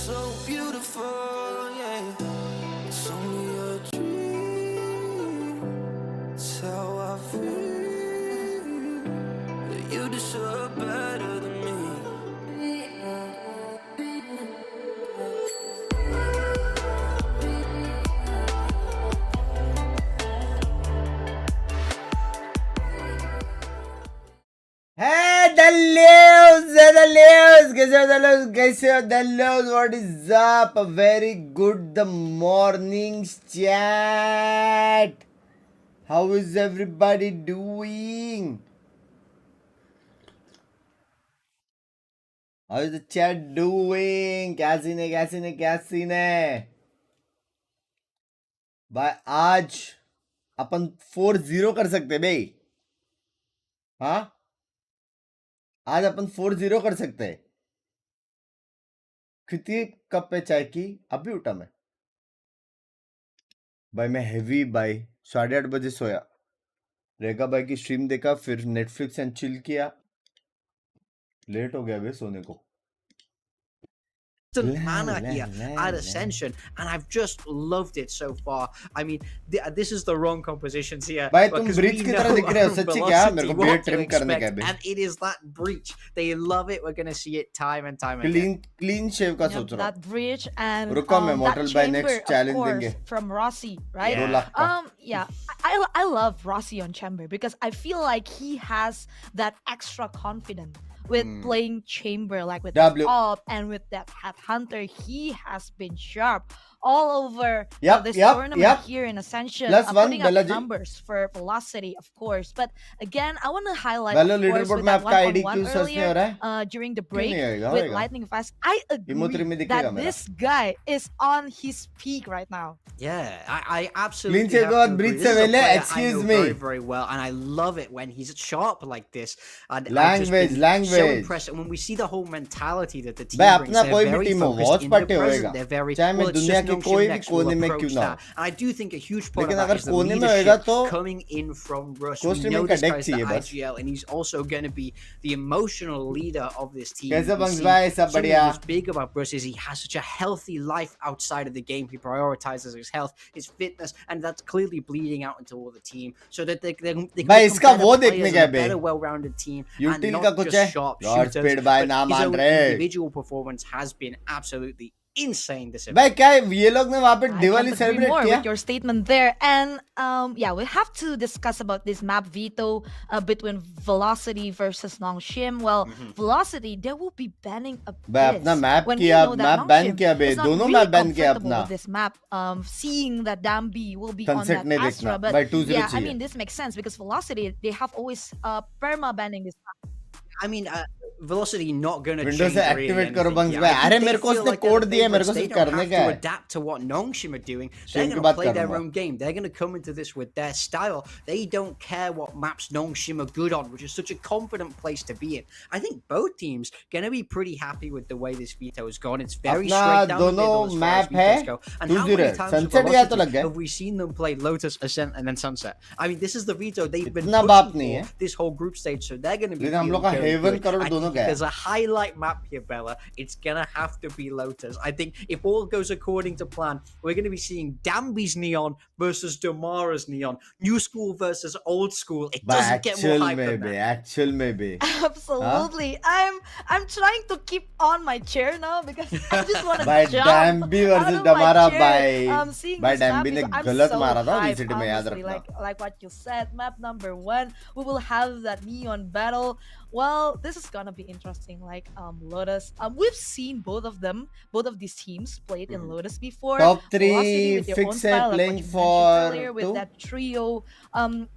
so beautiful, yeah. It's only a dream. It's how I feel. That you deserve better than me. Hey, the news, what is up? A very good morning, chat. How is everybody doing? How is the chat doing? क्या scene है? भाई आज अपन 4-0 कर सकते भाई. हाँ, आज अपन 4-0 कर सकते हैं. कितनी कप पे चाय की? अभी उठा मैं भाई. मैं हेवी भाई 8:30 बजे सोया. रेखा भाई की स्ट्रीम देखा, फिर नेटफ्लिक्स एंड चिल किया. लेट हो गया भाई सोने को. manner here at Ascension, and I've just loved it so far. I mean, this is the wrong compositions here. भाई तुम ब्रीच की तरह दिख रहे हो सच्ची. क्या मेरे को बियर्ड ट्रिम करने का है. And it is that breach. They love it. We're gonna see it time and time again. Clean shave का सोच रहा हूँ. That breach and रुको मैं Mortal by next challenge देंगे. From Rossi, right? 2 लाख का. Yeah, I love Rossi on chamber because I feel like he has that extra confidence with playing chamber, like with W. Op and with that Headhunter. He has been sharp all over this tournament here in Ascension. +1 putting up Balaji. numbers for velocity, of course. But again, I want to highlight Bello of course, leaderboard with में that आपका ID one-on-one क्यों search नहीं हो रहा है? during the break नहीं with होएगा. Lightning Fast. I Emotree में agree दिखेगा that मेरा. this guy is on his peak right now. Yeah, I absolutely Clean shave के बाद breach से पहले excuse me. Very, very well, and I love it when he's sharp like this. And Language. So impressed. And when we see the whole mentality that the team भाई brings, अपना they're कोई भी very team हो, focused watch in the party present. होएगा. They're very चाहे मैं well, it's दुनिया just के Nong कोई Shim भी next will कोने में approach क्यों ना हो. that. And I do think a huge part लेकिन of that अगर is the कोने में होएगा leadership तो coming in from Rush. को We streaming know का this deck guy's the चाहिए बस. IGL, and he's also going to be the emotional leader of this team. कैसे We बंक्स see भाई? सब something बढ़िया. that's big about Bruce is he has such a healthy life outside of the game. He prioritizes his health, his fitness, and that's clearly bleeding out into all the team so that they can भाई become इसका better वो players देखने and क्या a bay? better, well-rounded team, and यूटिल का not कुछ just है? sharp God shooters. Speed भाई ना But his मान own रहे. individual performance has been absolutely insane this भाई event. क्या ये लोग ने वहाँ पे I Diwali can't agree celebrate more किया? with your statement there. And yeah, we have to discuss about this map veto between Velocity versus Nong Shim. Well, Velocity, they will be banning a भाई अपना map when we किया, know that map Nong ban Shim किया बे. is not दोनों really map ban किया comfortable अपना. with this map. Seeing that Dambi will be Sunset on नहीं that देखना. Astra, but भाई 2-0 yeah, I चाहिए. mean this makes sense because Velocity, they have always perma banning this map. I mean, Velocity not going to change Windows से really activate करो anything bunks here. भाई. I think अरे they मेरे को feel उसने like they're code the दिया है, मेरे favorites. को They सिर्फ don't करने have का to है. adapt to what Nong Shim are doing. Shim They're की going to बात play their करूंगा. own game. They're going to come into this with their style. They don't care what maps Nong Shim are good on, which is such a confident place to be in. I think both teams going to be pretty happy with the way this veto has gone. It's very अपना straight down the दोनों middle as far as map vetoes है. go. And how 2-0 many है. times with Sunset गया तो लग Velocity गया. have we seen them play Lotus, Ascent, and then Sunset? I mean, this is the veto they've been इतना बाप pushing नहीं for है. this whole group stage, so they're going to be लेकिन हम लोग feeling का very heaven good. Crore I दोनों think का है. there's a highlight map here, Bella. It's gonna have to be Lotus. I think if all goes according to plan, we're gonna be seeing Dambi's Neon versus Damara's Neon. New school versus old school. It doesn't get more actual hype में than bay, that. Actual में बे. Absolutely. I'm trying to keep on my chair now because I just want to भाई jump डैम्बी out versus of my डमारा chair. भाई. Seeing भाई this map डैम्बी ने is- I'm गलत so मारा था hyped, VCT में, याद honestly. रखना. Like what you said, map number 1, we will have that neon battle. Well, this is gonna be interesting. Like Lotus, we've seen both of these teams played in Lotus before. Top Velocity 3 with their own fix है style, like playing what you mentioned for earlier, with 2. that trio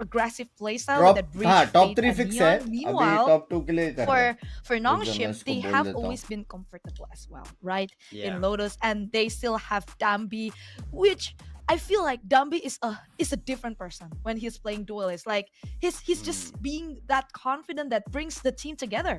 aggressive playstyle with that breach, हाँ top Fate, 3 and fix है. Neon. अभी Meanwhile, top 2 के लिए कर रहे हैं. for Nong रुक जा, मैं Shim, इसको they बोल have देता हूँ. always been comfortable as well, right? Yeah. In Lotus, and they still have Dambi, which I feel like Dambi is a different person when he's playing duelist. Like he's just being that confident that brings the team together.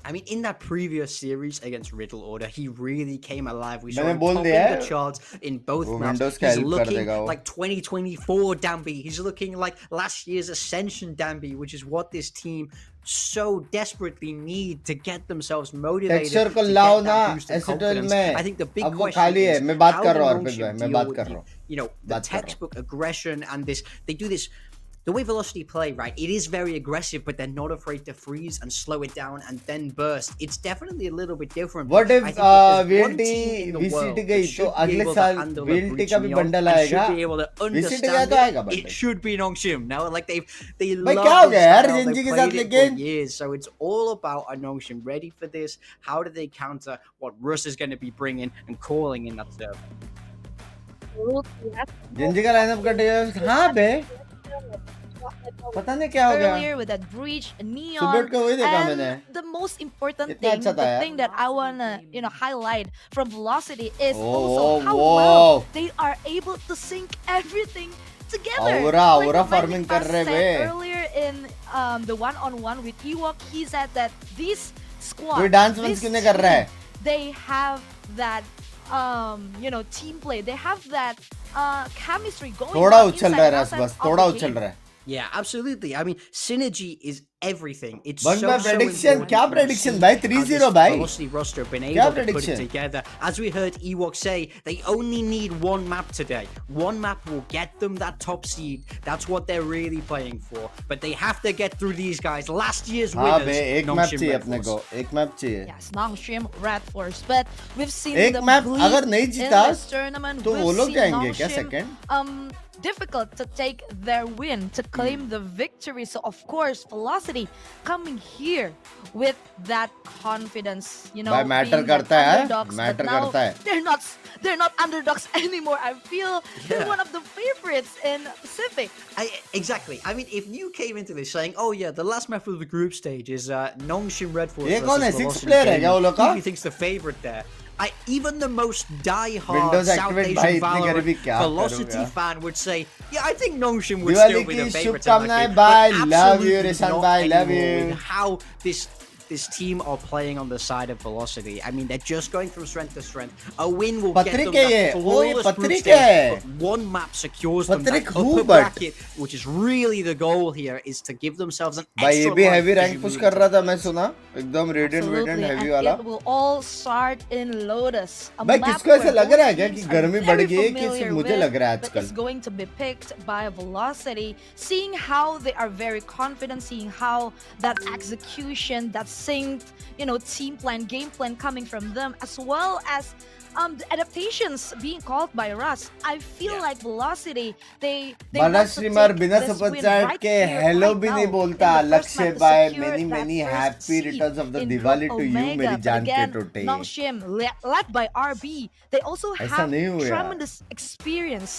I mean, in that previous series against Riddle Order, he really came alive. We saw मैंने him बोल topping दिया the है, charts in both वो maps. Windows का He's help कर looking देगा वो. like 2024 Danby. He's looking like last year's Ascension Danby, which is what this team so desperately need to get themselves motivated texture को to लाओ get ना that boost of एसिटल confidence. में. I think the big अब वो question खाली है. is मैं बात how कर do रहा हूँ Nong अर्पित Shim भाई, मैं deal बात with कर the, रहा हूँ. you know, the बात कर रहा हूँ. textbook aggression and this. They do this. The way Velocity play, right, it is very aggressive, but they're not afraid to freeze and slow it down and then burst. It's definitely a little bit different. What if I think if there's one VLT team in the VCT world गई that तो should be अगले able to साल handle a VLT breach का भी neon bundle and आएगा. should be able to VCT का understand तो आएगा it, bundle. it should be Nong Shim. Now, like they भाई love क्या हो this गया यार style, जिंजी they've के साथ played it for लेकिन years, so it's all about a Nong Shim ready for this. How do they counter what Russ is going to be bringing and calling in that server? Gingee का lineup cut गया. हाँ बे पता नहीं क्या हो गया. Earlier with that breach, neon, सुबह को वही देखा मैंने. and the most important इतना thing, अच्छा था the यार. thing that I wanna highlight from Velocity is Oh, also how whoa. well they are able to sync everything together. Aura Like farming when कर रहे Us बे. said earlier in the one-on-one with Ewok, he said that this squad, कोई dance this क्यों नहीं कर रहा है. team, they have that team play. They have that chemistry going थोड़ा on उछल inside रहा है and रस outside बस. of थोड़ा the उछल game. रहा है. Yeah, absolutely. I mean, synergy is everything. It's One so, by so prediction. important क्या to prediction see भाई? how 3-0 this भाई. Velocity roster have been क्या able to put it prediction? together. As we heard Ewok say, they only need one map today. One map will get them that top seed. That's what they're really playing for. But they have to get through these guys. Last year's हाँ winners. बे एक Nong map Shim चाहिए Red अपने Force. को. एक map चाहिए. Yes, Nong Shim, Red Force, but we've seen एक them map bleed अगर नहीं in जीता this tournament. तो We've वो लोग seen जाएंगे Nong क्या Shim, second. difficult to take their win, to claim the victory. So of course, Velocity coming here with that confidence, भाई मैटर being that करता है. underdogs, but मैटर now करता है. they're not underdogs anymore. I feel they're Yeah. one of the favorites in Pacific. Exactly. I mean, if you came into this saying, "Oh yeah, the last map of the group stage is Nong Shim Red Force ये versus कौन है? Velocity 6 player है Gaming," क्या वो लोग का? who do you think's the favorite there? Even the most die-hard Windows South activate Asian भाई इतनी गरीबी Valorant क्या Velocity करूँगा. fan would say, "Yeah, I think Nong Shim would Diwali still be the की favorite." in that शुभकामनाएं. game." Bye. But Love you, absolutely Rishan not bhai. Love anymore you. with how this team are playing on the side of Velocity. I mean, they're just going from strength to strength. A win will get Patrik them है ये. that वो ये flawless group Patrik stage, है. but one map secures them Patrik that who, upper but- bracket, which is really the goal here, is to give themselves an भाई ये extra भी life heavy as rank you push move कर into रहा the था. मैं सुना एकदम radiant Absolutely, heavy and वाला. it will all start in Lotus. A भाई map किसको ऐसा where लग both रहा है क्या teams कि are गर्मी बढ़ very गई है कि familiar सिर्फ मुझे with, लग रहा है but आजकल. it's going to be picked by Velocity. Seeing how they are very confident, seeing how that execution, that synced, team plan, game plan coming from them, as well as the adaptations being called by Russ. I feel like Velocity, they बड़ा want to streamer take बिना this super win chat right के here, hello right भी now, नहीं in बोलता. the first लक्ष्य map to बाय secure many that many first happy seed returns of the in Diwali Group to you Omega. मेरी But जान के again, टोटे. Nong Shim, led by RB, they also ऐसा have नहीं हुआ. tremendous experience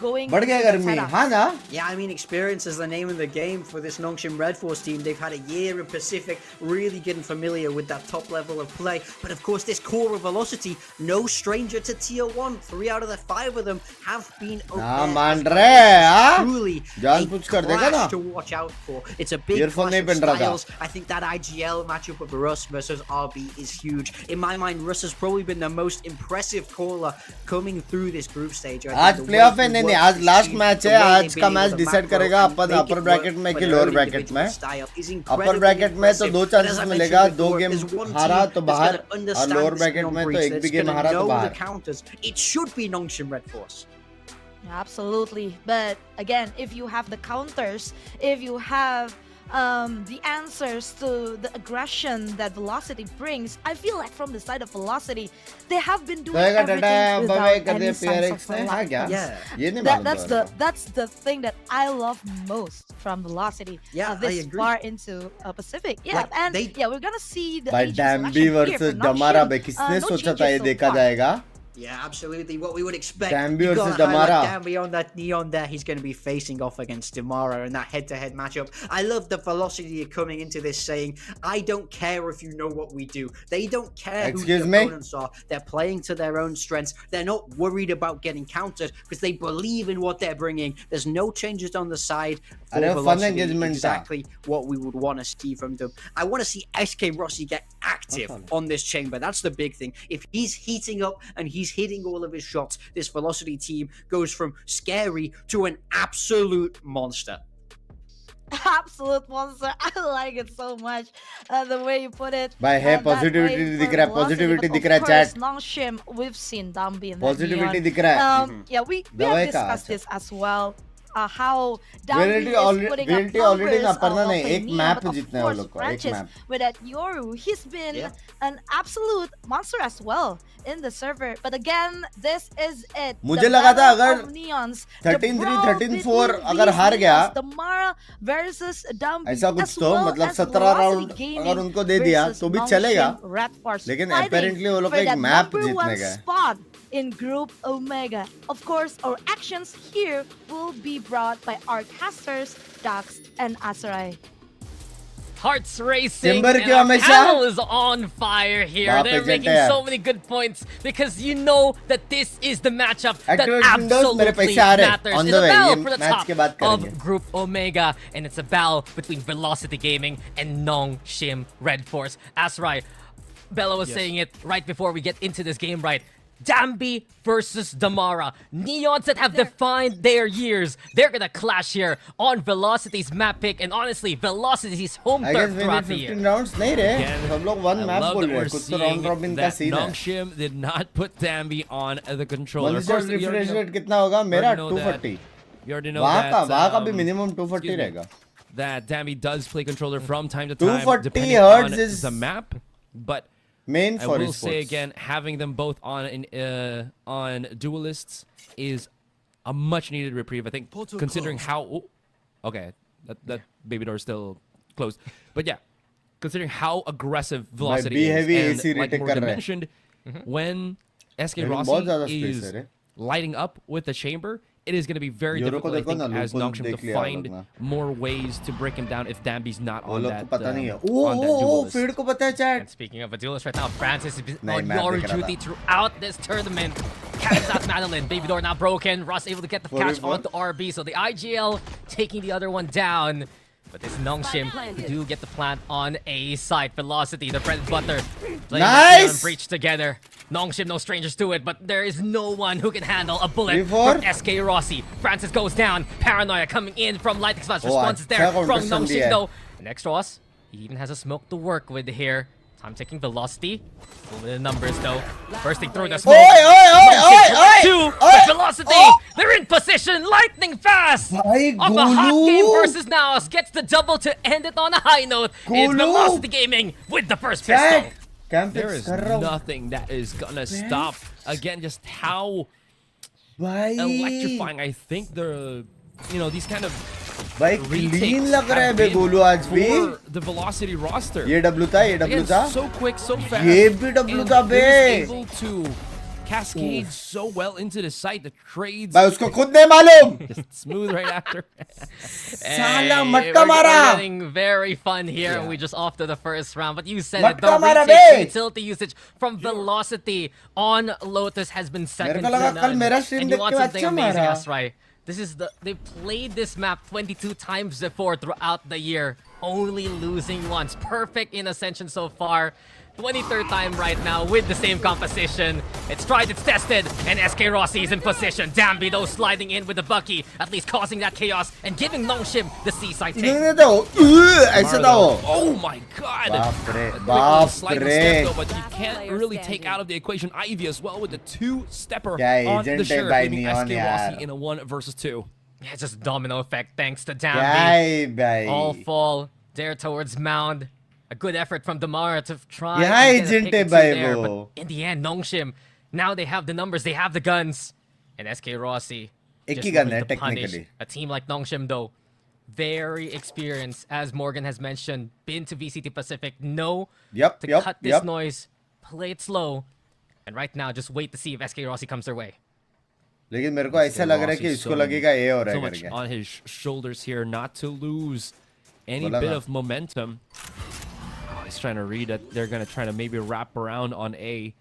going बढ़ गया into the गर्मी. setup. हाँ ना. Yeah, I mean, experience is the name of the game for this Nong Shim Red Force team. They've had a year in Pacific, really getting familiar with that top level of play. But of course, this core of Velocity, no stranger to Tier 1. 3 out of the 5 of them have been up हाँ there मान as रहे हैं हाँ. truly जान a पूछ कर देखा ना. clash to watch out for. It's a big Earphone clash नहीं of पहन रहा था. styles. I think that IGL matchup of Russ versus RB is huge. In my mind, Russ has probably been the most impressive caller coming through this group stage. आज playoff है. नहीं आज last match है. आज का match decide करेगा अपन अपर bracket में कि लोअर ब्रैकेट में. अपर ब्रैकेट में तो 2 चांसेस मिलेगा. 2 गेम हारा तो बाहर और लोअर ब्रैकेट में तो 1 भी गेम हारा तो बाहर. It should be Nong Shim Red Force. Absolutely. But again, if you have the counters, if you have the answers to the aggression that Velocity brings, I feel like from the side of Velocity, they have been doing everything without any sense of reluctance. Yeah. ये नहीं मालूम. That's the thing that I love most from Velocity. Yeah, I this agree. far into Pacific. Yeah, Like, and we're gonna see the भाई agent डैम्बी selection here versus for Nong डमारा Shim. बे किसने No सोचा changes था ये so देखा far. जाएगा. Yeah, absolutely. What we would expect. Dambi You versus gotta highlight Damara. Dambi on that Neon there. He's going to be facing off against Damara in that head-to-head matchup. I love the velocity of coming into this saying, I don't care if you know what we do. They don't care who the opponents are. They're playing to their own strengths. They're not worried about getting countered because they believe in what they're bringing. There's no changes on the side for velocity. Exactly what we would want to see from them. I want to see SK Rossi get active on this chamber. That's the big thing. If he's heating up and he's hitting all of his shots, this velocity team goes from scary to an absolute monster. Absolute monster. I like it so much. The way you put it. By hey, positivity दिख रहा है, positivity दिख रहा है chat. Nong Shim, we've seen Dambi in Positivity that दिख रहा है. Yeah, we have discussed this as well. How Dambi is putting up already numbers नहीं, एक Neon, map but of जीतना है course, वो लोग को, एक Francis map. with that Yoru, he's been an absolute monster as well in the server. But again, this is it. मुझे लगा था अगर Neons, 13-3, 13-4 अगर हार गया, Damara versus Dambi, ऐसा कुछ तो मतलब 17 राउंड अगर उनको दे दिया तो भी चलेगा. लेकिन apparently वो लोग एक मैप जीतने गए. In Group Omega. Of course, our actions here will be brought by our casters, Dax and Asarai. Hearts racing, Timber and our panel is on fire here. They're making so many good points because you know that this is the matchup that absolutely matters. It's a battle for the top of Group Omega, and it's a battle between Velocity Gaming and Nong Shim Red Force. That's right. Bella was saying it right before we get into this game, right? Dambi versus Damara. Neons that have defined their years. They're gonna clash here on Velocity's map pick, and honestly, Velocity's home turf throughout the year. 15 rounds नहीं रहे. हम लोग one map बोल रहे हैं. कुछ तो round robin का scene है. Nong Shim did not put Dambi on the controller. One refresh rate कितना होगा? मेरा 240. You already know that. वहाँ का भी minimum 240 रहेगा. That Dambi does play controller from time to time, 240 depending hertz on is the map, but. Main for I will Esports. say again, having them both on duelists is a much needed reprieve. I think considering how okay, that baby door is still closed, but yeah, considering how aggressive Velocity is, and like Morgan mentioned, when SK Rossi is lighting up with the chamber, it is going to be very difficult, I think, as Nong Shim to find more ways to break him down if Dambi's not on that duelist. And speaking of a duelist right now, Francis is on your duty throughout this tournament. Catches out Madeline. Baby door now broken. Ross able to get the catch onto RB. So the IGL taking the other one down. But this Nong Shim do get the plant on A side. Velocity, the bread and butter. Nice! Breach together. Nong Shim, no strangers to it, but there is no one who can handle a bullet from SK Rossi. Francis goes down. Paranoia coming in from Lightning Slash. Response is there from Nong Shim though. Next Ross, he even has a smoke to work with here. Time taking Velocity. Over the numbers though. Bursting through the smoke. Two, Velocity! They're in position, lightning fast! Of a hot game versus Naos gets the double to end it on a high note. It's Velocity Gaming with the first pistol. There is nothing that is gonna stop. Again, just how electrifying I think these kind of clean लग रहा है बे गोलू आज भी. The Velocity roster. ये W था. So quick, so fast. ये भी W था बे. Able to cascade so well into the site. The trades. भाई उसको खुद नहीं मालूम. Just smooth right after. साला मटका मारा. We're getting very fun here. We just off to the first round, but you said it. The retake utility usage from Velocity on Lotus has been second to none. And you want something amazing, that's right. They played this map 22 times before throughout the year, only losing once. Perfect in Ascension so far. 23rd time right now with the same composition. It's tried, it's tested, and SK Rossi is in position. Dambi though sliding in with the Bucky, at least causing that chaos and giving Nong Shim the seaside take. Oh my god! But you can't really take out of the equation Ivy as well with the two-stepper on the shirt, leaving SK Rossi in a 1 versus 2. Yeah, it's just domino effect thanks to Dambi. All fall there towards Mound. A good effort from Damara to try and get a pick there, but in the end, Nong Shim, now they have the numbers, they have the guns, and SK Rossi just looking to punish a team like Nong Shim though. Very experienced, as Morgan has mentioned, been to VCT Pacific, know to cut this noise, play it slow, And right now, just wait to see if SK Rossi comes their way. लेकिन मेरे को ऐसा लग रहा है कि इसको लगेगा A हो रहा So है much करके. on his shoulders here, not to lose any बोला bit ना. of momentum. Oh, he's trying to read it. They're gonna try to maybe wrap around on A.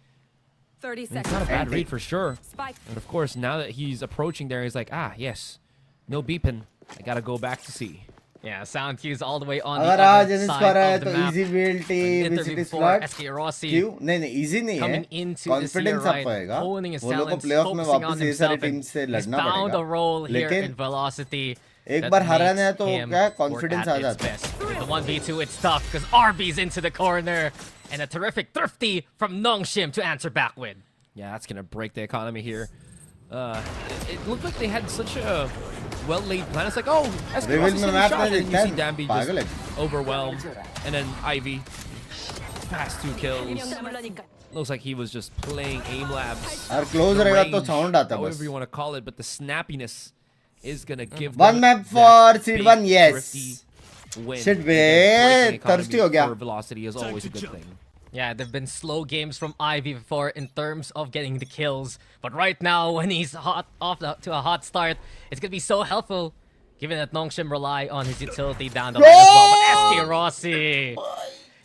30 It's seconds. not a bad read for sure. Spike. And of course, now that he's approaching there, he's like, ah, yes, no beeping. I gotta go back to C. Yeah, sound cues all the way on the अगर आज other इस side पर है of the तो map. easy VLT An interview VCT for slot. SK Rossi. क्यों? नहीं easy नहीं Coming है. into this year, Confidence right, up होएगा. honing his वो लोग को talents, playoff में focusing on वापस ये सारी himself, टीम and से he's लड़ना found a पड़ेगा. role here लेकिन in Velocity. एक that बार हराना makes है तो him क्या work confidence at uh its जाता है. best. With the 1v2, it's tough because RB's into the corner. And a terrific thrifty from Nong Shim to answer back with. Yeah, that's gonna break the economy here. It looked like they had such a well-laid plan. It's like, oh, SK Reveal Rossi's में getting map shot, में and then you दिखता see है. Danby पागल है. just overwhelmed, and then Ivy, fast 2 kills. Looks like he was just playing aim labs. और close The रहेगा तो range, sound आता है however बस. you want to call it, but the snappiness is gonna give One them map that for Seed big, 1, yes. thrifty win. Shit, Again, bे, breaking economy thirsty हो गया. for Velocity is always a good thing. Yeah, there've been slow games from Ivy before in terms of getting the kills. But right now, when he's hot to a hot start, it's gonna be so helpful. Given that Nong Shim rely on his utility down the line as well. But SK Rossi.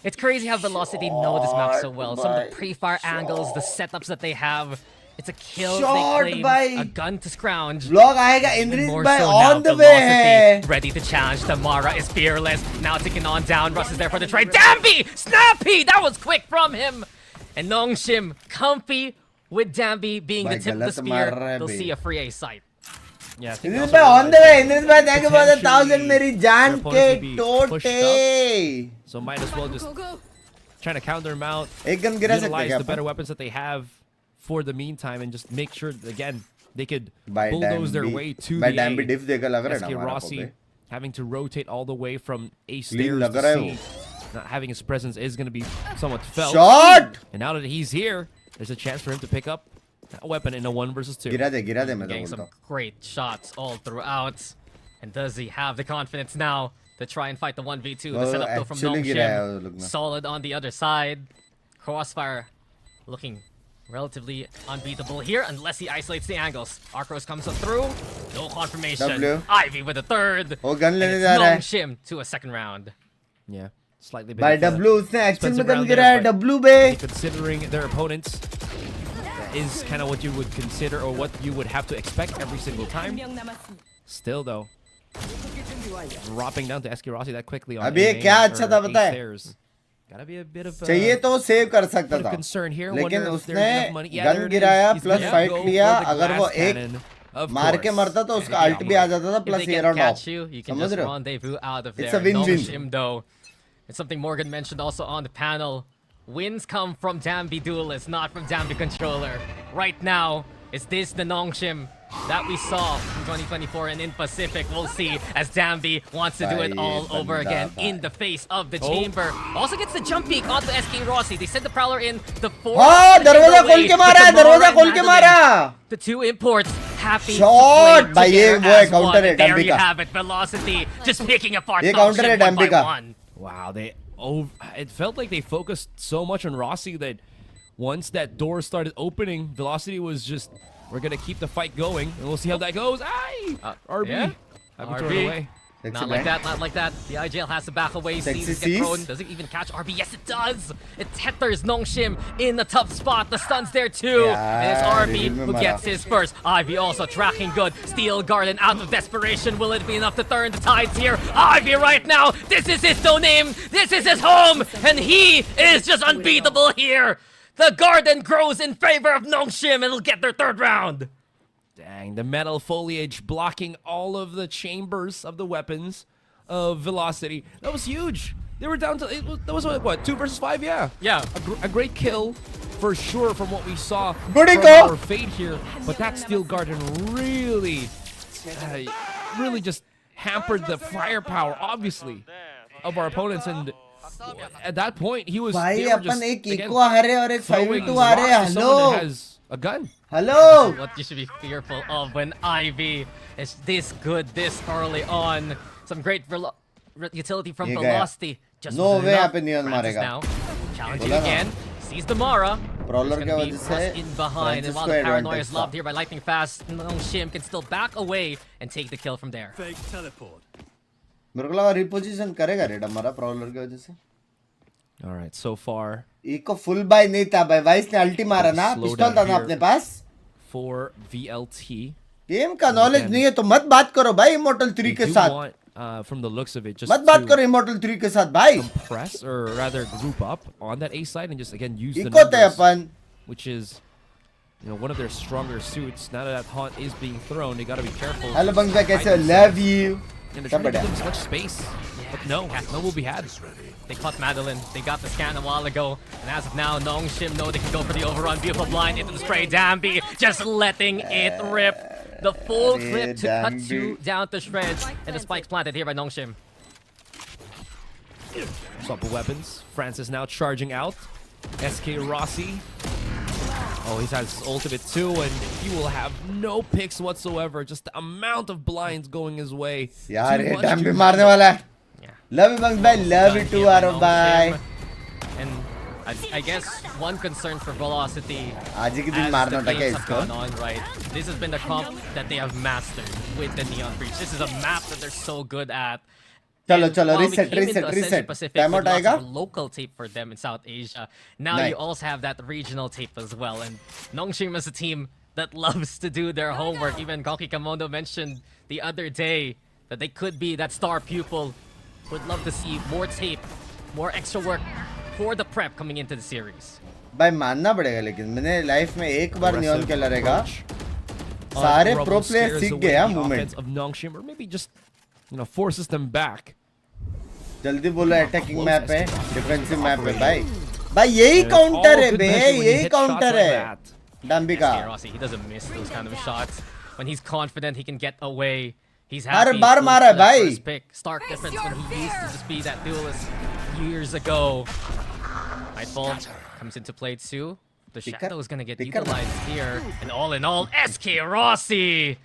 It's crazy how Velocity know this map so well. Some of the pre-fire angles, the setups that they have. It's a kill Shot they claim, by- a gun to scrounge. Vlog आएगा Even Inris more by so on now, the way Velocity है. ready to challenge. Tamara is fearless. Now taking on down. Russ is there for the trade. Danby! Snappy! That was quick from him. And Nong Shim, comfy with Danby being the भाई tip of the गलत spear. मार रहा है They'll bay. see a free A site. Yeah, I think they Inris also by on the realized way. Inris by thank you for the 1,000 मेरी जान their के opponents will be pushed टोटे. so might as well just trying to counter him out, एक gun गिरा सकते utilize क्या the better upon? weapons that they have for the meantime, and just make sure that, again, they could By bulldoze their Danby. way to By the Danby A. diff देगा लग रहा है ना SK हमारा को Rossi bay. having to rotate all the way from A Clean stairs लग to रहा है C. वो. Not having his presence is going to be somewhat felt. Shot! And now that he's here, there's a chance for him to pick up that weapon in a 1 versus 2. गिरा दे मैं तो Getting बोलता some हूँ. great shots all throughout. And does he have the confidence now to try and fight the 1v2? The Oh, setup though from actually Nong गिरा है वो लोग Shim. ना. Solid on the other side. Crossfire looking relatively unbeatable here unless he isolates the angles. Arcros comes up through. No confirmation. W. Ivy with a third. वो gun And लेने it's जा रहा Nong है. Shim to a second round. Yeah, slightly By bit of a W उसने action expensive में gun round गिरा there, है but W बे. considering their opponents, that is kind of what you would consider or what you would have to expect every single time. Still though, dropping down to SK Rossi that quickly on अभी ये A क्या main अच्छा or था A पता है? stairs. Gotta be a bit of चाहिए तो save कर सकता bit of था. concern here. लेकिन Wonder if there's उसने enough money. Yeah, gun there it गिराया is. He's plus gonna fight go लिया. for the अगर वो glass एक cannon, of मार के course. मरता तो उसका Yeah. अल्ट भी आ जाता था If प्लस they ये can round of. catch you, you can समझ just रहे हो? rendezvous out of It's there. a win-win. Nong Shim, though. It's something Morgan mentioned also on the panel. Wins come from Danby Duelist, not from Danby Controller. Right now, is this the Nong Shim that we saw from 2024 and in Pacific? We'll see as Danby wants to do it all over again in the face of the chamber. Also gets the jump peek onto SK Rossi. They sent the Prowler in. The fourth. हाँ दरवाजा खोल के मारा है. दरवाजा खोल के मारा. The two imports happy Shot! to play भाई ये together वो है as one. counter है There Danby you का. have it. Velocity just picking apart ये Nong counter है Shim one Danby by का. one. Wow, it felt like they focused so much on Rossi that once that door started opening, Velocity was just, we're gonna keep the fight going, and we'll see how that goes. Aye! RB. yeah. Happy throw it RB. away. Not like that, not like that. The IGL has to back away. Sexy Sees it sees. get thrown. Does it even catch RB? Yes, it does. It tethers Nong Shim in a tough spot. The stun's there too. And it's Yeah, RB who gets his first. Ivy also tracking good. Steel Garden out of desperation. Will it be enough to turn the tides here? Ivy right now. This is his domain. This is his home. And he is just unbeatable here. The Garden grows in favor of Nong Shim and will get their third round. Dang, the metal foliage blocking all of the chambers of the weapons of Velocity. That was huge. They were down to, that was what, 2 versus 5? Yeah. Yeah. A great kill for sure from what we saw Goody from go. our fate here. But that Steel Garden really, really just hampered the firepower, obviously, of our opponents. And at that point, he was, भाई they were upon just, एक again, eco आ रहे और एक throwing 5v2 आ रहे. rocks to someone hello that has a gun. Hello. What you should be fearful of when Ivy is this good this early on. Some great utility from ये गया. Velocity. Just No wasn't way enough. यहाँ पे Neon Francis मारेगा. now challenging बोला ना. again. Sees the Mara. Prowler There's के gonna be वजह Russ से in behind, and Francis while को the paranoia advantage is था. lobbed here by Lightning Fast, Nong Shim can still back away and take the kill from there. मेरे को लगा reposition करेगा red हमारा Prowler के वजह से. All right, so far eco full buy नहीं था भाई. वाइस ने अल्टी मारा ना. Slow पिस्टल down था ना here. अपने पास. for VLT. गेम का नॉलेज नहीं है तो मत बात करो भाई Immortal 3 They के do साथ. want, from the looks of it, just मत बात to करो Immortal 3 के साथ भाई. compress or rather group up on that A side and just again use the eco थे numbers, अपन. which is one of their stronger suits. Now that haunt is being thrown, they gotta be careful. Hello बंगा कैसे हो? Love you. And they're सब trying to बढ़िया. give them as much space, but no will be had. They caught Madeline. They got the scan a while ago. And as of now, Nong Shim know they can go for the overrun. Beautiful blind into the spray. Dambi just letting it rip. The full clip to cut Dambi. 2 down to shreds. And the spikes planted here by Nong Shim. Swap of weapons. Francis now charging out. SK Rossi. Oh, he has ultimate too, and he will have no picks whatsoever. Just the amount of blinds going his way. यार Too ये much dam to भी मारने वाला है. Yeah. Love you बंग भाई. Love you too आरो भाई. And I guess one concern for Velocity आज ही के दिन as मारना the होता क्या games have इसको? gone on, right? This has been the comp that they have mastered with the Neon Breach. This is a map that they're so good at. चलो And चलो while we reset came into reset Ascension reset. Pacific Time with out lots आएगा. of local tape for them in South Asia. Now Nice. you also have that regional tape as well. And Nong Shim is a team that loves to do their homework. Even Goki Kamondo mentioned the other day that they could be that star pupil. Would love to see more tape, more extra work for the prep coming into the series. भाई मानना पड़ेगा लेकिन मैंने life में एक बार neon Aggressive खेला रहेगा. approach. सारे Rubble pro players scares सीख away गए हैं the movement. offense of Nong Shim, or maybe just forces them back. जल्दी बोलो अटैकिंग मैप है डिफेंसिव मैप है भाई. भाई यही काउंटर है बे. यही काउंटर है. डंबी का. SK Rossi, he doesn't miss those kind of shots. When he's confident he can get away. He's her happy. Bar to मारा है that भाई. first pick. Stark difference when he used to just be that duelist years ago. Nightfall comes into play too. The Picker. shadow is gonna get Picker. utilized here. And all in all, SK Rossi!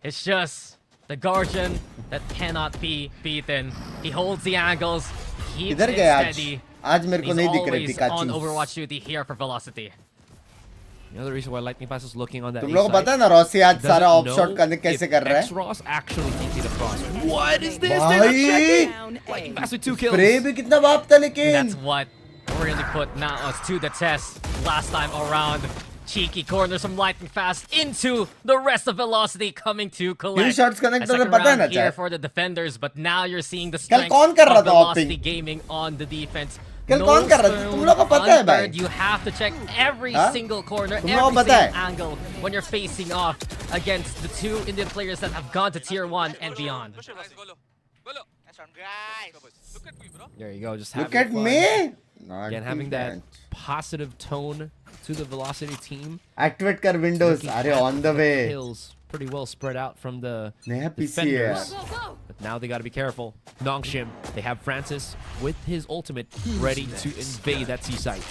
It's just the Guardian that cannot be beaten. He holds the angles, keeps इधर it गए आज. steady. आज मेरे को He's नहीं दिख रहे always on Pikachu. Overwatch duty here for Velocity. The other reason why Lightning Pass is looking on that तुम A लोगों को side, पता है ना रॉसी आज doesn't सारा ऑफ know शॉट करने कैसे if कर रहा है. X-Ross actually can see the cross. What is this? भाई Lightning Pass with 2 kills. Spray भी कितना बाप था लेकिन. That's what really put Naos to the test last time around. Cheeky corners from Lightning Fast into the rest of Velocity coming to collect. Few shots connect A तो second पता है round ना here चाहे. for the defenders, but now you're seeing the कल strength कौन कर रहा of था Velocity hopping? Gaming on the defense. कल कौन कर रहा था? तुम लोगों को पता है भाई. unburned. You have to check every हाँ? single corner, तुम every लोगों को single पता है? angle when you're facing off against the 2 Indian players that have gone to Tier 1 and beyond. There you go. Just Look having at fun. me. Not Again, having that bad. positive tone to the Velocity team. Activate कर Windows. Looking अरे at on the way. Kills pretty well spread out from the नया PC है यार. defenders. But now they got to be careful. Nong Shim, they have Francis with his ultimate ready to invade that C site.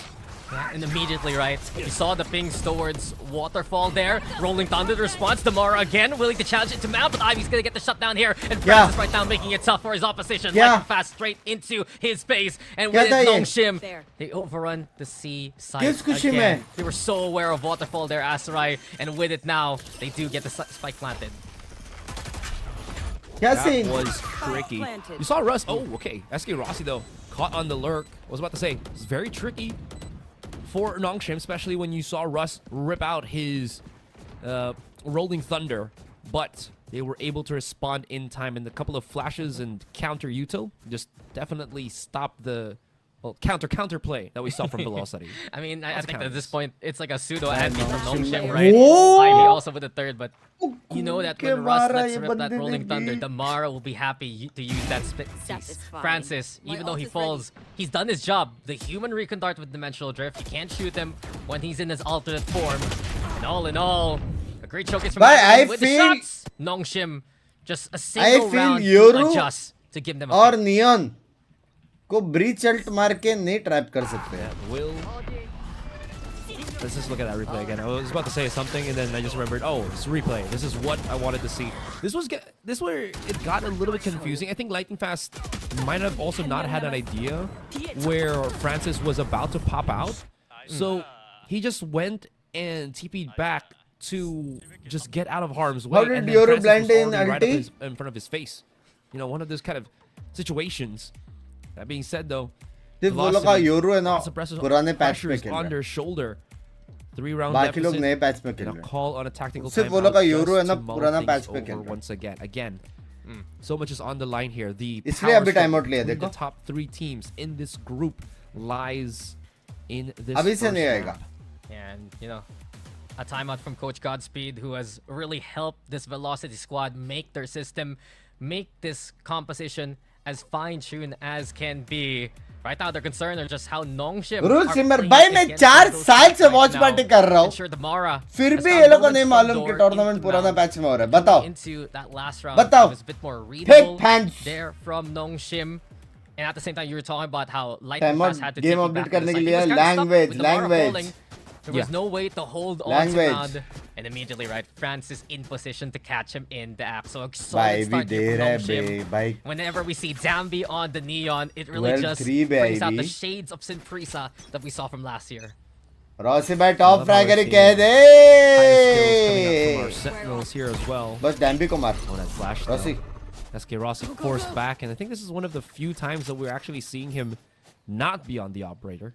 Yeah, and immediately, right, you saw the pings towards Waterfall there. Rolling Thunder the response. Damara again willing to challenge it to Mount, but Ivy's gonna get the shutdown here. And Francis right now making it tough for his opposition. Yeah. Lightning Fast straight into his face. And with था ये? Nong Shim, they overrun the C site किस खुशी में? again. They were so aware of Waterfall there, Asarai. And with it now, they do get the spike planted. क्या That scene? was tricky. You saw Russ. Oh, okay. SK Rossi, though, caught on the lurk. I was about to say, it's very tricky for Nong Shim, especially when you saw Russ rip out his Rolling Thunder. But they were able to respond in time, and a couple of flashes and counter util just definitely stopped the counter play that we saw from Velocity. I mean, I That's think kind at of this nice. point, it's like a pseudo anti from Nong Shim. Shim, right? Whoa! Ivy also with the third, but you know that when के Russ मारा lets ये rip that बंदे Rolling ने Thunder, भी. Damara will be happy to use that piece. Satisfying. Francis, My even though ult he is falls, he's done his job. The human recon dart with Dimensional Drift, you can't shoot him when he's in his alternate form. And all in all, a great showcase from But I Madeline with the feel- shots. Nong Shim, just a single feel round Yoru adjust to give them a और pick. Neon को breach alt मार के नहीं trap कर सकते हैं. Will. Let's just look at that replay again. I was about to say something, and then I just remembered. Oh, it's replay. This is what I wanted to see. This where it got a little bit confusing. I think Lightning Fast might have also not had an idea where Francis was about to pop out. So he just went and TP'd back to just get out of harm's How way. did And then Yoru Francis blend was in already right up ulti? in front of his face. You know, one of those kind of situations. That being said, though, सिर्फ वो लोग का Yoru है ना suppressors पुराने patch पे pressures खेल on रहा their shoulder. 3-round बाकी लोग deficit. नए पैच पे खेल And a रहे हैं call on a tactical सिर्फ वो timeout लोग का just योरू है ना to mull पुराना things पैच पे over खेल रहा है once again. So much is on the line here. The इसलिए power अभी struggle timeout लिया, between the देखो। top 3 teams in this group lies in this अभी से first नहीं round. आएगा And, you know, a timeout from Coach Godspeed, who has really helped this Velocity squad make their system, make this composition as fine-tuned as can be. Right now, their concern are just how Nong Shim rule are सिमर playing भाई मैं against 4 those साल से right watch now. Party कर रहा हूँ Ensure Damara फिर has भी found ये लोग को moments नहीं from मालूम कि door टूर्नामेंट into पुराना mount. पैच में हो रहा है बताओ Into that last round, बताओ it was a bit more Take readable pants. there from Nong Shim. And at the same time, you were talking about how Light Time Fast out, had to game take it update back to the करने के side. He लिए was kinda stuck language, with Damara language. falling. There was no way to hold on to Language. ground. And immediately, right, Francis in position to catch him in the app. So a भाई solid भी start they here from रहा है Nong बे Shim. भाई Whenever we see Dambi on the neon, it really Well, just 3 brings out the baby. shades of Sinprisa that we saw from last year. रॉसी भाई top love fragger how ही we're कह seeing highest skills coming up from our they sentinels here as well. बस डैम्बी को मार Oh, that flash though. Rossi SK Rossi forced back, and I think this is one of the few times that we're actually seeing him not be on the operator.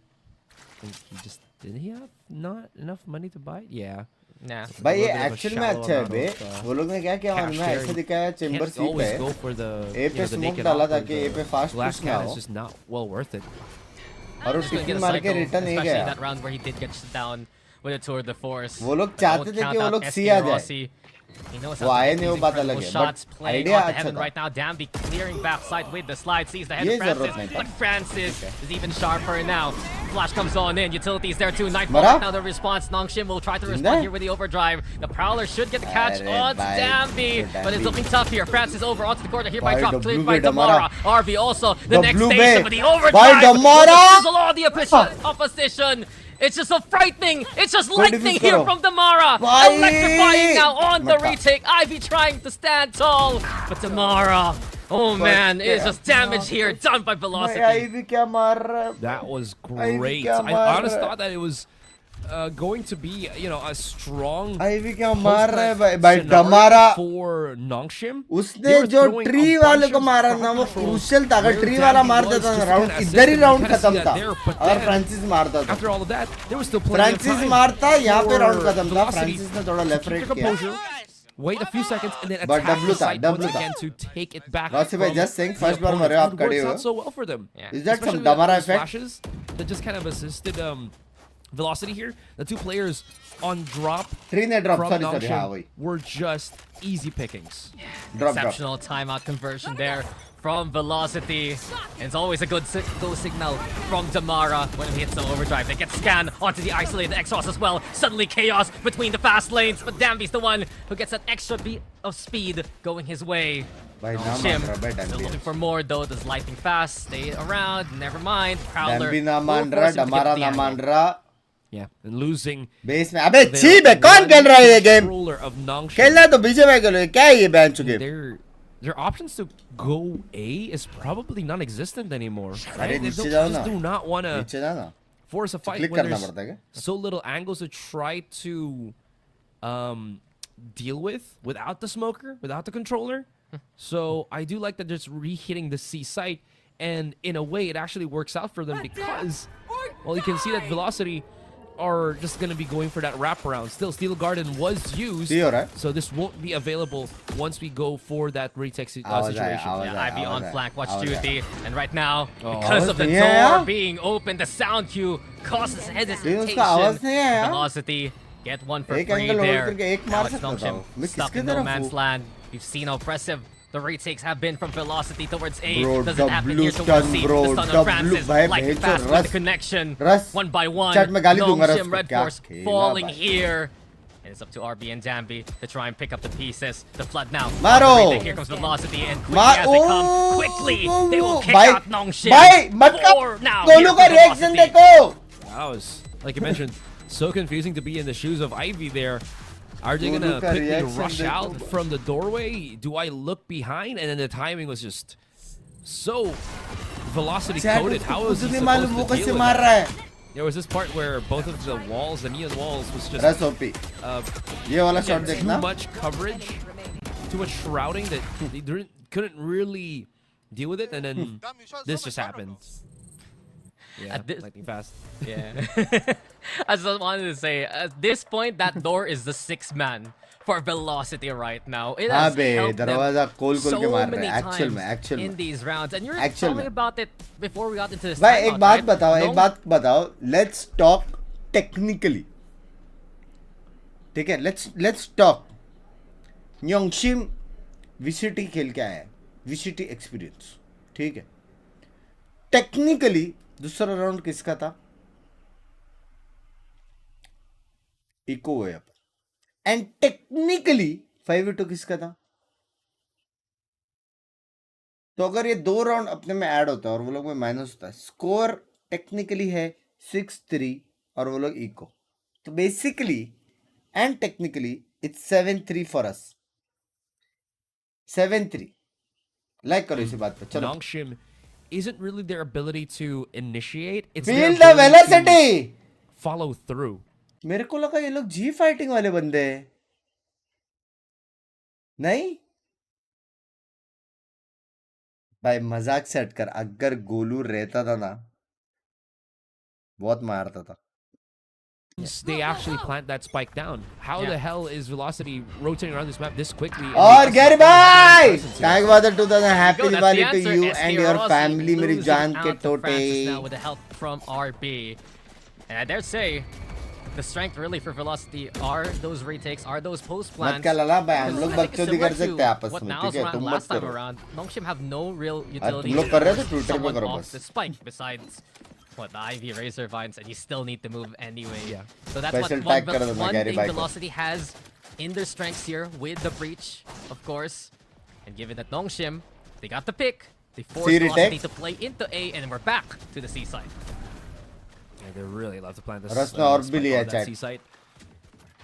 I think he just didn't he have not enough money to buy it? Yeah. Nah. भाई ये little bit of a actual में shallow अच्छा है amount bay of, वो लोग ने क्या किया cash मालूम है there. ऐसे दिखाया चेंबर Can't सी पे always go for the ए पे the स्मोक naked डाला offer. ताकि ए पे फास्ट Glass पुश ना cannon हो is just not well worth it. और वो Just gonna get tiffin a मार के cycle, रिटर्न नहीं especially गया that round where he did get shut down with a tour de force. वो लोग But चाहते don't थे count कि वो out लोग SK सी आ जाए Rossi. He knows वो how to आए get नहीं, these वो बात incredible अलग है, shots but playing idea onto अच्छा heaven था। right now. Dambi clearing backside with the slide, sees the head ये of जरूरत Francis, नहीं था। but Francis is even sharper now. Flash comes on in, utilities there too. Nightfall मरा? right now the response. Nong Shim will try to जिंदा respond है? here with the overdrive. The Prowler should get the catch अरे on भाई, Dambi, तो but it's Dambi। looking tough here. Francis over onto the corner here by भाई, drop, the cleared blue by bay Damara. Damara। RV also the The next blue station, bay। but the भाई, overdrive Damara! will sizzle all the opposition. It's just so frightening. It's just lightning here करो। from Damara. भाई! Electrifying now on the मत खा। retake. Ivy trying to stand tall, but Damara. Oh man, it's just damage here done by भाई Velocity. आई भी क्या मार रहा है That was Ivy great. क्या I मार honestly रहा है? thought that it was going to be, you know, a strong आई भी क्या मार रहा है भाई post-match भाई scenario डमारा for Nong Shim. उसने They were जो throwing ट्री a वाले bunch को of मारा front ना वो controls क्रूशियल था अगर where ट्री वाला Dambi मार was देता just ना to राउंड kinda इधर ही assist him. Round You kinda खत्म see था that there, but अगर then फ्रांसिस मारता था after all of that, there was still plenty of Francis time मारता यहाँ पे for राउंड खत्म था Velocity फ्रांसिस ने थोड़ा left to keep right their किया composure, wait a few seconds, and then But attack W the था, site W once था। again to take it back Rossi भाई from just saying the first bar opponent. मरे आप It खड़े works हो out so well for them. Yeah. Is that some Especially with Damara those effect? flashes that just kind of assisted Velocity here. The two players on drop three ने drop from sorry Nong sorry हाँ Shim वही were just easy pickings. Drop drop Exceptional timeout conversion there from Velocity. And it's always a good go signal from Damara when it hits the overdrive. They get scanned onto the isolated X-Ross as well. Suddenly chaos between the fast lanes, but Dambi's the one who gets that extra beat of speed going his way. भाई Nong ना Shim मान रहा भाई still डम्बी looking for more though. Does lightning fast stay around? Never mind. Prowler डम्बी ना will मान रहा force him to get डमारा the ना angle. मान रहा Yeah, and losing बेस में अबे their छी बे कौन one खेल रहा है ये game controller of Nong Shim. खेलना तो बीजे भाई खेलो क्या है ये बैन चुके Their options to go A is probably non-existent anymore. अरे Right? They नीचे don't, जाओ just ना do not want to नीचे जाना force a fight click when करना there's पड़ता है क्या so little angles to try to deal with without the smoker, without the controller. So I do like that just re-hitting the C site, and in a way it actually works out for them because, well, you can see that Velocity are just going to be going for that wraparound. Still, Steel Garden was used, See, alright. so this won't be available once we go for that retake situation. Yeah, Ivy on flank, watch duty, and right now, Oh. because of the door Yeah. being open, the sound cue causes hesitation. उसका आवाज नहीं है यार। Velocity get one for एक free angle hold there. करके एक Now मार it's सकता Nong था Shim वो। मैं stuck किसके in no तरफ man's हूँ? land. We've seen how oppressive the retakes have been from Velocity towards A. Bro, Doesn't happen W here, so stun, we'll see bro, the stun W, on Francis. भाई, Like भेजो, fast with रस, the connection. रस। One by one. Chat में गाली Nong दूंगा रस Shim को, Red क्या Force खेला falling भाई। here. And it's up to RB and Dambi to try and pick up the pieces. The flood now. Maro! On the retake, here comes Velocity, and quickly as they come, quickly they will kick भाई out Nong Shim. भाई मत Four now. दोनों here का for reaction Velocity. देखो That was, like you mentioned, so confusing to be in the shoes of Ivy there. Are they gonna Dono ka quickly reaction rush dekho. out from the doorway? Do I look behind? And then the timing was just so velocity Chat coded. उसको How was खुद he नहीं मालूम वो supposed to कैसे deal with मार that? रहा है There was this part where both of the walls, the neon walls, was just रस ओपी ये वाला शॉट too देखना much coverage, too much shrouding that they couldn't really deal with it, and then this just happened. Yeah, lightning fast. Yeah. I just wanted to say, at this point, that door is the sixth man for Velocity right now. It हाँ has bay helped them दरवाजा खोल खोल के so मार many रहे हैं actual times में in these rounds. And you were Actual telling me में। about it before we got into this भाई timeout, एक बात right? बताओ एक Nong- बात बताओ लेट्स टॉक टेक्निकली ठीक है लेट्स टॉक न्योंगशिम वीसीटी खेल के आया है वीसीटी एक्सपीरियंस ठीक है टेक्निकली दूसरा राउंड किसका था eco way up and technically 5v2 किसका था तो अगर ये दो राउंड अपने में ऐड होता है और वो लोग में माइनस होता है स्कोर टेक्निकली है 6-3 और वो लोग इको तो basically and technically it's 7-3 for us 7-3 like करो इसी बात पे चलो Nong Shim isn't really their ability to initiate, it's feel their the ability to velocity follow through. मेरे को लगा ये लोग जी फाइटिंग वाले बंदे हैं नहीं भाई मजाक से हटकर अगर गोलू रहता था ना बहुत मारता था They actually plant that spike down. How the hell is Velocity rotating around this map this quickly? and और with गैरी such भाई presence here? थैंक वादर 2000 happy Go, that's Diwali the to answer. You SK and your Rossi family मेरी losing जान out के to टोटे Francis now with the help from RB. And I dare say, the strength really for Velocity are those retakes, are those post मत plans. क्या लला भाई हम लोग Because बकचोदी कर similar सकते हैं to आपस what में Nao's ठीक है ran तुम मत last time करो around, Nong Shim have no real तुम utility लोग कर रहे थे to ट्विटर पे someone करो off बस the spike besides what the Ivy Razor Vines, and you still need to move anyway. Yeah. So that's Special what tag कर देना one गैरी thing भाई को Velocity has in their strengths here with the breach, of course. And given that Nong Shim, they got the pick, they forced See Velocity retake? to play into A, and we're back to the C side. Yeah, they really love to plant this. रस ने और भी spike लिया on that chat। C site.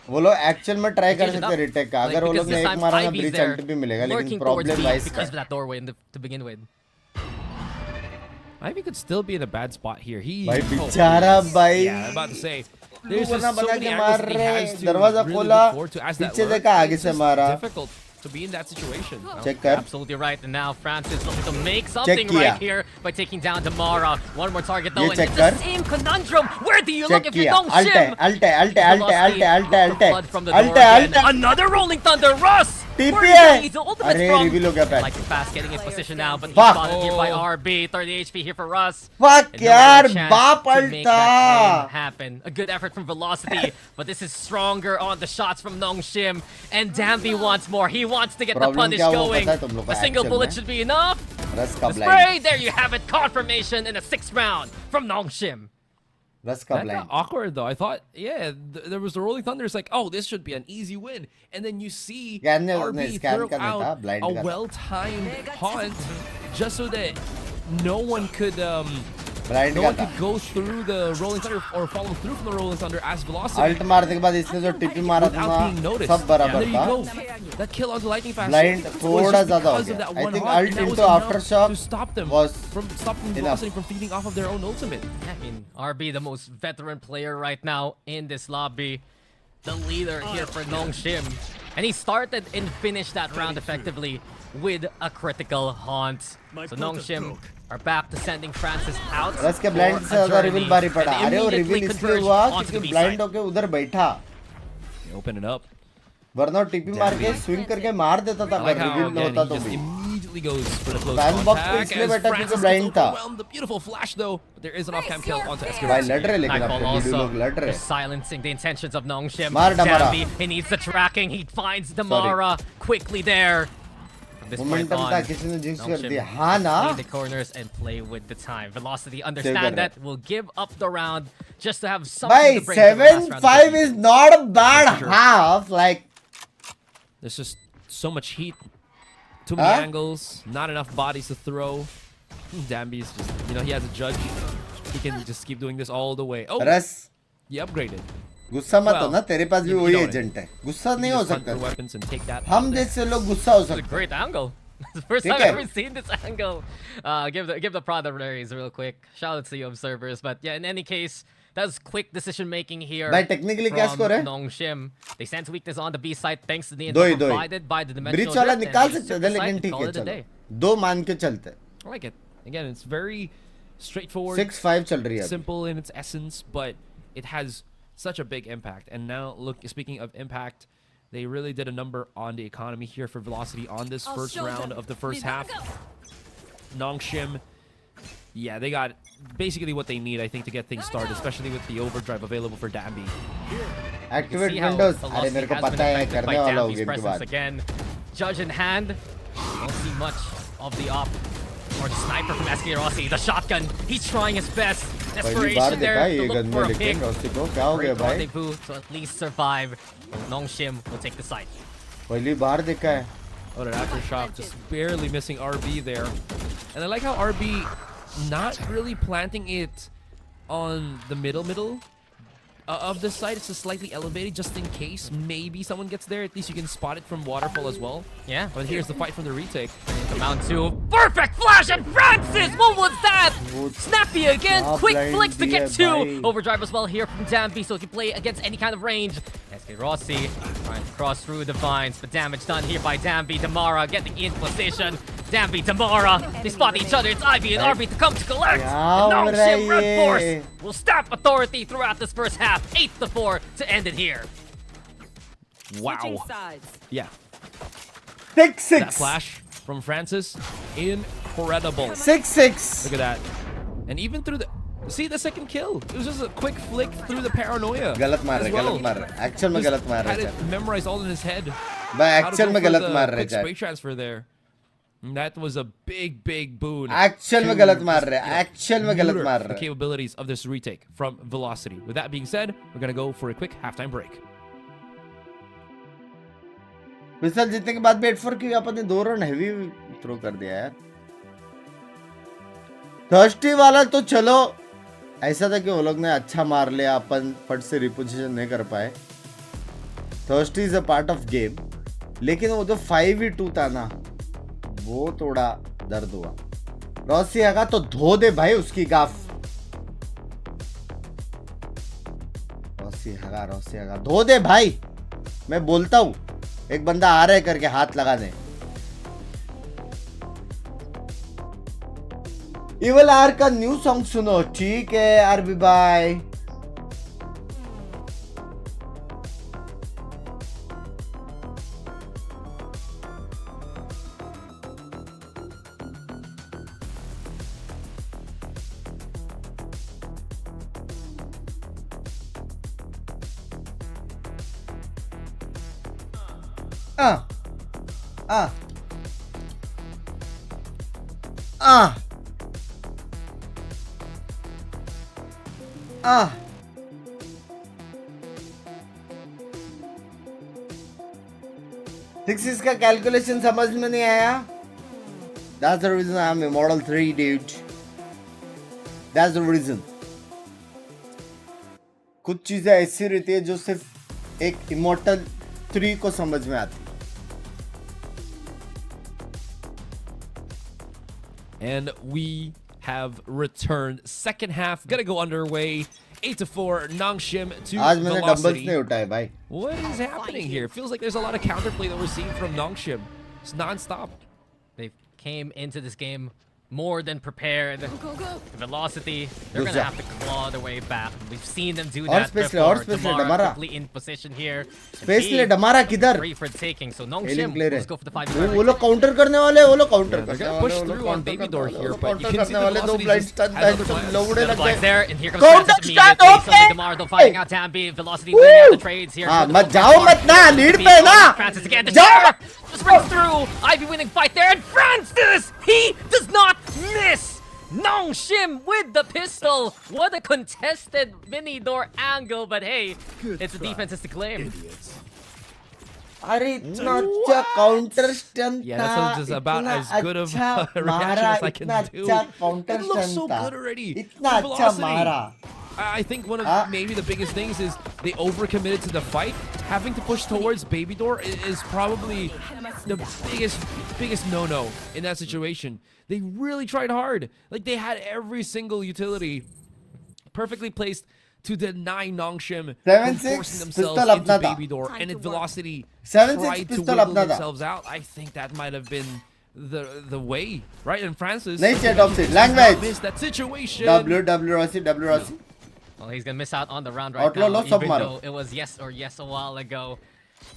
वो लोग actual में try कर Change it सकते up. रिटेक का Like, अगर वो because लोग ने this एक time मारा ना Ivy's ब्रीच there, अल्ट भी मिलेगा लेकिन lurking towards problem B vice because of that doorway to begin with. Ivy could still be in a bad spot here. He भाई बेचारा भाई Yeah, I'm about to say. There's बना just so बना many के angles मार that he रहे has to दरवाजा really खोला look forward to as that पीछे lurk. देखा आगे It's से just मारा difficult to be in that situation. Check कर Absolutely right. And now Francis looking to make something किया। right here by taking down Damara. One more target though, ये and check it's the कर। same conundrum. Where do you check look if you're किया Nong alt है Shim? Alt है alt है alt है alt है alt है alt है Blood from the alt door है again. अल्ट है Another Rolling Thunder. Russ! TP Where है। he's the ultimate अरे from. रिवील हो गया पैर Like fast getting his position now, but he's Fuck. spotted here by RB. 30 HP here for Russ. Fuck And no यार real chance बाप to alt make था that claim happen. A good effort from Velocity, but this is stronger on the shots from Nong Shim. And Dambi wants more. He wants to get the Problem punish क्या हुआ going. पता है तुम लोग को A single actual bullet में? should be enough. रस का The blind spray, there you have it. Confirmation in the 6th round from Nong Shim. रस का That got blind awkward though. I thought, yeah, there was the Rolling Thunder. It's like, oh, this should be an easy win. And then you see Scan नहीं- RB नहीं, scan throw करना था, out blind a करना। well-timed haunt just so that no one could blind no का one था could go through the Rolling Thunder or follow through from the Rolling Thunder as Velocity alt मारने के बाद इसने जो टिपी मारा था without being ना noticed. सब And बराबर there you था go. That kill on the lightning fast Blind was थोड़ा just ज़्यादा हो because of गया। that I one think haunt, ult and that was into enough aftershock to stop them was from stopping enough. Velocity from feeding off of their own ultimate. I mean, RB, the most veteran player right now in this lobby. The leader here for Nong Shim. And he started and finished that round effectively with a critical haunt. So Nong Shim are back to sending Francis out. रस के blind से for a ज्यादा reveal journey, भारी पड़ा and अरे वो immediately reveal इसलिए converged हुआ onto the क्योंकि B ब्लाइंड side. होके उधर बैठा They open it up. वरना टिपी मार के स्विंग करके मार देता था I like अगर how रिवील again, होता he तो just भी immediately goes for the close Sandbox पे contact इसलिए as बैठा क्योंकि Francis blind gets था। overwhelmed. The beautiful flash though, but there is an off-cam kill onto SK भाई Rossi. लड़ रहे लेकिन Nightfall अपने वीडियो also लोग लड़ रहे just silencing the intentions of Nong Shim. मार डमारा। Dambi, he needs the tracking. He finds Damara quickly there. From this point momentum on, था किसी ने जिंक्स Nong कर Shim दिया हाँ ना clean the corners and play with the time. Velocity कर understand रहा that, will give up the round just to have something भाई to bring to the last round of the 7-5 game. is not a bad half like There's just so much heat, too many Huh? angles, not enough bodies to throw. Dambi's just, you know, he has a judge. He can just keep doing this all the way. Oh, रस he upgraded. गुस्सा मत हो Well, ना तेरे पास भी you वही know it. Agent है गुस्सा नहीं You हो just hunt for सकता weapons and take that. हम जैसे लोग गुस्सा हो It's a सकते great angle. It's the first ठीक time है। I've ever seen this angle. Give the product raise real quick. Shout out to you observers. But yeah, in any case, That was quick decision making here. भाई technically क्या score है? Nong Shim. They sense weakness on the B side thanks to the दो ही info provided by the dimensional bridge वाला drift, निकाल and they सकते थे decide लेकिन to ठीक call है it a चलो day. 2 मान के चलते I like it. Again, it's very straightforward, 6-5 चल रही है अभी. simple in its essence, but it has such a big impact. And now, look, speaking of impact, they really did a number on the economy here for Velocity on this first round of the first half. Nong Shim, yeah, they got basically what they need, I think, to get things started, especially with the overdrive available for Dambi. Activate See how windows. Velocity अरे मेरे को has been पता है affected by करने वाला हूँ Dambi's game के presence बाद. again. Judge in hand. Don't see much of the op. Or the sniper from SK Rossi. The shotgun. He's trying his best. पहली बार Desperation देखा there है to ये look गन for में a pick. लेकिन Rossi को क्या हो गया Great भाई? rendezvous to at least survive. Nong Shim will take the side. पहली बार देखा है. What an aftershock, just barely missing RB there. And I like how RB not really planting it on the middle of the site. It's just slightly elevated just in case maybe someone gets there. At least you can spot it from waterfall as well. Yeah. But here's the fight from the retake. The mount two. Perfect flash and Francis! What was that? Snappy again. क्या Quick blind flicks to दिया get two. भाई. Overdrive as well here from Dambi, so he can play against any kind of range. SK Rossi trying to cross through the vines, but damage done here by Dambi. Damara getting in position. Dambi, Damara, they spot each other. It's Ivy and RB to come to collect. And Nong Shim Red Force will stamp authority throughout this first half. 8-4 to end it here. Wow. Yeah. 6-6. That flash from Francis, incredible. 6-6. Look at that. And even through the... See the second kill? It was just a quick flick through the paranoia. गलत मार रहे, as well. गलत मार रहे. Actual में Just गलत मार had रहे it memorized all in his head. भाई How to actual go में for गलत the मार रहे quick chat. spray transfer there. And that was a big boon. Actual में to गलत मार just, रहे. you know, Actual में गलत neuter मार the रहे. capabilities of this retake from Velocity. With that being said, we're gonna go for a quick halftime break. Whistle जीतने के बाद भी 8-4 की अपन ने 2 रन हैवी थ्रो कर दिया यार. थर्स्टी वाला तो चलो ऐसा था कि वो लोग ने अच्छा मार लिया, अपन फट से रिपोजिशन नहीं कर पाए. Thirsty is a part of game, लेकिन वो जो 5v2 था ना, वो थोड़ा दर्द हुआ. रॉसी आगा तो धो दे भाई उसकी गाफ. रॉसी आगा धो दे भाई. मैं बोलता हूँ एक बंदा आ रहा है करके हाथ लगाने. इवल आर का न्यू सॉन्ग सुनो. ठीक है आरबी बाय. सिक्स का कैलकुलेशन समझ में नहीं आया. That's the reason I'm Immortal 3 dude. That's the reason. कुछ चीजें ऐसी रहती है जो सिर्फ एक Immortal 3 को समझ में आती. And we have returned. Second half gonna go underway. 8-4, Nong Shim to आज मैंने डंबल्स Velocity. नहीं उठाए भाई. What is happening here? Feels like there's a lot of counterplay that we're seeing from Nong Shim. It's non-stop. They came into this game more than prepared. Velocity, they're Good gonna job. have to claw their way back. We've seen them do और that space ले, before. और space ले, Damara डमारा. quickly in position here. Space ले डमारा किधर. Free for taking. So Nong Alien Shim, player है. let's go for the 5 वो लोग counter करने वाले, वो लोग काउंटर Yeah, they're करने gonna वाले, push वो लोग through on काउंटर Baby करने Door वाले, वो here, लोग but you counter can see करने the वाले. 2 Velocity blind just stun has other plans. लोगड़े Another लग blast गए. there, and here comes Counter Francis start, immediately. okay. Suddenly Damara though fighting out Dambi. Velocity laying out the trades here. हाँ, Through the मत open जाओ court. मत ना, lead पे ना. Francis again. The जाओ. sheriff just runs through. Ivy winning fight there, and Francis, he does not miss. Nong Shim with the pistol. What a contested mini door angle, but hey, it's the defense's to claim. अरे इतना अच्छा counter stun Yeah, था. that's just about इतना as good of अच्छा a reaction मारा, as I can इतना do. अच्छा counter It looks stun so था. good already. इतना The अच्छा velocity. मारा. I think one of maybe the biggest things is they overcommitted to the fight. Having to push towards Baby Door is probably the biggest no-no in that situation. They really tried hard. Like they had every single utility perfectly placed to deny Nong Shim 7-6 from forcing themselves pistol into apna tha. Baby Door. And if Velocity 7-6 tried to pistol wiggle apna tha. themselves out, I think that might have been the way, right? And Francis Nahi chat off does language. not miss that situation. W Rossi. Well, he's gonna miss out on the round right Outlaw now, low sub even maro. though it was yes a while ago.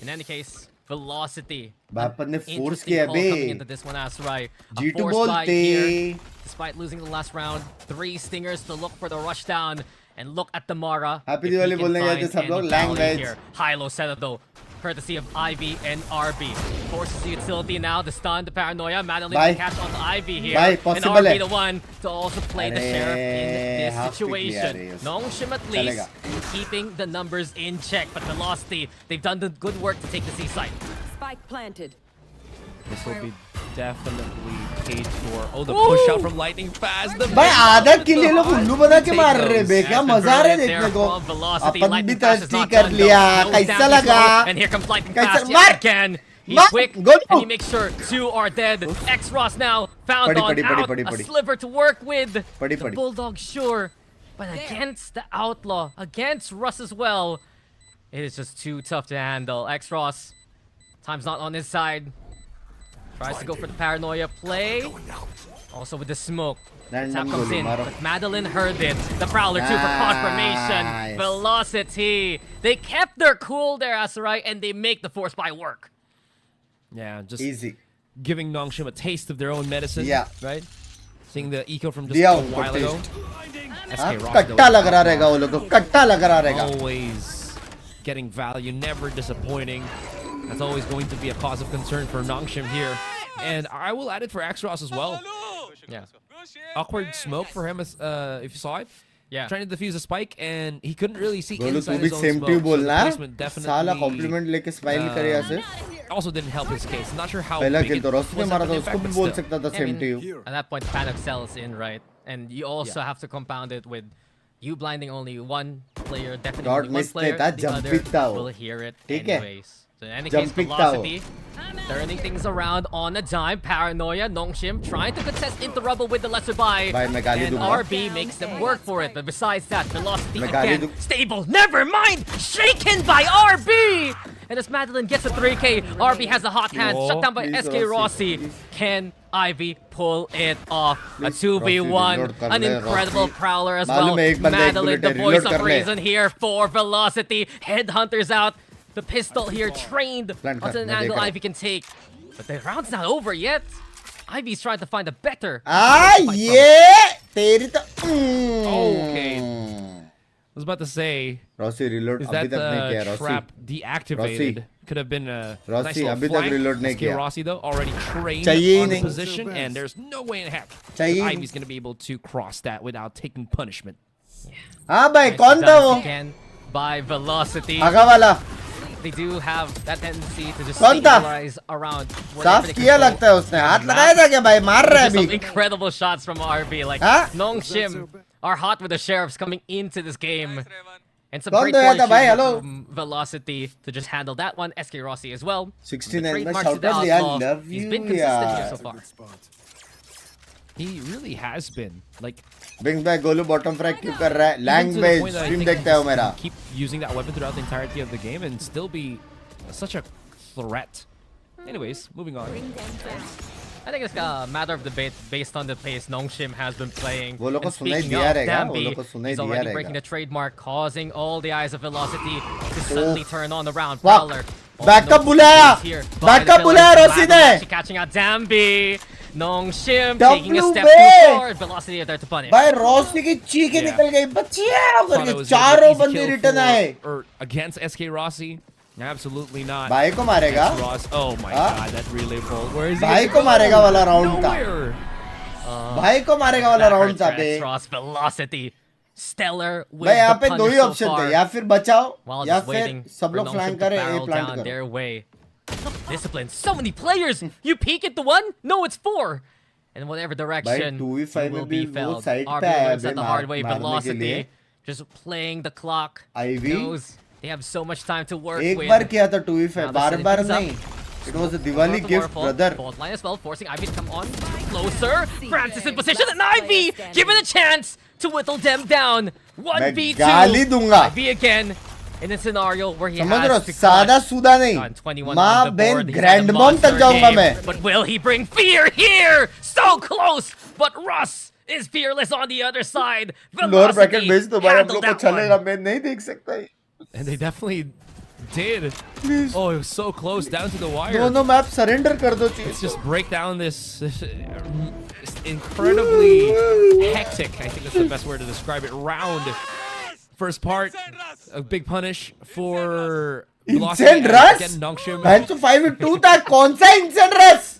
In any case, Velocity. बापन ने force Interesting किया call coming bay. into this one, Asurai. A G2 force buy बोलते. here, despite losing the last round. 3 stingers to look for the rush down. And look at the Mara. Happy if he Diwali can बोलने गए थे find सब लोग, any lang value wedge. here. High-low setup though. Courtesy of Ivy and RB. Forces the utility now, the stun, the paranoia. Madeline Bye. can catch on the Ivy here. Bye, And possible RB hai. the one to also play the sheriff in half this pick liya situation. re usko. Nong Shim at least Chalega. keeping the numbers in check. But Velocity, they've done the good work to take the C site. Spike planted. This will be definitely paid for. Oh, the push out from Lightning Fast. The भाई आधा किल ये लोग Oh, उल्लू बना के take मार रहे those. बे क्या That's मजा आ रहा है brilliant देखने there को from Velocity. अपन भी Lightning Flash is तस्ती not कर done, लिया though. No कैसा damage लगा roll. And here comes Lightning कैसा Flash मार yet again. He's मार quick, go and he makes sure 2 are dead. X-Ross now found Padi, on padi, padi, out. padi, A padi. sliver to work with. Padi, The padi. Bulldog, sure. But against the Outlaw, against Russ as well, it is just too tough to handle. X-Ross, time's not on his side. Tries to go for the paranoia play. Also with the smoke. Random Tap comes goalie, in, Maro. but Madeline heard it. The Prowler too for confirmation. Nice. Velocity. They kept their cool there, Asarai, and they make the force buy work. Yeah, just easy giving Nong Shim a taste of their own medicine. Yeah. Right? Seeing the eco from just दिया a उनको while ago. हाँ, SK Ross, कट्टा लग रहा रहेगा वो लोग को कट्टा लग रहा रहेगा always getting value, never disappointing. That's always going to be a cause of concern for Nong Shim here. And I will add it for X-Ross as well. Yeah. Awkward smoke for him, if you saw it. Yeah. Trying to defuse a spike, and he couldn't really see बोलो तू inside भी his own same smoke. Too So the बोलना placement साला compliment definitely लेके smile करे ऐसे also didn't help his case. Not sure how पहला big kill it तो रॉस ने was मारा of था an उसको impact, भी but बोल still. सकता था I same mean, to you at that point, Panic sells in, right? And you also Yeah. have to compound it with you blinding only one player, definitely Dot only one miss player, था, the jump other pick था वो। will hear it ठीक है? anyways. So in any Jump case, pick था वो। Velocity turning things around on a dime. Paranoia, Nong Shim trying to contest into rubble with the lesser buy. भाई मैं गाली And दूंगा RB makes them work for it. But besides that, Velocity मैं गाली again, दूं- stable. Never mind! Shaken by RB! And as Madeline gets a 3K, RB has a hot hand. Whoa. Shut down by Please, SK Rossi, Rossi. Can Ivy pull it off? A Please, 2v1. Rossi, reload कर An ले, incredible Rossi. prowler as मालूम well. है, एक बंदा एक Madeline, bullet the है, voice reload of कर ले। reason here for Velocity. Headhunters out. The pistol here trained Plant कर, onto an मैं angle देख रहा हूँ। Ivy can take. But the round's not over yet. Ivy's trying to find a better. ये तेरी तो Okay. I was about to say, Rossi reload is अभी that तक नहीं किया the Rossi trap deactivated? Rossi. Could have been a Rossi, nice little अभी तक flank. reload नहीं SK किया। Rossi though already trained चाहिए ही on the नहीं। position, and there's no way in heck that चाहिए ही Ivy's gonna be able to cross that without taking punishment. हाँ भाई Nicely कौन था done वो again by Velocity. आगा वाला They do have that tendency to just कौन था? stabilize around. साफ wherever they किया control. लगता है उसने हाथ लगाया था क्या भाई मार रहा है Just some अभी incredible shots from RB. Like Huh? Nong Shim are hot with the sheriffs coming into this game. And some कौन great दोया था भाई, fortune hello? from Velocity to just handle that one. SK Rossi as well. 69 The में trademark to the shout out यार outlaw. love He's you been consistent here यार so far. He really has been like बिंग्स भाई Golu bottom frag क्यों कर रहा है even to the language point that I stream think देखता है वो he मेरा can keep using that weapon throughout the entirety of the game and still be such a threat. Anyways, moving on. I think it's a matter of debate based on the pace Nong Shim has been playing. वो लोग को And सुनाई speaking दिया of रहेगा, वो Dambi, लोग को सुनाई he's दिया already रहेगा। breaking the trademark, causing all the eyes of Velocity to suddenly turn on the round. Fuck. Prowler. Backup बुलाया, backup बुलाया रॉसी ने। Actually catching out Dambi. Nong Shim W taking a step बे। too forward. Velocity are there to punish. भाई Rossi की चीखें Yeah. निकल गई बच्चियां Thought it करके was gonna be an चारों easy बंदे kill रिटर्न for- आए or against SK Rossi. Absolutely not. भाई को मारेगा Ross. Oh my Huh? god, that relay bolt. Where is he? भाई gonna को go? मारेगा वाला राउंड था Nowhere. भाई को मारेगा वाला That राउंड hurts था for बे X-Ross. Velocity. Stellar with भाई यहाँ the पे दो punish ही so ऑप्शन far. थे या फिर बचाओ While या just फिर waiting सब for लोग Nong फ्लैंक Shim to करे ए barrel प्लांट down करो their way. Discipline. So many players. You peek at the one? No, it's 4. In whatever direction, 2v5 you will में be भी वो felled. side RB पे है learns bay that the hard way. मारने के Velocity लिए just playing the clock. Ivy? Knows they have so much time to work एक with. बार किया था 2v5 Now the bar setting bar things up. नहीं It was a Diwali North of gift Waterfall, brother Bolt line as well, forcing Ivy to come on closer. Francis in position, and Ivy given a chance to whittle them down. मैं 1v2. गाली दूंगा. B again in a scenario where he समझ रहे हो, has to सादा सूदा नहीं. got 21 माँ on the बहन board. He's had a grand mom तक monster जाऊंगा game. मैं. But will he bring fear here? So close. But Russ is fearless on the other side. Lower bracket Velocity भेज दो भाई, हम handled लोग को that one. चलेगा. मैं नहीं देख सकता ये. And they definitely did. Oh, it was so close down to the wire. दोनों मैप सरेंडर कर दो चीज. Let's just break down this incredibly hectic, I think that's the best word to describe it, round. First part, a big punish for Velocity. Insane rush. Again, Nong Shim. बहन तो 5v2 था. कौन सा इंसेंट rush?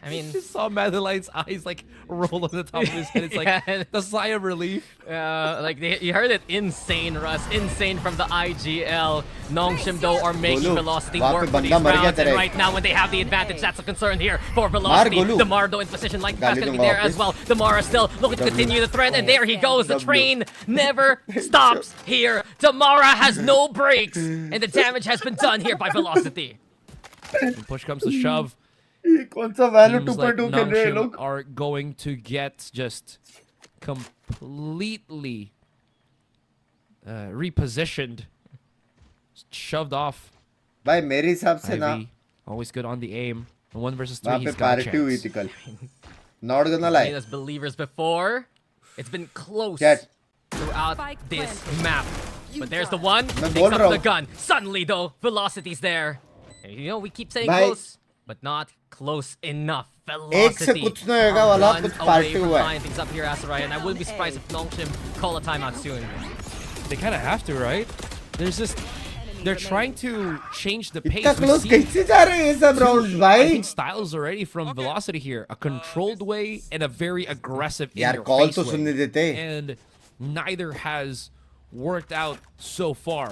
I mean, Just saw Madeline's eyes like roll on the top of his head. It's like the sigh of relief. like you heard it, insane Russ, insane from the IGL. Nong Shim though are making Golu, Velocity वहाँ work पे for these बंदा मर गया rounds, and तेरे. right now when they have the advantage, that's a concern here for Velocity. Golu. Damar though in position like that's गाली gonna be दूंगा there वापस. as well. Damar is still looking to continue the threat, and there he goes. The W. train never stops here. Damara has no brakes, and the damage has been done here by Velocity. When push comes to shove, ये कौन सा value teams like 2.2 खेल Nong रहे हैं Shim लोग? are going to get just completely repositioned, shoved off. भाई मेरे हिसाब से ना IV, always good on the aim. 1 versus 3, वहाँ पे he's got a पार्टी हुई chance. थी कल. Not gonna Made lie. us believers before. It's been close Chat. throughout this map. But there's the one. मैं Picks बोल up रहा the हूँ. gun. Suddenly though, Velocity's there. And, you know, we keep saying भाई, close, but not close enough. एक से Velocity कुछ नहीं होगा वाला run कुछ away पार्टी from हुआ है. tying things up here, Asarai, and I wouldn't be surprised if Nong Shim call a timeout soon. They kind of have to, right? There's just they're trying to change the pace. इतना We close see कैसे जा रहे हैं ये सब round I भाई? think styles already from Velocity here, a controlled way and a very aggressive in यार your call face तो way. सुनने देते. And neither has worked out so far.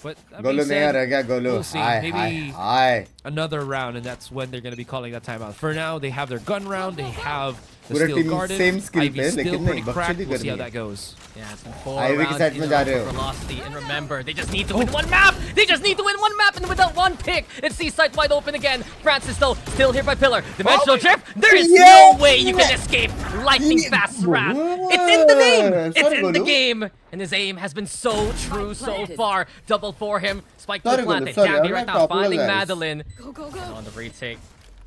But that Golu being नहीं आ said, रहा क्या Golu? we'll see. Hi Maybe hi hi. another round, and that's when they're going to be calling that timeout. For now, they have their gun round. They have the पूरा steel team guarded. same skill Ivy पे, still लेकिन pretty नहीं, cracked. बकचोदी We'll see how करनी that goes. Yeah, it's been 4 Ivy के rounds साथ in में a जा row रहे for हो. Velocity. And remember, they just need to win one map. They just need to win one map, and with that one pick, it's Seaside wide open again. Francis still here by Pillar. Dimensional drift. There is no way you can escape lightning fast wrath. It's in the name. It's in the game. And his aim has been so true so far. Double for him. Spike to Sorry, the planted. Golu, sorry, Gabby I'm right not now top finding guys. Madeline. And on the retake.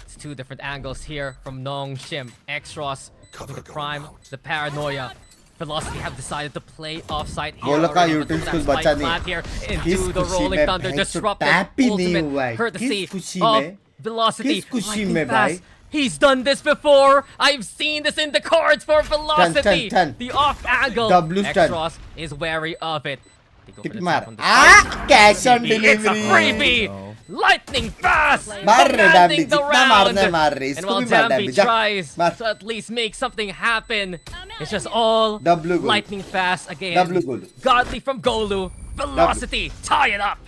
It's 2 different angles here from Nong Shim. X-Ross with the prime, the paranoia. Velocity have decided to play offside here. Golu का already, but YouTube look at कुछ that बचा spike नहीं. plant here किस into the खुशी rolling में thunder. भाई तो Disrupted tap ही नहीं ultimate हुआ है. courtesy किस खुशी of में? Velocity. किस खुशी Lightning में fast. भाई? He's done this before. I've seen this in the cards for Velocity. 10. The off angle. W stun. X-Ross is wary of it. They go for tick the मार. tap on the आ cash on It's a delivery. freebie! Lightning fast! मार रे Commanding damage the जितना मारना है round! मार रे. And इसको while भी मार Dambi डैमेज. जा. tries मार. to at least make something happen, it's just all W goal. lightning fast again. W goal. Godly from Golu. Velocity, tie it up!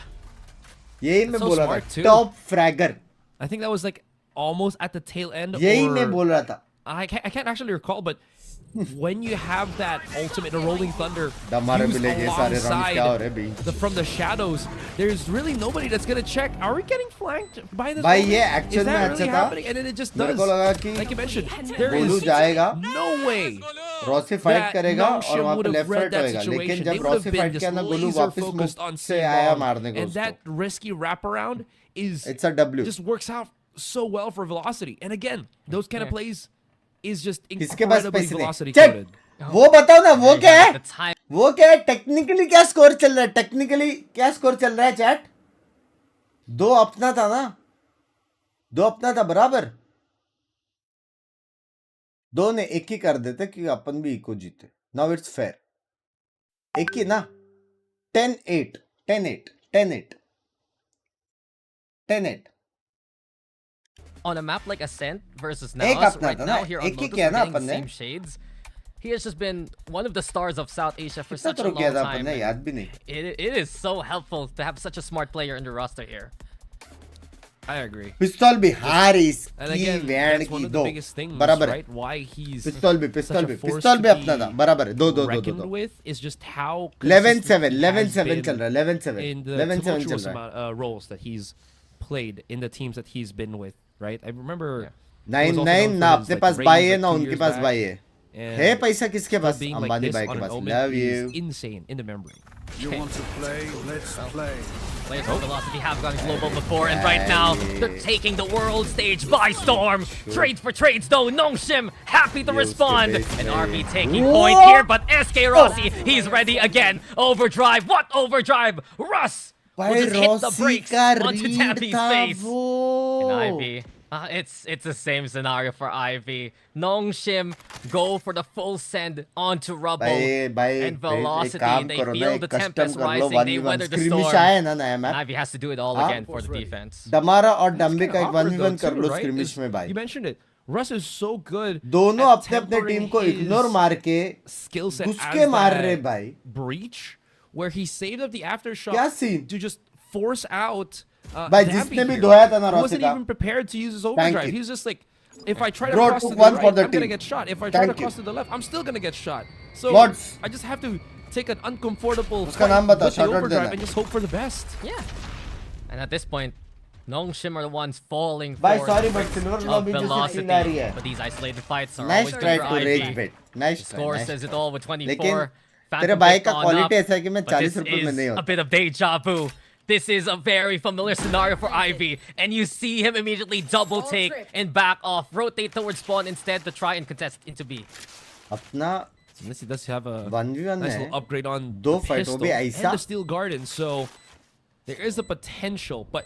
यही मैं So बोल रहा smart था. too. Top fragger. I think that was like almost at the tail end. यही मैं or- बोल रहा था. I can't actually recall, but when you have that ultimate, the rolling thunder, दमारे used मिलेंगे सारे राउंड क्या हो रहे हैं भाई? from the shadows, there's really nobody that's gonna check. Are we getting flanked by this? भाई moment? ये Is actual में that अच्छा really था. happening? And then it just मेरे does. को लगा कि Like you mentioned, there Golu is जाएगा. no way Rossi fight that करेगा Nong और Shim वहाँ would पे have left read right that होएगा. लेकिन situation. They जब would have Rossi been fight just किया ना गोलू laser वापस focused on मुख से आया C-bomb. मारने को And that उसको. risky wraparound is It's a W. just works out so well for Velocity. And again, those kind of plays is just किसके पास incredibly पैसे Velocity नहीं? चेक. coded. वो बताओ ना वो क्या है? The time. वो क्या है? टेक्निकली क्या स्कोर चल रहा है? टेक्निकली क्या स्कोर चल रहा है चैट? 2 अपना था ना? 2 अपना था बराबर. 2 ने 1 ही कर देते कि अपन भी इको जीते. Now it's fair. 1 ही ना? 10-8 10-8 10-8 10-8. On a map like Ascent versus एक Naos, अपना right था now ना? here on एक ही Lotus, किया we're ना getting the अपन ने? same shades. He has just been one of the stars of South Asia for कितना such a तो long किया था अपन time. ने? याद भी नहीं. It is so helpful to have such a smart player in the roster here. I agree. पिस्तौल भी हार And इसकी again, वैन that's one की of the 2 biggest things, बराबर है. right? Why he's पिस्तौल भी such a force पिस्तौल to भी अपना be था बराबर है. 2 reckoned with is just how 11-7 consistent he has 11-7 been चल रहा है. 11-7 in the 11-7 चल tumultuous रहा है. amount, roles that he's played in the teams that he's been with, right? I remember 9-9 ना अपने पास बाई है ना उनके पास बाई है. And है पैसा किसके पास? being like अंबानी this भाई on के an pass. Omen Love is you. insane in the memory. You want to play? Let's play. Players with Velocity have gone global before, and right now they're taking the world stage by storm. Trades for trades, though. Nong Shim happy to respond. And RB taking point here, but SK Rossi, he's ready again. Overdrive. What overdrive? Russ will just hit the brakes onto Tappy's face. And Ivy. It's the same scenario for Ivy. Nong Shim go for the full send onto Rubble. And Velocity, they feel the tempest rising. They weather the storm. And Ivy has to do it all again for the defense. दमारा और डम्बी का एक Awkward 1v1 though, कर लो right? स्क्रिमिश Is- में भाई. You mentioned it. Russ is so good. दोनों at अपने अपने tempering team को his इग्नोर मार के skill set घुस as के मार रहे that भाई. breach, where he saved up the aftershock क्या scene? to just force out. भाई Dampy जिसने भी here. धोया था ना He रॉसी wasn't का. even prepared to use his Thank overdrive. you. He was just like, if I try to Bro, cross to took the one right, for the I'm gonna team. get shot. If I try to Thank you. cross to the left, I'm still gonna get shot. So Lots. I just have to take an uncomfortable उसका fight नाम बता, with the shout out overdrive देना. and just hope for the best. Yeah. And at this point, Nong Shim are the ones falling भाई for sorry but silver of lobby जो velocity. Scene आ रही है. But these isolated fights are Nice always try good for to rage Ivy. bait. Nice The try. score Nice says try. it all with 24. लेकिन Phantom तेरे भाई picked का on quality up, ऐसा है कि मैं but 40 this रुपए में नहीं is a होता. bit of deja vu. This is a very familiar scenario for Ivy, and you see him immediately double take and back off, rotate towards spawn instead to try and contest into B. अपना So Missy does have a 1v1 nice है. little upgrade on दो the fight, pistol वो भी and ऐसा. the steel garden, so there is a potential, but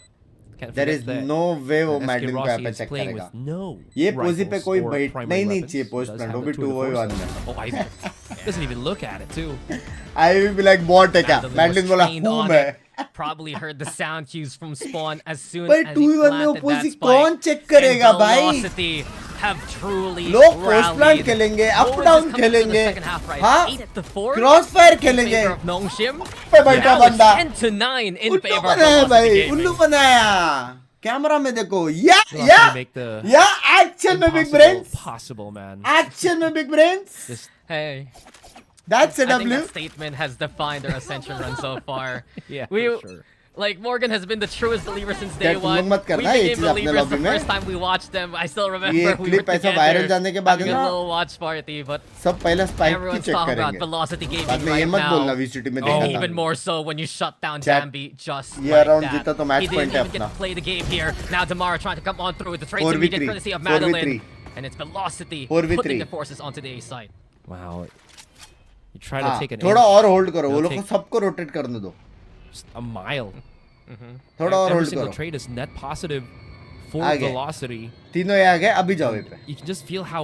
can't There forget is that no way वो SK Madeline को Rossi यहाँ पे is check playing करेगा. with no ये पोजी पे rifles कोई or बैठना primary ही नहीं weapons. चाहिए He post does plan. have वो the भी 2-4 2v1 में. Oh, Ivy doesn't even look at it too. I will be like bot है क्या? Madeline मैडलिन was बोला trained हूँ on मैं. it. Probably heard the sound cues from spawn as soon भाई as he 2v1 में planted that opposite spike. कौन check करेगा And भाई? Velocity have truly लोग पोस्ट प्लान rallied. खेलेंगे, What up was down this coming through the खेलेंगे, second half, right? हाँ? 8-4 cross fire in खेलेंगे. favor of Nong Shim. पे बैठा Now it's बंदा. 10-9 in उल्लू favor of बनाया Velocity भाई, Gaming. उल्लू बनाया. कैमरा में देखो. या Velocity या make the या एक्शन में big impossible brains. possible, man. Action में big brains. Just Hey, That's a I think W. that statement has defined our Ascension run so far. yeah, We, for sure. like, Morgan has been the truest believer since day तुम one. लोग मत We करना ये became चीज अपने believers lobby the में. first time we watched them. I still remember ये we were clip ऐसा वायरल together जाने के बाद having है a ना, little watch party, but सब पहले स्पाइक की everyone's चेक talking about करेंगे. Velocity बाद Gaming में ये right मत बोलना now. वीसीटी में And देखा even था. more so when you shut down Chat. Dambi just ये like round that. जीता तो match He point didn't है even get अपना. to play the game here. Now Damara trying to come on through with the trades 4v3, immediate courtesy of 4v3. Madeline. And it's Velocity 4v3. putting the forces onto the A side. Wow. You try to हाँ, take an थोड़ा inch, और hold करो. वो they'll लोग को take सबको rotate करने दो. just a mile. थोड़ा और Every होल्ड single करो. trade is net positive for आगे. velocity. तीनों ये आ गए. अभी जाओ ये पे. You can just feel how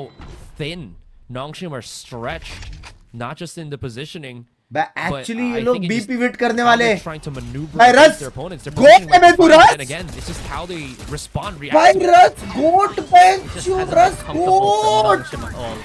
thin Nong Shim are stretched, not just in the positioning. But but actually ये I लोग think it be just pivot करने how वाले. they're trying to maneuver भाई against रस, their opponents. They're goat positioning पे मैं like तू fine, रस. and again, it's just how they respond, भाई react. रस गोट पे Just चू hasn't रस been comfortable for Nong goat. Shim at all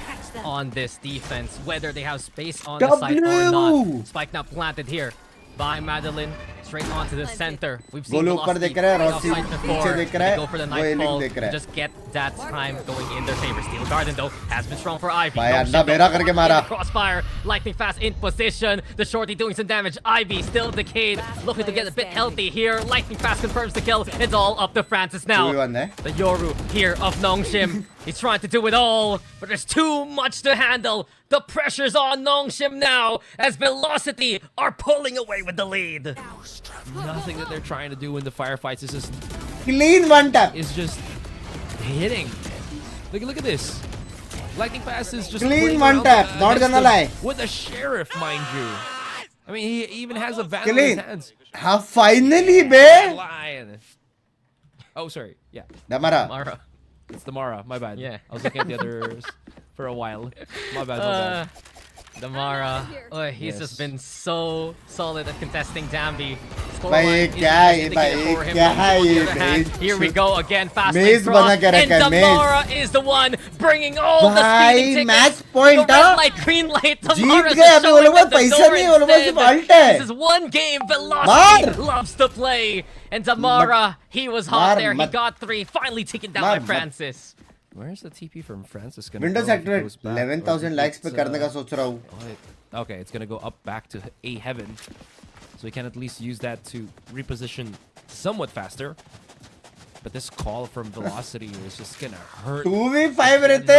on this defense, whether they have space on the side or W. not. Spike now planted here by Madeline. Straight onto the center. We've seen Golu ऊपर Velocity देख रहा है, play Rossi offside पीछे before. देख रहा They है, go for the वो एलिंग nightfall देख to रहा है. just get that time going in their favor. Steel Garden though has been strong for Ivy. भाई Nong अंडा Shim बेरा though करके in मारा. the crossfire, lightning fast in position. The shorty doing some damage. Ivy still decayed, looking to get a bit healthy here. Lightning fast confirms the kill. It's all up to Francis now. 2v1 है. The Yoru here of Nong Shim. He's trying to do it all, but there's too much to handle. The pressure's on Nong Shim now as Velocity are pulling away with the lead. Nothing that they're trying to do in the firefights is Clean one tap. just hitting. Look at this. Lightning Fast is just Clean playing one around, tap, not next gonna to- lie. With a sheriff, mind you. I mean, he even has a vandal in Clean. his hands. हाँ finally bay. Lion. Oh, sorry. Yeah, Damra. Mara. it's the Mara. My bad. Yeah. I was looking at the others for a while. My bad. My bad. Damara, he's just Yes. been so solid at contesting Dambi. भाई ये क्या है भाई क्या है ये Here we go again, fast Maze बना के and रखा है, maze. Damara is the one bringing all the भाई speeding match tickets. point The red हाँ. light, green light, जीत Damara's गए, अभी वो showing लोग at the पैसा door नहीं, वो लोग सिर्फ instead. alt है. This is one game Velocity मार. loves to play. And Damara, he was hot मार, there. He मत. got 3, finally taken down मार, by मत. Francis. Where's the TP from Francis gonna Windows go if he activate goes back? 11,000 Or likes पे it's, करने का सोच रहा हूँ. Okay, it's gonna go up back to A heaven, so we can at least use that to reposition somewhat faster. But this call from Velocity is just gonna hurt. 2v5 रहते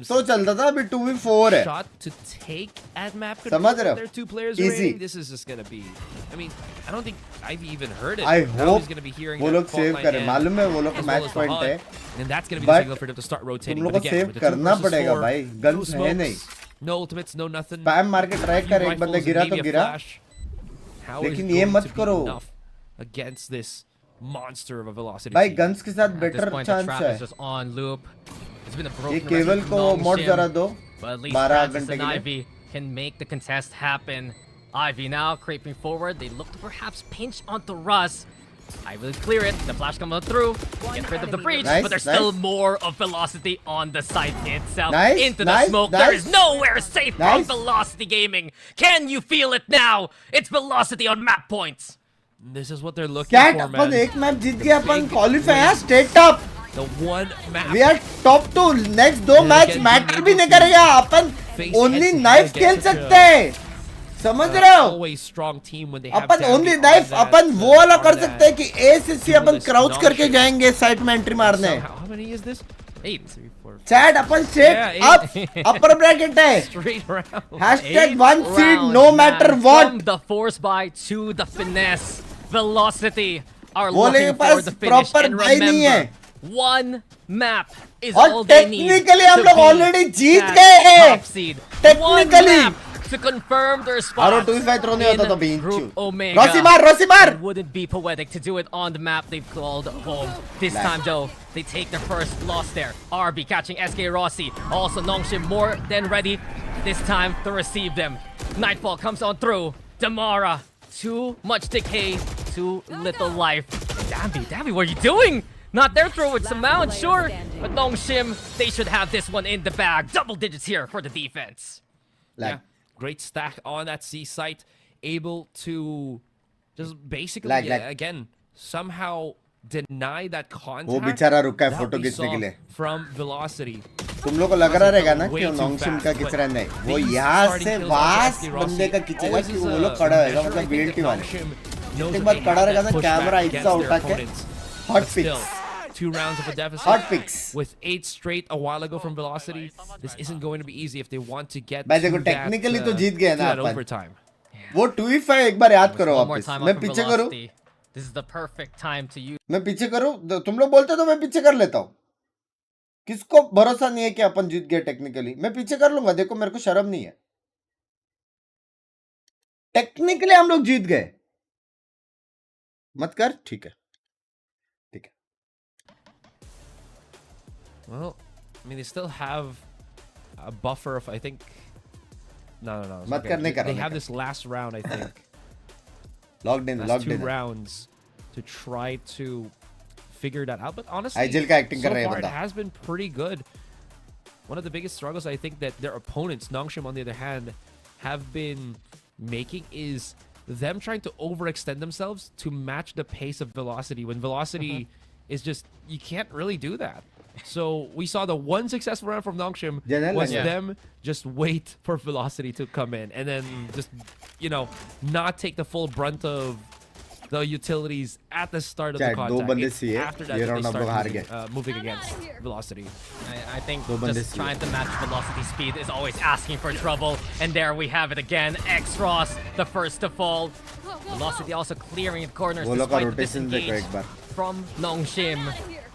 तो चलता था, अभी 2v4 है. Shot to take at map समझ रहे हो? There are two players Easy. remaining. This is just gonna be. I mean, I don't think I've even heard it. I Now hope he's gonna be hearing वो that लोग fault save line करें. end, मालूम है वो लोग का as well match as the point है. HUD, and that's gonna be the But signal for them to start तुम rotating. लोग But को again, सेव with the 2 करना versus पड़ेगा 4, भाई. no गन्स है नहीं. smokes, no ultimates, no nothing. Spam मार के ट्राई कर, एक बंदा गिरा तो गिरा. How लेकिन is ये going मत to be करो. enough against this monster of a Velocity भाई team? गन्स के साथ At this better point, the chance trap है. is just on loop. It's been a ये broken केवल record from को Nong मोड Shim, जरा दो. but at least 12 Francis घंटे and के लिए. Ivy can make the contest happen. Ivy now creeping forward. They look to perhaps pinch onto Russ. I will clear it. The flash comes through. Get rid of the breach, Nice, but there's nice. still more of velocity on the site itself. Nice, Into the nice, smoke. nice. There is nowhere safe from Nice. Velocity Gaming. Can you feel it now? It's velocity on map points. This is what they're looking कैट for, अपन man. एक match जीत गए, अपन qualify है state top. The one map. We are top 2. Next 2 match matter भी नहीं करेगा. अपन ओनली नाइफ खेल सकते हैं. समझ रहे हो? Always strong team when they have upon Danby only on knife that, अपन वो वाला on कर that. सकते हैं कि ए से सी अपन Duelist क्राउच Nong करके Shim. जाएंगे साइड में एंट्री मारने. Somehow, how many is this? 8. 3, 4, 5. Chat upon Yeah, set up eight. Upper bracket है. Straight round. Hashtag 8 one seed rounds, no matter man. what. From the force buy to the finesse, velocity are वो looking लोगों के for pass the finish. proper And buy नहीं है. remember, one map is और all they need technically हम to लोग be already Jeet that गए हैं. top seed. Technically. One map to confirm their spot आरो 2v5 थ्रो नहीं होता तो in बींचू. Group Omega. रोसी मार. It wouldn't be poetic to do it on the map they've called home. This Nice. time though, they take their first loss there. RB catching SK Rossi. Also Nong Shim more than ready this time to receive them. Nightfall comes on through. Damara, too much decay, too little life. Dambi, what are you doing? Not their throw with some mount, sure. But Nong Shim, they should have this one in the bag. Double digits here for the defense. Yeah. Great stack on that C site. Able to just basically, Lag. again, somehow deny that contact. वो बेचारा रुका है that photo we खींचने saw के लिए. From Velocity. तुम लोग को लग रहा रहेगा ना Way कि too नोंग शिम fast, का but खींच रहा नहीं. वो these यहाँ starting से kills वास against बंदे का खींचेगा always कि is वो a लोग खड़ा होएगा measure, I मतलब think, VLT that वाले. Nong Shim एक knows that बार they खड़ा have रहेगा that ना pushback कैमरा against ऐसा their उठा के opponents. Hot But still, picks. 2 rounds of a deficit. Hot picks. With 8 straight a while ago from Velocity, this isn't going to be easy if they want to get भाई to देखो that, technically तो to जीत गए ना that upon. overtime. वो 2v5 एक बार याद करो One more वापस. time मैं up from पीछे करूं. velocity. This is the perfect time to use. मैं पीछे करूं. तुम लोग बोलते तो मैं पीछे कर लेता हूं. किसको भरोसा नहीं है कि अपन जीत गए टेक्निकली. मैं पीछे कर लूंगा. देखो मेरे को शर्म नहीं है. टेक्निकली हम लोग जीत गए. मत कर. ठीक है. Well, I mean, they still have a buffer of, I think. No. it's मत okay. कर, नहीं कर They रहा, have नहीं this last round, I think. Locked in Last locked 2 in. rounds to try to figure that out. But honestly, IGL का acting कर so रहा है far it बंदा. has been pretty good. One of the biggest struggles I think that their opponents, Nong Shim on the other hand, have been making is them trying to overextend themselves to match the pace of Velocity when Velocity is just, you can't really do that. So we saw the one successful round from Nong Shim was them just wait for Velocity to come in and then just, not take the full brunt of the utilities at the start of the Chat, contact. दो बंदे It's सी है. after that ये that round they हम लोग start हार गए. moving against Velocity. I think दो बंदे just C trying to match velocity speed is always asking for trouble. And there we have it again. X-Ross, the first to fall. Velocity also clearing the corners वो लोग का despite the rotation देखो disengage एक बार. from Nong Shim.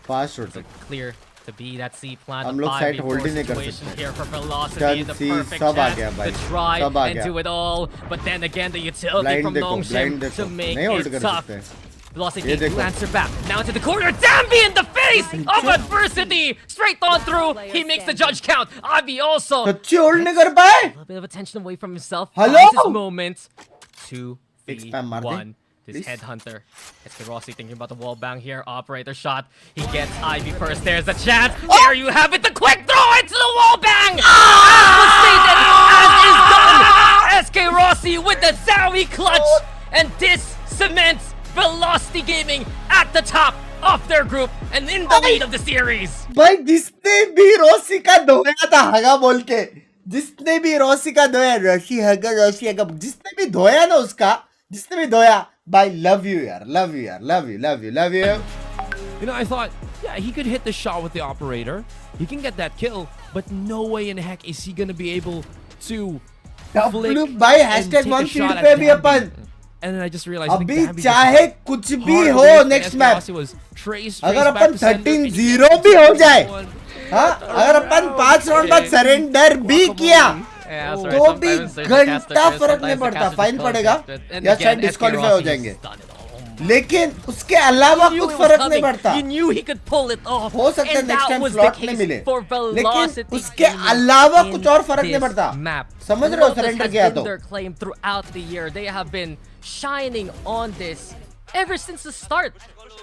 Fast rotate. Clear to be that C plant. हम लोग side hold ही नहीं कर situation सकते. here for velocity Turn in the C, perfect सब आ chance गया भाई. to try सब आ and गया. do it all. But then again, the utility Blind from देखो, Nong blind Shim देखो. to make नहीं hold it कर tough. सकते. Velocity ये देखो. lancer back. Now into the corner. Dambi in the face of adversity. Straight on through. He makes the judge count. Ivy also. सच्ची hold नहीं कर पाए. A little bit of attention away from himself. Hello? Finds his moment. 2v1. This please. headhunter. SK Rossi thinking about the wall bang here. Operator shot. He gets Ivy first. There's a chance. There you have it. The quick throw into the wall bang. As was stated, as is done. SK Rossi with the Zowie clutch. And this cements Velocity Gaming at the top of their group and in the lead of the series. भाई जिसने भी Rossi का धोया था हगा बोल के. जिसने भी रोसी का धोया रोसी हगा जिसने भी धोया ना उसका जिसने भी धोया भाई लव यू यार. You know, I thought, yeah, he could hit the shot with the operator. He can get that kill, but no way in heck is he gonna be able to flick भाई and hashtag take a 1 shot feed at पे भी Dambi. Upon And then I just realized अभी Dambi just चाहे कुछ भी hard हो away from next SK match Aussie was trace अगर back upon to center, and he 13-0 gets भी हो the जाए one. हाँ अगर अपन 5 राउंड बाद सरेंडर भी किया Yeah, that's right. तो भी Sometimes there's a caster घंटा twist, फर्क नहीं sometimes the पड़ता caster फाइन just पड़ेगा closes it. And या again, शायद SK डिस्क्वालीफाई हो Rossi जाएंगे has done it all. लेकिन उसके अलावा You knew कुछ it was फर्क नहीं coming. पड़ता You knew he could pull it off. हो सकता है And next that time was the slot में case मिले for लेकिन Velocity उसके Gaming अलावा in कुछ और फर्क नहीं this पड़ता map. समझ रहे हो Lotus सरेंडर has किया been तो their claim throughout the year. They have been shining on this ever since the start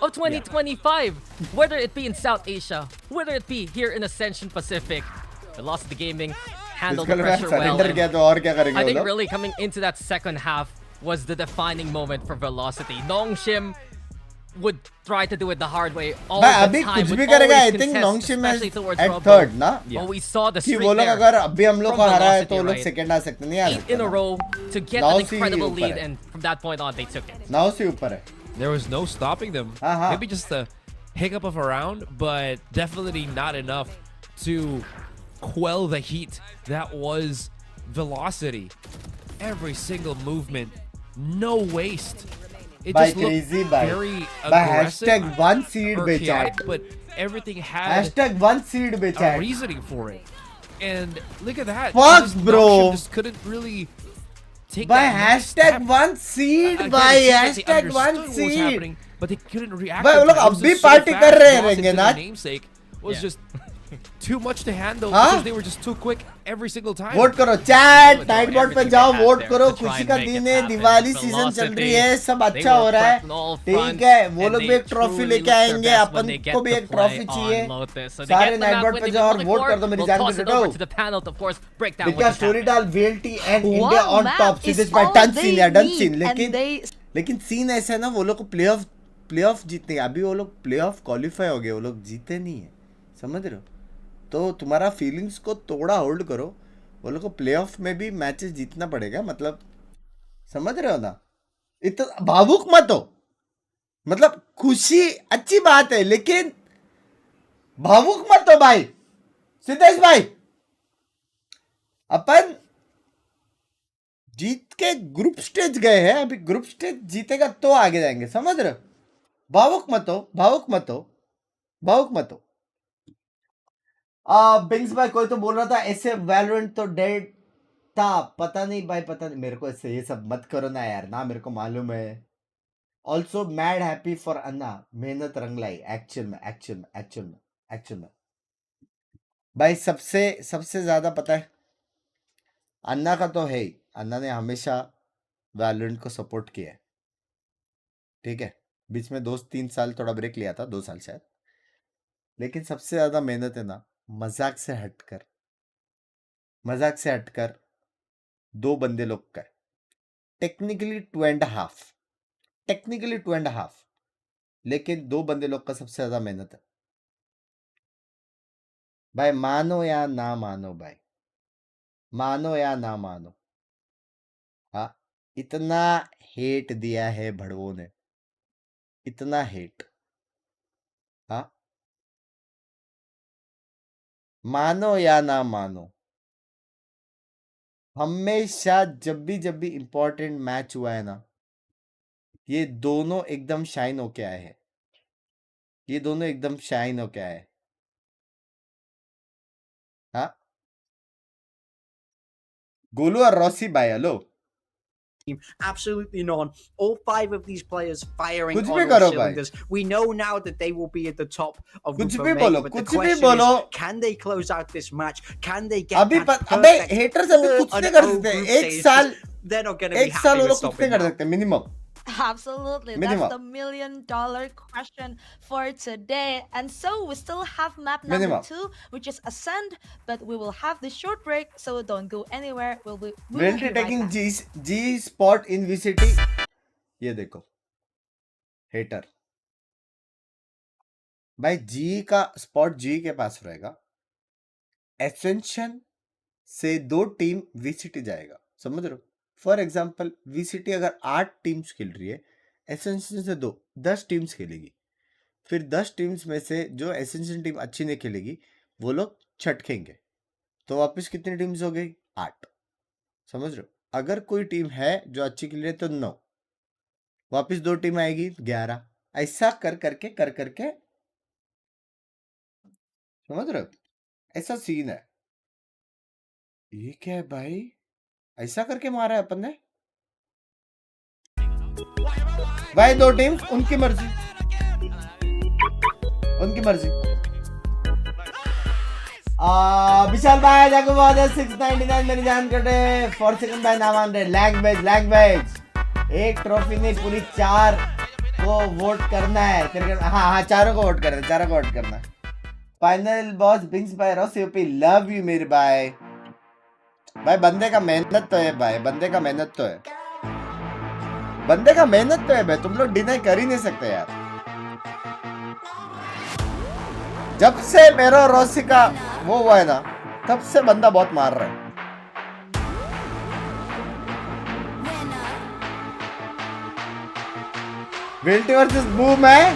of 2025. Whether it be in South Asia, whether it be here in Ascension Pacific, Velocity Gaming handled the pressure well. Surrender किया And तो और क्या करेंगे I वो think लोग really coming into that second half was the defining moment for Velocity. Nong Shim would try to do it the hard way all भाई the अभी time. कुछ would भी करेगा always I think contest, Nong Shim especially towards एट Robo. Third ना But we saw the कि streak वो लोग there अगर अभी हम लोग from को हरा है तो Velocity, वो लोग right? सेकंड आ सकते नहीं आ 8 सकते in a ना row to get Now an see incredible ऊपर lead, है। and from that point on, they took it. Now से ऊपर है There was no stopping them. Uh-huh. Maybe just a hiccup of a round, but definitely not enough to quell the heat that was Velocity. Every single movement, no waste. It By just looked crazy by very by aggressive. hashtag 1 seed or पे chaotic, chat but everything had hashtag 1 seed पे a chat reasoning for it. And look at that. Fuck, Just bro. Nong Shim just couldn't really take by that next hashtag step. 1 seed Again, by it seems like they hashtag 1 understood what was seed happening, but they couldn't react. भाई वो in लोग time. It अब was भी just so party fast. कर रहे Lost रहेंगे into ना their namesake was Yeah. just too much to handle Huh? because they were just too quick every single time. Vote करो चैट They नाइट were board पे everything जाओ they had vote there करो to try खुशी and का make दिन it है happen. Diwali season चल Velocity, रही है सब they अच्छा were हो रहा है prepped on all ठीक fronts, है वो and लोग they भी एक ट्रॉफी truly लेके look their आएंगे best upon when they get को भी to एक play ट्रॉफी on चाहिए Lotus. So they सारे get the night map board win पे they've जाओ been और looking वोट for. कर दो मेरी We'll जान toss पे it over टटो to the panel to, of course, break down बिका what just स्टोरी happened. डाल VLT and India One on map top see is this by all done they scene या done need, scene and लेकिन scene ऐसा है ना वो लोग को प्लेऑफ जीतने अभी वो लोग प्लेऑफ क्वालिफाई हो गए वो लोग जीते नहीं है समझ रहे हो तो तुम्हारा फीलिंग्स को थोड़ा होल्ड करो वो लोग को प्लेऑफ में भी मैचेस जीतना पड़ेगा मतलब समझ रहे हो ना इतना भावुक मत हो मतलब खुशी अच्छी बात है लेकिन भावुक मत हो भाई सिद्धेश भाई अपन जीत के ग्रुप स्टेज गए हैं अभी ग्रुप स्टेज जीतेगा तो आगे जाएंगे समझ रहे हो भावुक मत हो भावुक मत हो भावुक मत हो बिंग्स भाई कोई तो बोल रहा था ऐसे वैलोरेंट तो डेड था पता नहीं भाई पता नहीं मेरे को ऐसे ये सब मत करो ना यार ना मेरे को मालूम है ऑल्सो मैड हैप्पी फॉर अन्ना मेहनत रंग लाई एक्चुअल में भाई सबसे ज्यादा पता है अन्ना का तो है ही अन्ना ने हमेशा वैलोरेंट को सपोर्ट किया है ठीक है बीच में 2-3 साल थोड़ा ब्रेक लिया था 2 साल शायद लेकिन सबसे ज्यादा मेहनत है ना मजाक से हटकर 2 बंदे लोग कर टेक्निकली 2.5 लेकिन 2 बंदे लोग का सबसे ज्यादा मेहनत है भाई मानो या ना मानो भाई मानो या ना मानो हाँ इतना हेट दिया है भड़वों ने इतना हेट हाँ मानो या ना मानो हमेशा जब भी इंपॉर्टेंट मैच हुआ है ना ये दोनों एकदम शाइन होके आए हैं हाँ गोलू और रॉसी भाई hello Absolutely none. All 5 of these players firing कुछ on भी all करो भाई cylinders. We know now that they will be at the top of कुछ Group भी A, बोलो but the कुछ भी question बोलो is, can they close out this match? Can they get अभी that अबे perfect हेटर्स अभी कुछ नहीं कर 4-0 सकते group एक stage? साल They're not going to be एक साल happy वो with लोग कुछ नहीं stopping कर now. सकते minimum Absolutely. Minimum. That's the million-dollar question for today. And so we still have map number Minimum. 2, which is Ascent, but we will have this short break, so don't go anywhere. We will VLT be right taking back. G spot in VCT ये देखो hater भाई जी का spot जी के पास रहेगा ascension से 2 team VCT जाएगा समझ रहे हो फॉर एग्जांपल VCT अगर 8 टीम्स खेल रही है एसेंशन से 10 टीम्स खेलेगी फिर 10 टीम्स में से जो एसेंशियल टीम अच्छी नहीं खेलेगी वो लोग छटकेंगे, तो वापस कितनी टीम्स हो गई? 8। समझ रहे हो? अगर कोई टीम है जो अच्छी खेल रही है तो 9, वापस 2 टीम आएगी 11, ऐसा कर करके समझ रहे हो? ऐसा सीन है। ये क्या है भाई? ऐसा करके मारा है अपन ने भाई। 2 टीम, उनकी मर्जी, उनकी मर्जी। विशाल भाई जाको बहुत है 699 मेरी जान कटे 4 सेकंड भाई नाम आन रहे लैग बैच एक ट्रॉफी नहीं पूरी 4 को वोट करना है तेरे। हाँ 4 को वोट करना है, 4 को वोट करना है। फाइनल बॉस बिंक्स भाई रॉस यूपी लव यू मेरे भाई। भाई बंदे का मेहनत तो है भाई, बंदे का मेहनत तो है, बंदे का मेहनत तो है भाई, तुम लोग डिनाई कर ही नहीं सकते यार। जब से मेरा रोसी का वो हुआ है ना तब से बंदा बहुत मार रहा है। VLT वर्सेस बूम है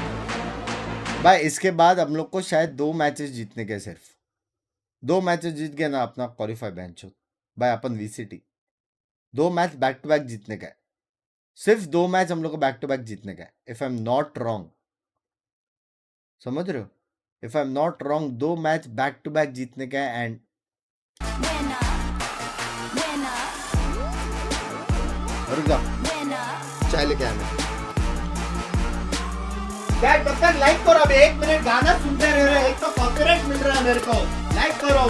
भाई। इसके बाद हम लोग को शायद 2 मैचेस जीतने के, सिर्फ 2 मैचेस जीत गए ना अपना क्वालिफाई बेंच भाई अपन VCT। 2 match back to back जीतने का है, सिर्फ 2 मैच हम लोग को बैक टू बैक जीतने का है, if I am not wrong. समझ रहे हो? If I am not wrong 2 match back to back जीतने का है। एंड रुक जा चाय लेके आया मैं। तब तक लाइक करो, अभी 1 मिनट गाना सुनते रह रहे, एक तो कॉपीराइट मिल रहा है मेरे को। लाइक करो।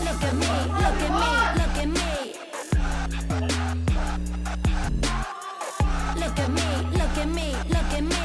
Look at me, look at me, look at me. Look at me, look at me, look at me.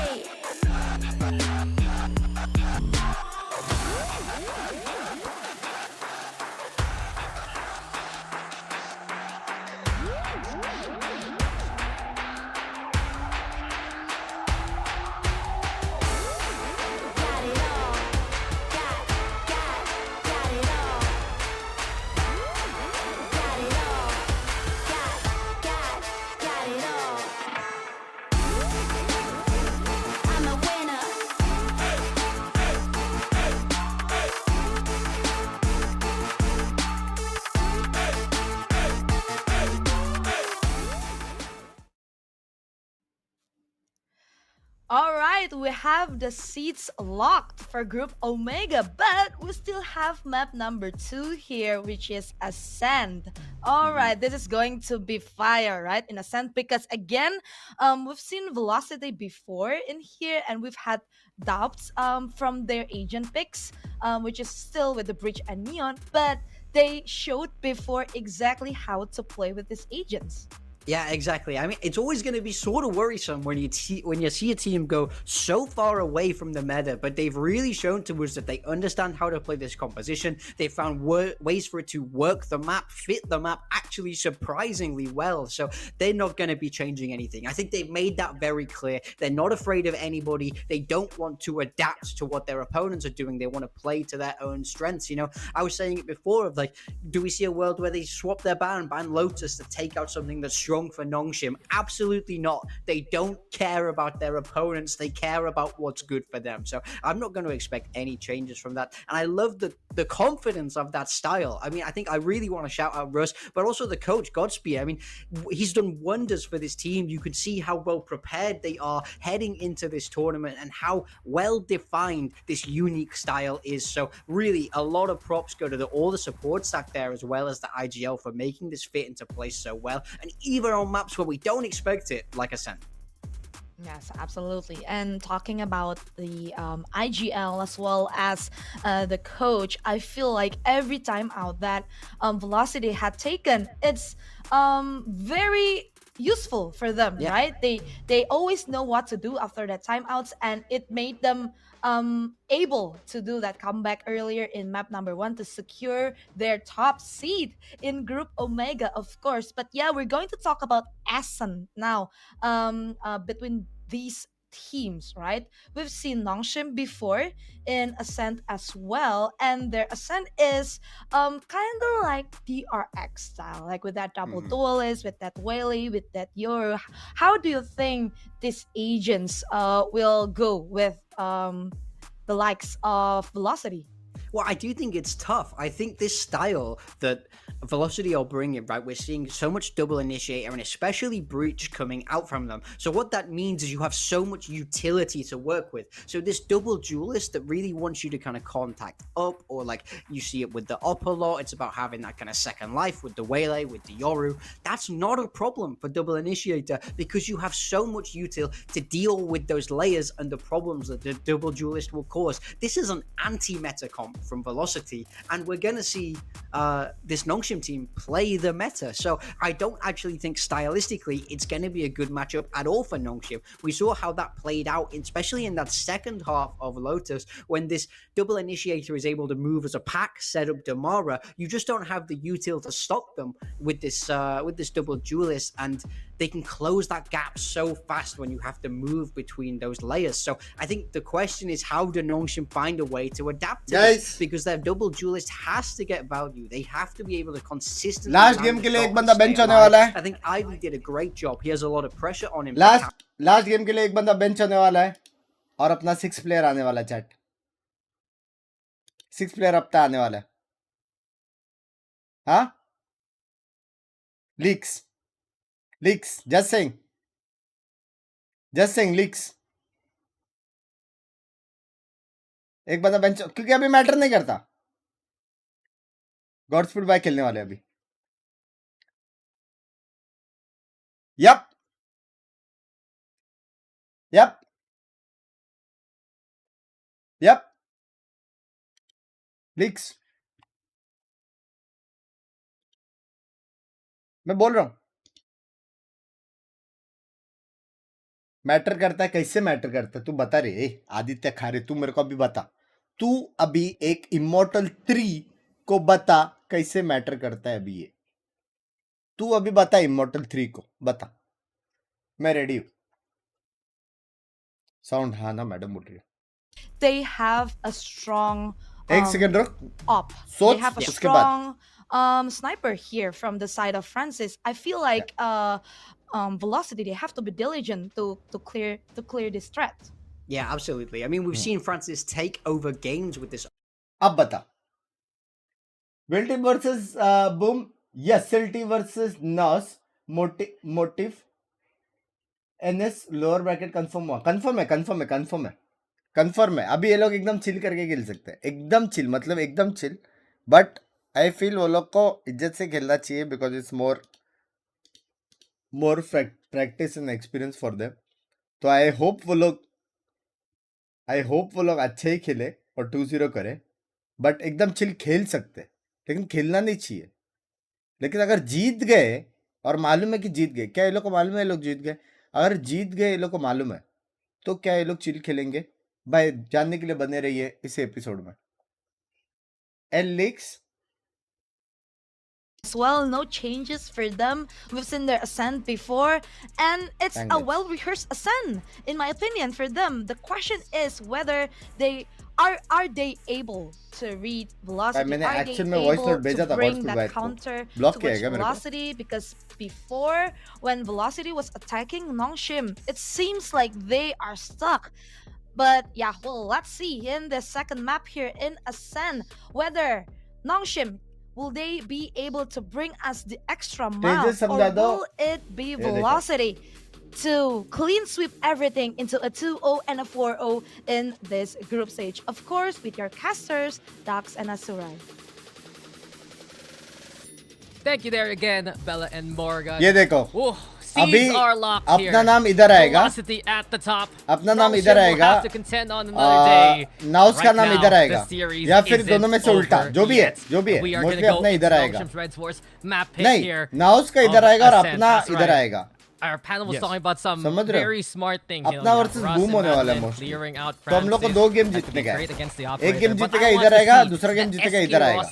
All right, we have the seats locked for Group Omega, but we still have map number 2 here, which is Ascent. All right, this is going to be fire, right, in Ascent, because again, we've seen Velocity before in here, and we've had doubts from their agent picks, which is still with the Bridge and Neon, but they showed before exactly how to play with these agents. Yeah, exactly. I mean, it's always going to be sort of worrisome when you see a team go so far away from the meta, but they've really shown to us that they understand how to play this composition. They found ways for it to work the map, fit the map actually surprisingly well. So they're not going to be changing anything. I think they've made that very clear. They're not afraid of anybody. They don't want to adapt to what their opponents are doing. They want to play to their own strengths. You know, I was saying it before of like, do we see a world where they swap their ban Lotus to take out something that's strong for Nong Shim? Absolutely not. They don't care about their opponents. They care about what's good for them. So I'm not going to expect any changes from that. And I love the confidence of that style. I mean, I think I really want to shout out Russ, but also the coach, Godspeed. I mean, he's done wonders for this team. You can see how well prepared they are heading into this tournament and how well defined this unique style is. So really, a lot of props go to all the support stack there, as well as the IGL, for making this fit into place so well. And even on maps where we don't expect it, like Ascent. Yes, absolutely. And talking about the IGL as well as the coach, I feel like every time out that Velocity had taken, it's very useful for them, right? They always know what to do after that timeouts, and it made them able to do that comeback earlier in map number 1 to secure their top seed in Group Omega, of course. But yeah, we're going to talk about Ascent now. Between these teams, right? We've seen Nong Shim before in Ascent as well, and their Ascent is kind of like DRX style, like with that double duelist, with that Whaley, with that Yoru. How do you think these agents will go with the likes of Velocity? Well, I do think it's tough. I think this style that Velocity are bringing, right, we're seeing so much double initiator and especially breach coming out from them. So what that means is you have so much utility to work with. So this double duelist that really wants you to kind of contact up, or like you see it with the up a lot, it's about having that kind of second life with the Waylay, with the Yoru. That's not a problem for double initiator because you have so much util to deal with those layers and the problems that the double duelist will cause. This is an anti-meta comp from Velocity, and we're gonna see this Nong Shim team play the meta. So I don't actually think stylistically it's gonna be a good matchup at all for Nong Shim. We saw how that played out, especially in that second half of Lotus, when this double initiator is able to move as a pack, set up Damara. You just don't have the util to stop them with this double duelist, and they can close that gap so fast when you have to move between those layers. So I think the question is, how do Nong Shim find a way to adapt to this? Because their double duelist has to get value. They have to be able to consistently. Last game के लिए एक बंदा bench होने वाला है. I think Ivy did a great job. He has a lot of pressure on him. Last game के लिए एक बंदा bench होने वाला है और अपना 6 player आने वाला है chat. 6 player अपना आने वाला है. हाँ? Leaks. Just saying leaks. एक बंदा बेंच, क्योंकि अभी मैटर नहीं करता. गॉड स्पीड बाय खेलने वाले अभी. Yup leaks. मैं बोल रहा हूं मैटर करता है. कैसे मैटर करता है तू बता रे. आदित्य खारे, तू मेरे को अभी बता. तू अभी एक इमोर्टल 3 को बता कैसे मैटर करता है अभी ये. तू अभी बता इमोर्टल 3 को बता. मैं रेडी हूं. साउंड हाँ ना मैडम बोल रही है. They have a strong एक सेकंड रुक. op. They have a strong sniper here from the side of Francis. I feel like Velocity, they have to be diligent to clear this threat. Yeah, absolutely. I mean, we've seen Francis take over games with this. अब बता. VLT versus Boom. Yes, SLT versus NOS. Motive. NS lower bracket confirm हुआ. Confirm है. अभी ये लोग एकदम chill करके खेल सकते हैं. एकदम चिल, मतलब एकदम चिल. बट आई फील वो लोग को इज्जत से खेलना चाहिए because it's more practice and experience for them. तो आई होप वो लोग अच्छे ही खेले और 2-0 करे. बट एकदम चिल खेल सकते, लेकिन खेलना नहीं चाहिए. लेकिन अगर जीत गए और मालूम है कि जीत गए, क्या ये लोग को मालूम है ये लोग जीत गए? अगर जीत गए ये लोग को मालूम है, तो क्या ये लोग चिल खेलेंगे? भाई जानने के लिए बने रहिए इस एपिसोड में. L leaks as well. No changes for them. We've seen their Ascent before, and it's a well-rehearsed Ascent, in my opinion, for them. The question is whether they are they able to read Velocity? Are they able to bring that counter towards Velocity? Because before, when Velocity was attacking Nong Shim, it seems like they are stuck. But yeah, well, let's see in the second map here in Ascent whether Nong Shim, will they be able to bring us the extra mile, or will it be Velocity to clean sweep everything into a 2-0 and a 4-0 in this group stage? Of course, with your casters, Dax and Asurai. Thank you there again, Bella and Morgan. ये देखो, oh, seeds are locked here. अपना नाम इधर आएगा. Velocity at the top. अपना नाम इधर आएगा. Have to contend on another day. Knows का नाम इधर आएगा. या फिर दोनों में से उल्टा, जो भी है, मोस्टली अपना इधर आएगा. नहीं, नाउस का इधर आएगा और अपना इधर आएगा. Our panel was talking about some very smart things. अपना वर्सेस बूम होने वाला है मोस्टली. तो हम लोग को 2 गेम जीतने का है. एक गेम जीतेगा इधर आएगा, दूसरा गेम जीतेगा इधर आएगा.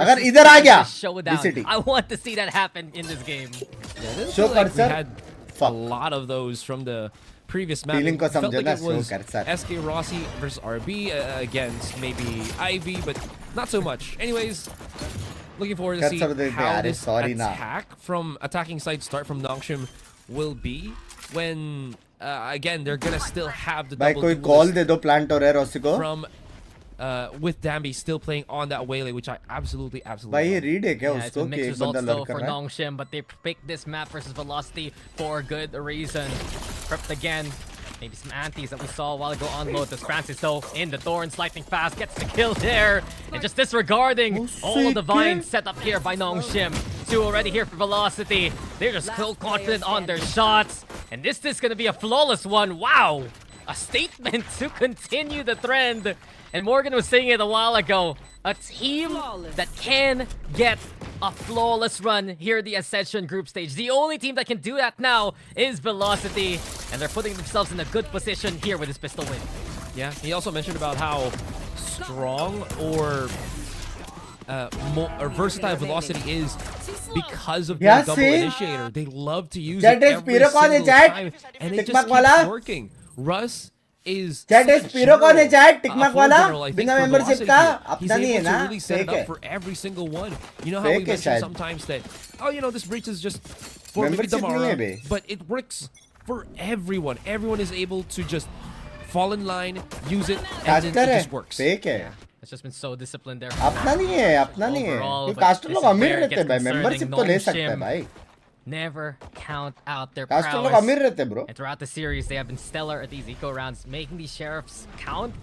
अगर इधर आ गया, VCT. I want to see that happen in this game. Showcase had a lot of those from the previous match, Feeling ko felt समझो like ना, it was slow कर, sir. SK Rossi versus RB against maybe Ivy, but not so much. Anyways, looking forward to see how this attack from attacking side start from Nong Shim will be when again they're gonna still have the double कोई call दे दो plant हो रहा है Rossi को from with Dambi still playing on that waylay, which I absolutely भाई ये read है क्या Yeah, it's a उसको कि mixed एक results बंदा though लड़ कर for रहा है Nong Shim, but they picked this map versus Velocity for good reason. Prepped again. Maybe some antis that we saw a while ago on Lotus. Francis though in the Thorns, lightning fast, gets the kill there. And just disregarding all the vines set up here by Nong Shim. Two already here for Velocity. They're just so confident on their shots. And this is going to be a flawless one. Wow! A statement to continue the trend. And Morgan was saying it a while ago. A team that can get a flawless run here at the Ascension group stage. The only team that can do that now is Velocity. And they're putting themselves in a good position here with this pistol win. Yeah, he also mentioned about how strong or versatile Velocity is because of their double initiator. They love to use it every single time. And it just keeps working. Russ is chat is Piro कौन है chat टिकमक वाला बिना membership का अपना नहीं है ना really set it up for every single one. You know how we mention sometimes that this breach is just for maybe tomorrow, but it works for everyone. Everyone is able to just fall in line, use it, and then it just works. Fake है It's just been so disciplined there. अपना नहीं है ये caster लोग अमीर रहते हैं भाई membership तो ले सकते हैं भाई Never count out their caster लोग prowess. अमीर रहते हैं bro And throughout the series, they have been stellar at these eco rounds, making these sheriffs count.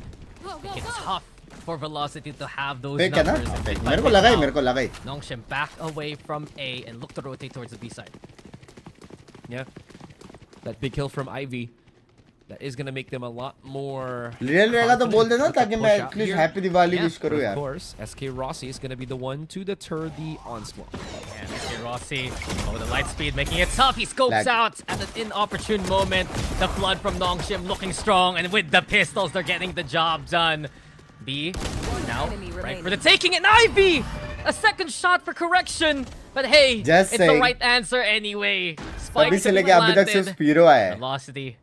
Make it tough for Velocity to have those fake है ना numbers. fake मेरे को लगा ही Nong Shim back away from A and look to rotate towards the B side. Yeah, that big kill from Ivy. That is gonna make them a lot more. Real रहेगा तो बोल देना ताकि मैं at least happy Diwali wish करूँ यार. Of course, SK Rossi is gonna be the one to deter the onslaught. And SK Rossi, the light speed making it tough. He scopes out at an inopportune moment. The flood from Nong Shim looking strong, and with the pistols, they're getting the job done. B now right for the taking, and Ivy a second shot for correction. But hey, just it's the right answer anyway. Spike अभी से लेके अभी तक सिर्फ Piro आया है. Velocity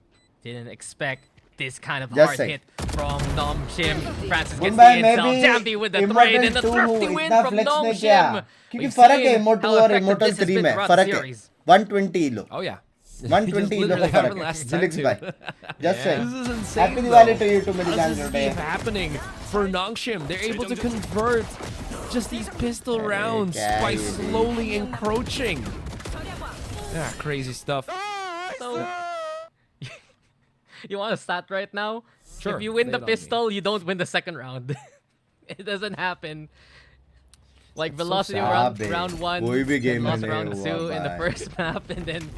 didn't expect this kind of hard hit from Nong Shim. Francis gets the Mumbai intel. Dambi with the trade and the thrifty win from Nong Shim. क्योंकि फर्क है Immortal और Immortal 3 में फर्क है 120 elo. Oh yeah. 120 elo का फर्क है. Zilix bhai. Just saying. This is insane. Happy Diwali to you too, मेरी जान This is happening for Nong Shim. They're able to convert just these pistol rounds by slowly encroaching. Ah, crazy stuff. So, you want a stat right now? Sure. If you win the pistol, you don't win the second round. It doesn't happen. Like Velocity round one, lost round two in the first map, and then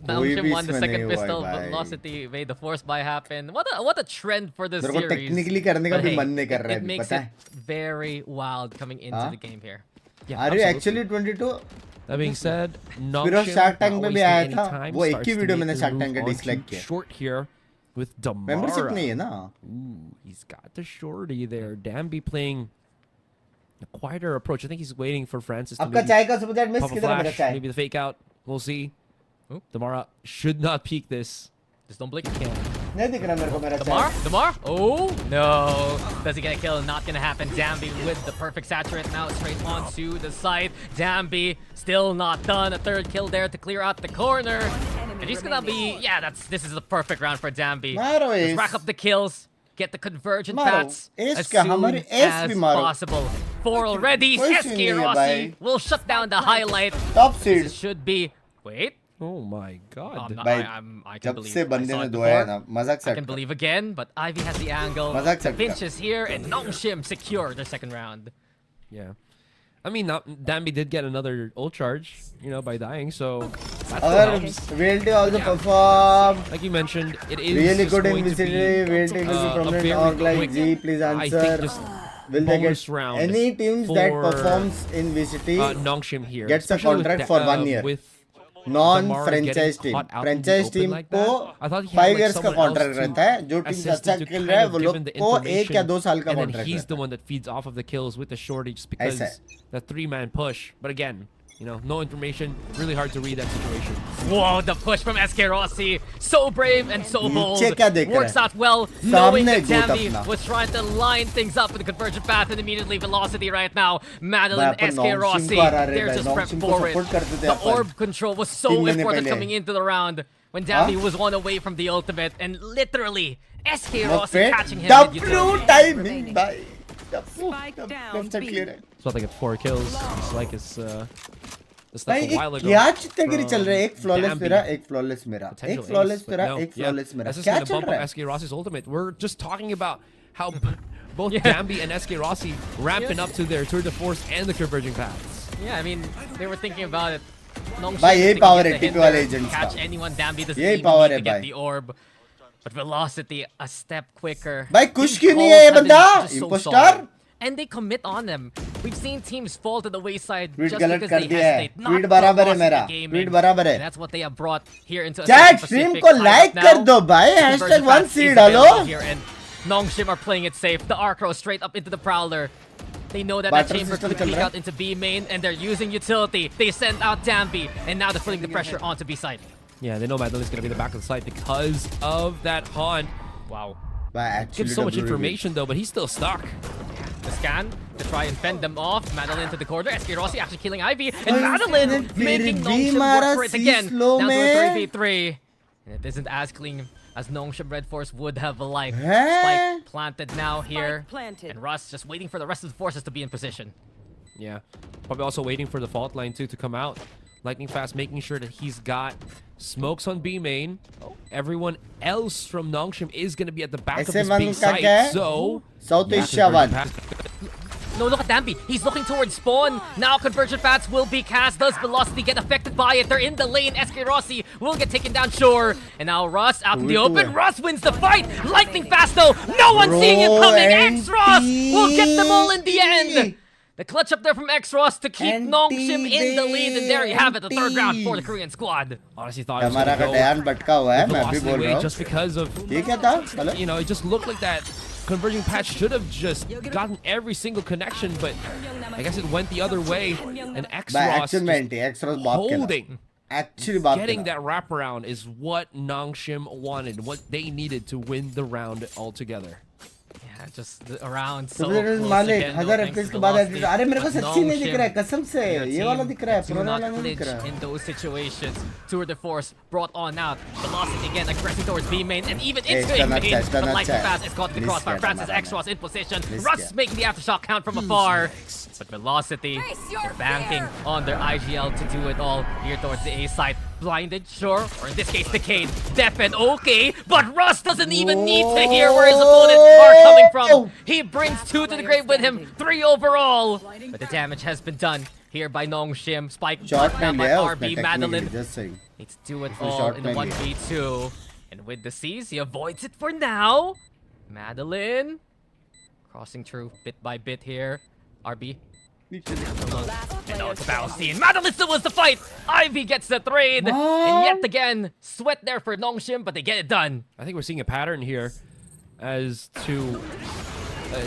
Nong Shim won the second pistol. Velocity made the force buy happen. What a trend for the series. Technically करने का भी मन नहीं कर रहा है. It makes it very wild coming into the game here. Yeah, are you actually 22? That being said, Nong Shim Shark Tank में भी आया था. वो एक ही starts to वीडियो make मैंने the Shark move Tank का onto dislike किया. short here with Damara. Membership नहीं है ना. Ooh, he's got the shorty there. Dambi playing a quieter approach. I think he's waiting for Francis to आपका चाय का super chat miss pop a किधर है मेरा flash, चाय? maybe the fake out. We'll see. Damara should not peek this. Just don't blink. नहीं दिख रहा मेरे को मेरा चाय. Damar? Oh, no. Does he get a kill? Not going to happen. Dambi with the perfect saturate. Now straight onto the side. Dambi still not done. A third kill there to clear out the corner. And he's going to be... Yeah, this is the perfect round for Dambi. Just rack up the kills. Get the convergent bats as soon as possible. 4 already. SK Rossi will shut down the highlight. Top seed. This should be... Wait. Oh my god. I can जब believe से बंदे ने दो है ना मजाक I can believe again, but Ivy has the angle. Pinch is here, and Nong Shim secure their second round. Yeah. I mean, Dambi did get another ult charge, by dying, so... VLT also perform. Like you mentioned, it is really good in going to VCT. be VLT will be prominent org like G. Please I think answer. just Will they get round any teams that performs in VCT Nong Shim here gets a contract for 1 year? Non-franchise team. Franchise team को 5 years का contract रहता है. जो team अच्छा खेल रहा है वो लोग को 1 या 2 साल का contract he's रहता the one that feeds off of the kills with the shorty just because the 3-man push. But again, You know, no information. Really hard to read that situation. Whoa, the push from SK Rossi. So brave and so bold. नीचे क्या देख रहा है? Works out well, knowing that सामने Dambi गोट अपना। was trying to line things up with the convergent path and immediately velocity right now. Madeline, भाई, अपन SK नॉन्ग Rossi, शिम को हरा रहे they're भाई, just नॉन्ग prepped शिम को for it. support करते थे The upon. orb control was so 3 महीने important पहले। coming into the round when Dambi was one away from the ultimate and literally SK Rossi catching him W mid-utility. timing भाई। Spike down left side B. clear है। So I think it's 4 kills. It's like it's भाई like a while एक ago. क्या चित्तगिरी चल रहा है? एक from flawless Dambi. मेरा, एक फ्लॉलेस मेरा, एक Potential फ्लॉलेस ace, but मेरा, no. एक फ्लॉलेस मेरा। That's just क्या gonna चल bump रहा up है? SK Rossi's ultimate. We're just talking about how both Yeah. Dambi and SK Rossi ramping up to their tour de force and the converging paths. Yeah, I mean, they were thinking about it. Nong भाई, Shim यही thinking power get है the hit TP वाले there, agents catch का। anyone. Dambi doesn't यही even power need है to get भाई। the orb. But velocity a step quicker. भाई कुछ These क्यों नहीं calls है ये have been बंदा? just so Impostor? solid. And they commit on them. We've seen teams fall to the wayside Tweet just गलत because कर they दिया है। hesitate. Not Tweet बराबर है for मेरा। loss in the Tweet gaming. बराबर है। And that's what they have brought here into chat Ascent stream Pacific. को Lined लाइक up कर now. दो भाई। Conversion #1 path सी is डालो। available here, and Nong Shim are playing it safe. The Arcro straight up into the Prowler. They know that Barter chamber system could चल peek रहा है। out into B main, and they're using utility. They send out Dambi, and now they're putting the pressure onto B side. Yeah, they know Madeline's gonna be the back of the site because of that haunt. Wow. भाई actually Gives so much W information though, but he's still stuck. The scan to try and fend them off. Madeline to the corner. SK Rossi actually killing Ivy, Oh, and Madeline फिर making भी Nong Shim मारा work for it C again. slow Down to a में। 3v3. And it isn't as clean as Nong Shim Red Force would have liked. हैं? Spike planted now here. planted. And Russ just waiting for the rest of the forces to be in position. Yeah, probably also waiting for the fault line too to come out. Lightning fast, making sure that he's got smokes on B main. Everyone else from Nong Shim is gonna be at the back of ऐसे this मन big का क्या site. है? So South yeah, Asia conversion 1। path- No, look at Dambi. He's looking towards spawn. Now conversion paths will be cast. Does Velocity get affected by it? They're in the lane. SK Rossi will get taken down, sure. And now Russ out in the open. Russ wins the fight. Lightning fast though. No one seeing him coming. X-Ross will get them all in the end. The clutch up there from X-Ross to keep Nong Shim in the lead. And there you have it, the third round for the Korean squad. Honestly thought it was हमारा gonna का go ध्यान भटका हुआ है, the मैं भी velocity बोल way रहा हूँ। just because of ये क्या था? Hello? you know, it just looked like that converging patch should have just gotten every single connection, but I guess it went the other way. And भाई X-Ross actual में anti एक्सरॉस बाप के holding, actually बाप getting के that wraparound is what Nong Shim wanted, what they needed to win the round altogether. Yeah, just around so तो close मालिक again, no 1000 thanks FPS to के बाद Velocity. अरे मेरे को But सच्ची Nong नहीं दिख Shim, रहा है कसम से their ये वाला team दिख रहा है do पुराना not वाला नहीं दिख flinch रहा है in those situations. Tour de Force brought on out. Velocity again aggressing towards B main and even into इसका A नट main. है, इसका But नट Lightning है। Fast is caught in the Miss crossfire. किया Francis हमारा X-Ross in position. Miss Russ किया। making the aftershock count from afar. But Velocity, they're banking on their IGL to do it all here towards the A side. Blinded, sure, or in this case, Decayed. Deafened, okay, but Russ doesn't even need to hear where his opponents are coming from. He brings 2 to the grave with him, 3 overall. But the damage has been done here by Nong Shim. Spike shot marked में down by लिया उसने RB technically Madeline. Just सही Let's do it उसने all shot in the में लिया। 1v2. And with the C's, he avoids it for now. Madeline crossing through bit by bit here. RB. And now it's a battle scene. Madeline still wins the fight. Ivy gets the trade. And yet again, sweat there for Nong Shim, but they get it done. I think we're seeing a pattern here as to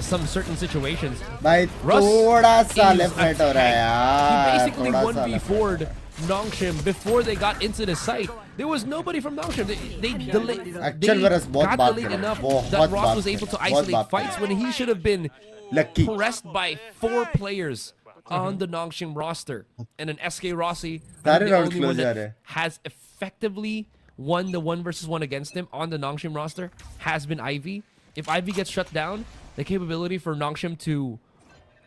some certain situations. भाई Russ थोड़ा सा is left a right हो रहा है He यार basically थोड़ा सा left. 1v4'd Nong Shim before they got into the site. There was nobody from Nong Shim. They delayed. Actual versus बहुत got बात delayed करा, enough बहुत that Ross बात was able to करा, बहुत isolate बात fights करा। when he should have been Lucky. pressed by 4 players on the Nong Shim roster. And then SK Rossi, सारे the round only one close जा that रहे हैं। has effectively won the 1 versus 1 against him on the Nong Shim roster has been Ivy. If Ivy gets shut down, the capability for Nong Shim to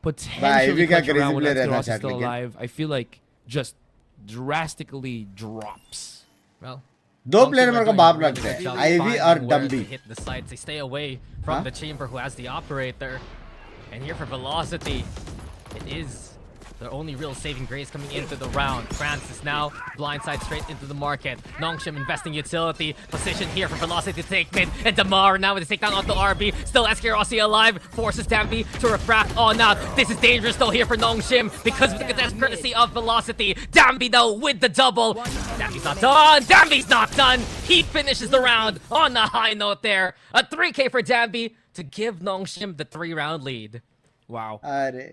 potentially Ivy का clutch around crazy when player SK रहना Rossi is चाहिए, still लेकिन- alive, I feel like just drastically drops. Well, दो Nong player Shim are मेरे को doing बाप a really लगते good हैं job आईवी finding और where to डम्बी hit the sites. They stay away from Huh? the chamber who has the operator. And here for Velocity, it is their only real saving grace coming into the round. Francis now blindside straight into the market. Nong Shim investing utility. Position here for Velocity to take mid. And Damar now with the takedown onto RB. Still SK Rossi alive. Forces Dambi to refract on out. This is dangerous though here for Nong Shim because of the courtesy of Velocity. Dambi though with the double. Dambi's not done. Dambi's not done. He finishes the round on a high note there. A 3K for Dambi to give Nong Shim the 3-round lead. Wow. अरे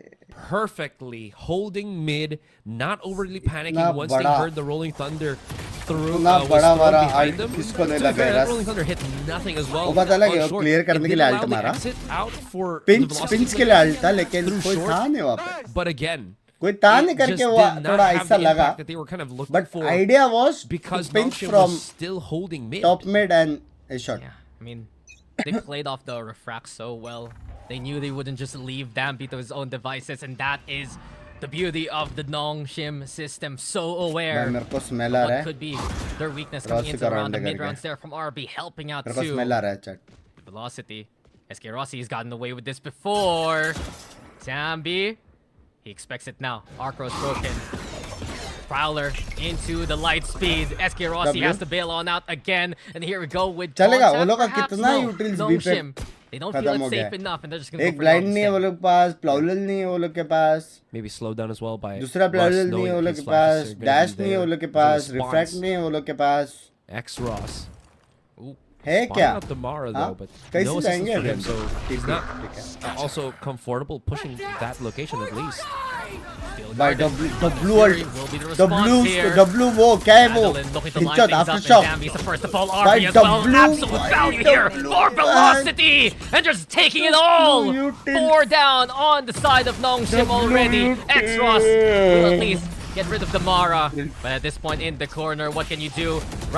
Perfectly holding mid, not overly इतना panicking once they बड़ा- heard the Rolling Thunder through इतना was बड़ा thrown मारा behind ult them. किसको नहीं To be लगा fair, that रस Rolling Thunder hit nothing as well. वो पता लगे on वो short. clear It करने के did लिए allow ult the मारा exit out for the pinch Velocity pinch के लिए players ult था लेकिन through कोई short. था नहीं वहाँ पे But again, कोई था नहीं it करके just वो did not थोड़ा have ऐसा the लगा impact that they were kind of looking but for idea was because to pinch Nong Shim from was still holding mid. top mid and a shot Yeah, I mean, they played off the refract so well. They knew they wouldn't just leave Dambi to his own devices, and that is the beauty of the Nong Shim system. So भाई aware मेरे को of smell आ रहा what है could be their weakness Rossi coming into का around the round mid करके। rounds there from RB, helping out मेरे को too. स्मेल आ रहा है चट Velocity. SK Rossi has gotten away with this before. Dambi, he expects it now. Arcro's broken. Prowler into the light speed. SK Rossi W. has to bail on out again. And here we go with चलेगा contact, वो लोग का perhaps? कितना No, utils Nong B पे Shim. They don't खत्म feel हो it's गया safe है। enough, and they're just gonna एक go for the ब्लाइंड नहीं है वो instead. लोग के पास प्लाउलल नहीं है वो लोग के पास Maybe slowed down as well by दूसरा Russ प्लाउलल नहीं knowing है वो लोग his के flashes pass are gonna dash be नहीं है वो there लोग के as a pass response. Refract नहीं है वो लोग के पास X Ross. Ooh. है Spotting क्या out Damara हाँ? though, but कैसे no assistance जाएंगे from him, अभी so ठीक he's है not ठीक है also comfortable pushing that location at least. भाई W W Fury will be the response here. W वो क्या है वो Madeline looking to line हिचट things after up, and shot Dambi's the first to fall. By RB as well. W, Absolute by value here. W, More man. velocity. And just taking it all. utils. 4 down on the side of Nong Shim already. X-Ross will at least get rid of Damara. But at this point in the corner, what can you do?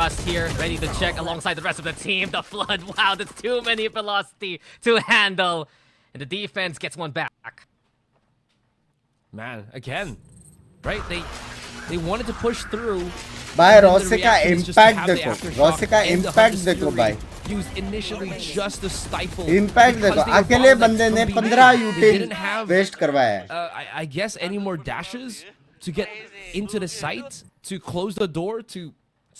Rust here, ready to check alongside the rest of the team. The flood. Wow, that's too many velocity to handle. And the defense gets one back. Man, again, right? They wanted to push through. भाई and then the रोसे का reaction is just to impact have the देखो aftershock रोसे का and the impact Hunter's देखो Fury भाई used initially just to stifle. Impact because देखो they were अकेले bothered बंदे from ने behind. 15 They util didn't have waste करवाया है I guess any more dashes to get into the site to close the door to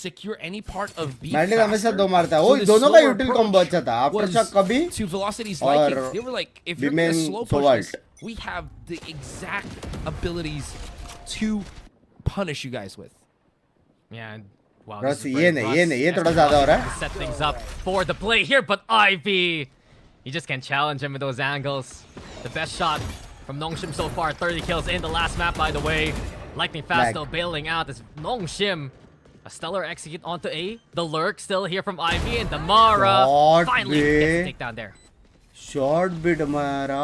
secure any part of B Madeline हमेशा faster. दो मारता है So वो the दोनों का slower यूटिल approach कॉम्बो अच्छा था आफ्टर was शॉट कभी to Velocity's और liking. They were like, if you're gonna Bimen slow push Sovalt. this, we have the exact abilities to punish you guys with. Yeah, and wow, Rust, this is ये brave. नहीं, Rust ये नहीं, ये has थोड़ा to ज़्यादा हो रहा to है। set things up for the play here, but Ivy, you just can't challenge him with those angles. The best shot from Nong Shim so far, 30 kills in the last map, by the way. Lightning fast Lag. though, bailing out as Nong Shim. A stellar execute onto A. The lurk still here from Ivy, and Damara Shot finally bhi. gets a takedown there. Shot bit हमारा